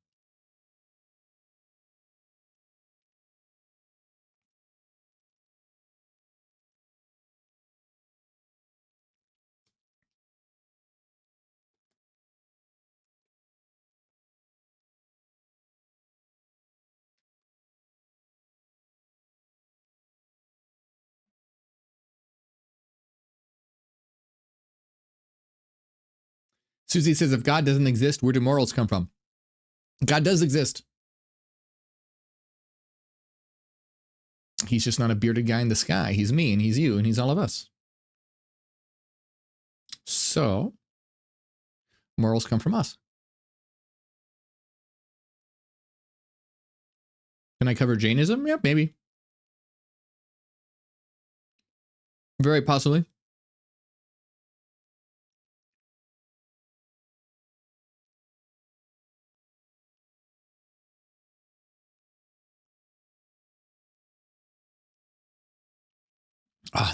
Susie says, if God doesn't exist, where do morals come from? God does exist. He's just not a bearded guy in the sky. He's me and he's you and he's all of us. So, morals come from us. Can I cover Jainism? Yeah, maybe. Very possibly.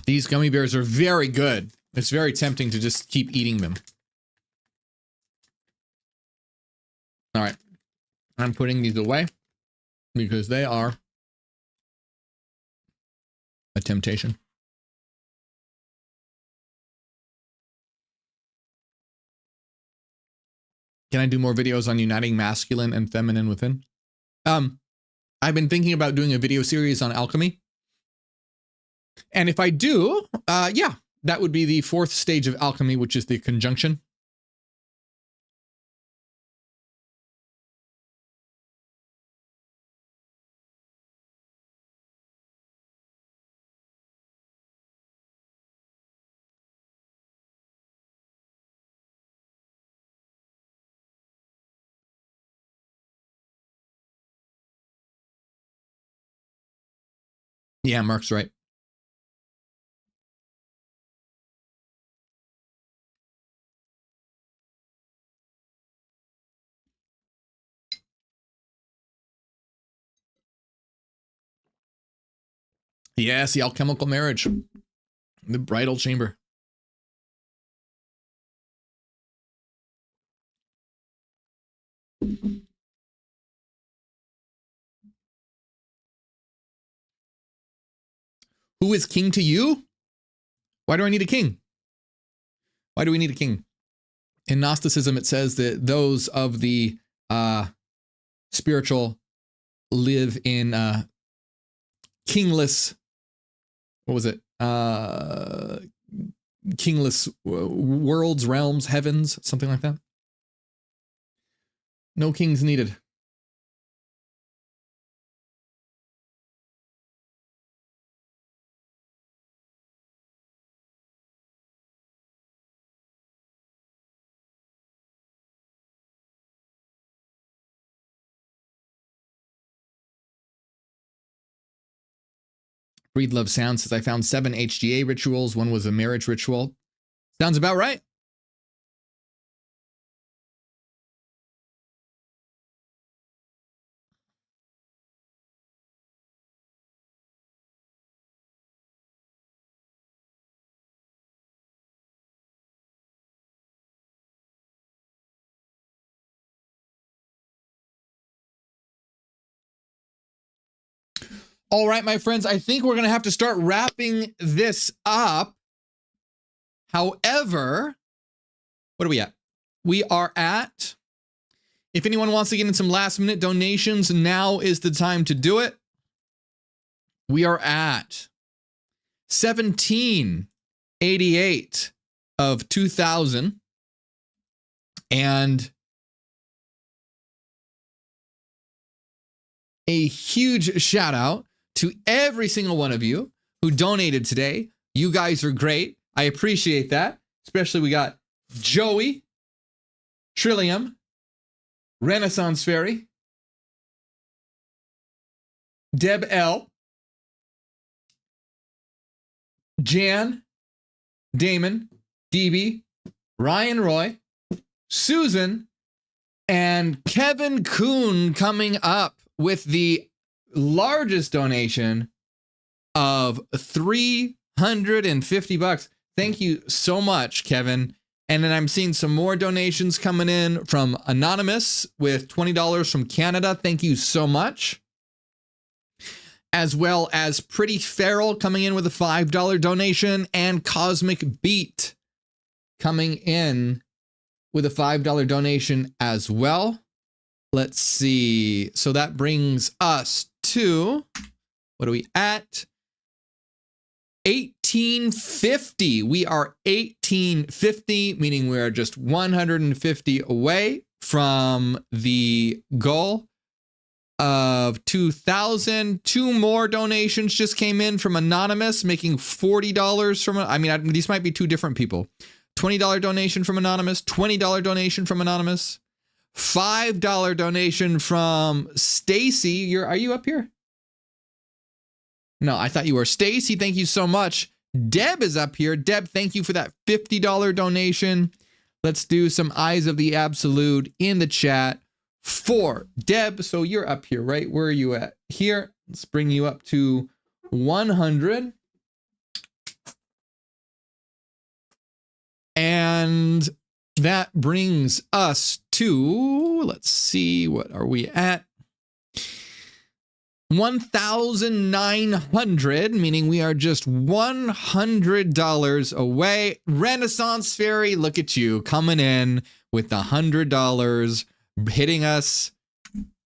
These gummy bears are very good. It's very tempting to just keep eating them. All right. I'm putting these away because they are a temptation. Can I do more videos on uniting masculine and feminine within? I've been thinking about doing a video series on alchemy. And if I do, yeah, that would be the fourth stage of alchemy, which is the conjunction. Yeah, Mark's right. Yes, the alchemical marriage. The bridal chamber. Who is king to you? Why do I need a king? Why do we need a king? In Gnosticism, it says that those of the spiritual live in kingless, what was it? Kingless worlds, realms, heavens, something like that. No kings needed. Breedlove Sound says, I found 7 HGA rituals. One was a marriage ritual. Sounds about right. All right, my friends, I think we're going to have to start wrapping this up. However, what are we at? We are at, if anyone wants to get in some last minute donations, now is the time to do it. We are at 1788 of 2000. And a huge shout out to every single one of you who donated today. You guys are great. I appreciate that. Especially we got Joey, Trillium, Renaissance Fairy, Deb L, Jan, Damon, DB, Ryan Roy, Susan, and Kevin Kuhn coming up with the largest donation of $350. Thank you so much, Kevin. And then I'm seeing some more donations coming in from Anonymous with $20 from Canada. Thank you so much. As well as Pretty Feral coming in with a $5 donation, and Cosmic Beat coming in with a $5 donation as well. Let's see. So that brings us to, what are we at? 1850. We are 1850, meaning we are just 150 away from the goal of 2,000. 2 more donations just came in from Anonymous, making $40 from, these might be 2 different people. $20 donation from Anonymous, $20 donation from Anonymous, $5 donation from Stacy. Are you up here? No, I thought you were. Stacy, thank you so much. Deb is up here. Deb, thank you for that $50 donation. Let's do some Eyes of the Absolute in the chat for Deb. So you're up here, right? Where are you at? Here. Let's bring you up to 100. And that brings us to, let's see, what are we at? 1,900, meaning we are just $100 away. Renaissance Fairy, look at you coming in with $100, hitting us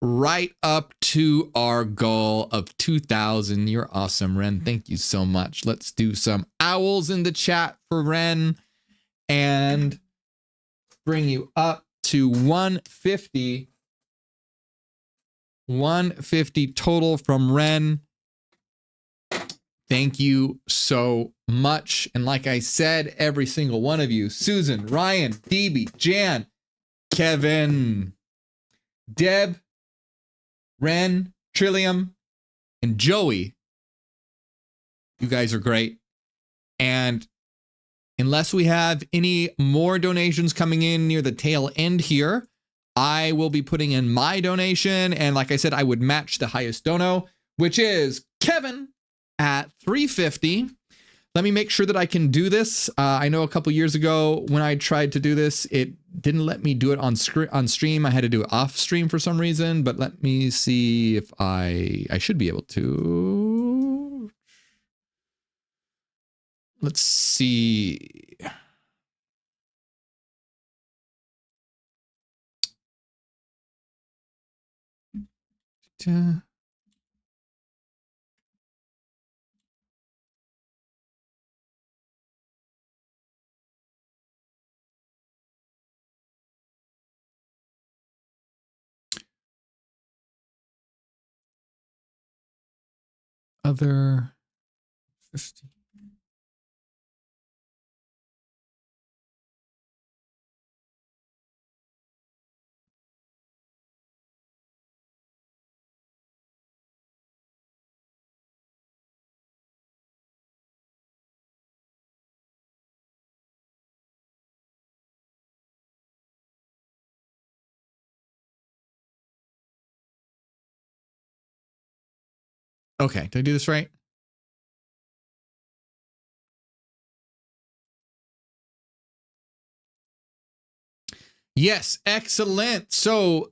right up to our goal of 2,000. You're awesome, Ren. Thank you so much. Let's do some owls in the chat for Ren and bring you up to 150. 150 total from Ren. Thank you so much. And like I said, every single one of you, Susan, Ryan, DB, Jan, Kevin, Deb, Ren, Trillium, and Joey, You guys are great. And unless we have any more donations coming in near the tail end here, I will be putting in my donation. And like I said, I would match the highest dono, which is Kevin at $3.50. Let me make sure that I can do this. I know a couple years ago when I tried to do this, it didn't let me do it on stream. I had to do it off stream for some reason, but let me see if I should be able to. Let's see. Other 50. Okay, did I do this right? Yes, excellent. So,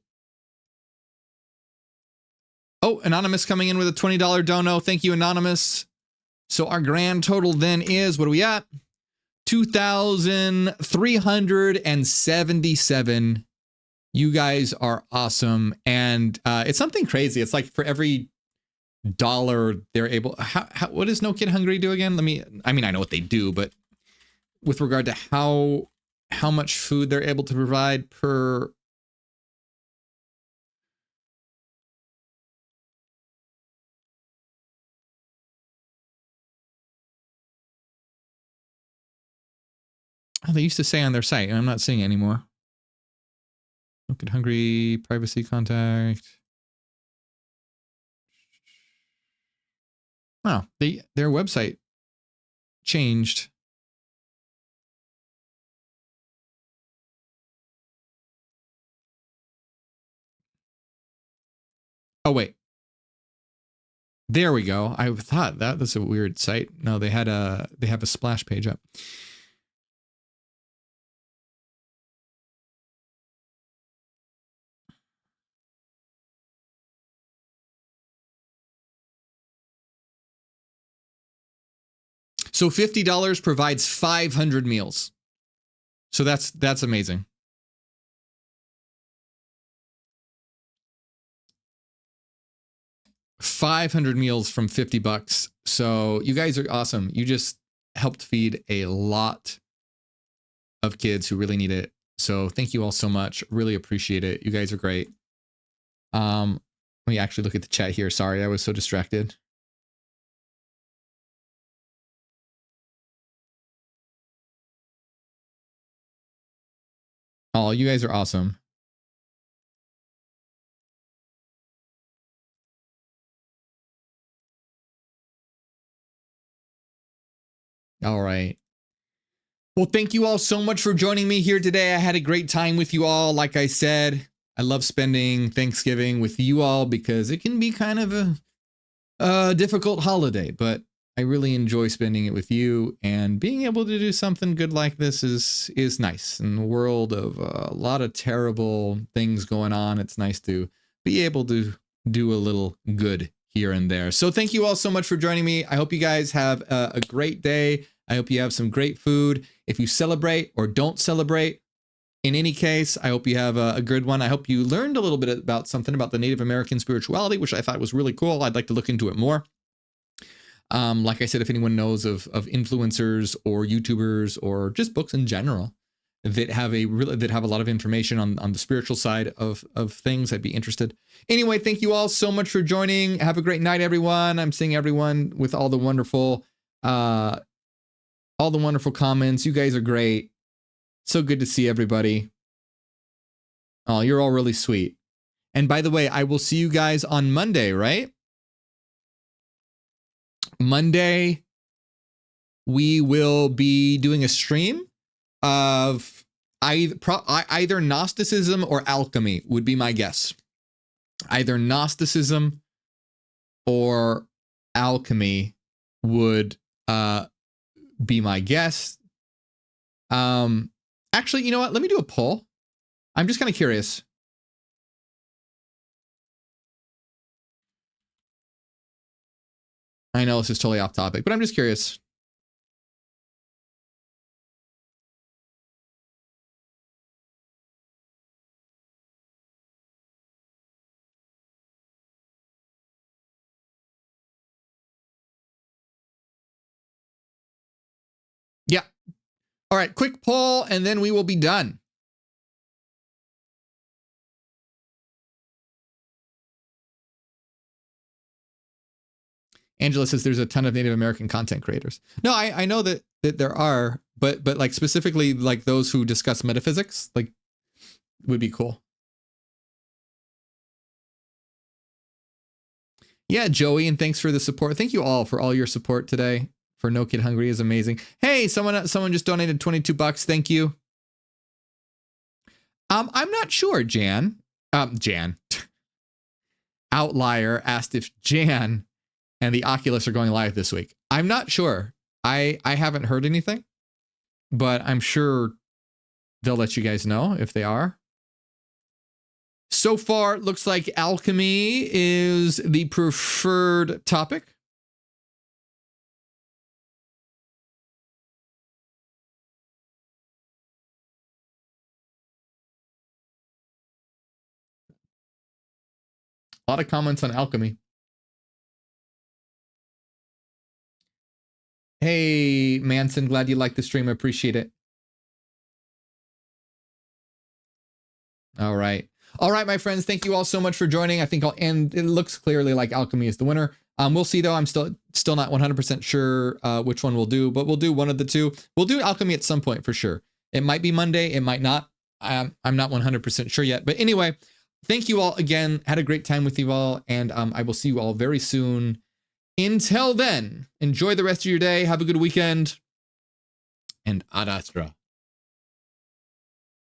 Anonymous coming in with a $20 dono. Thank you, Anonymous. So our grand total then is, what are we at? 2,377. You guys are awesome. And it's something crazy. It's like for every dollar they're able, what does No Kid Hungry do again? I know what they do, but with regard to how much food they're able to provide per. Oh, they used to say on their site, and I'm not seeing it anymore. No Kid Hungry, privacy contact. Wow, their website changed. Oh wait, there we go. I thought that was a weird site. No, they have a splash page up. So $50 provides 500 meals. So that's amazing. $500 meals from $50. So you guys are awesome. You just helped feed a lot of kids who really need it. So thank you all so much. Really appreciate it. You guys are great. Let me actually look at the chat here. Sorry, I was so distracted. Oh, you guys are awesome. All right. Well, thank you all so much for joining me here today. I had a great time with you all. Like I said, I love spending Thanksgiving with you all because it can be kind of a difficult holiday, but I really enjoy spending it with you, and being able to do something good like this is nice. In the world of a lot of terrible things going on, it's nice to be able to do a little good here and there. So thank you all so much for joining me. I hope you guys have a great day. I hope you have some great food. If you celebrate or don't celebrate, in any case, I hope you have a good one. I hope you learned a little bit about something about the Native American spirituality, which I thought was really cool. I'd like to look into it more. Like I said, if anyone knows of influencers or YouTubers or just books in general that have a lot of information on the spiritual side of things, I'd be interested. Anyway, thank you all so much for joining. Have a great night, everyone. I'm seeing everyone with all the wonderful comments. You guys are great. So good to see everybody. Oh, you're all really sweet. And by the way, I will see you guys on Monday, right? Monday we will be doing a stream of either Gnosticism or alchemy would be my guess. Either Gnosticism or alchemy would be my guess. Actually, you know what? Let me do a poll. I'm just kind of curious. I know this is totally off topic, but I'm just curious. Yeah. All right, quick poll, and then we will be done. Angela says there's a ton of Native American content creators. No, I know that there are, but like specifically like those who discuss metaphysics, like would be cool. Yeah, Joey, and thanks for the support. Thank you all for all your support today. For No Kid Hungry is amazing. Hey, someone just donated $22. Thank you. I'm not sure, Jan. Jan. Outlier asked if Jan and the Oculus are going live this week. I'm not sure. I haven't heard anything, but I'm sure they'll let you guys know if they are. So far, it looks like alchemy is the preferred topic. A lot of comments on alchemy. Hey, Manson, glad you liked the stream. I appreciate it. All right. All right, my friends, thank you all so much for joining. I think I'll end. It looks clearly like alchemy is the winner. We'll see, though. I'm still not 100% sure which one we'll do, but we'll do one of the two. We'll do alchemy at some point for sure. It might be Monday. It might not. I'm not 100% sure yet. But anyway, thank you all again. Had a great time with you all, and I will see you all very soon. Until then, enjoy the rest of your day. Have a good weekend. And ad astra.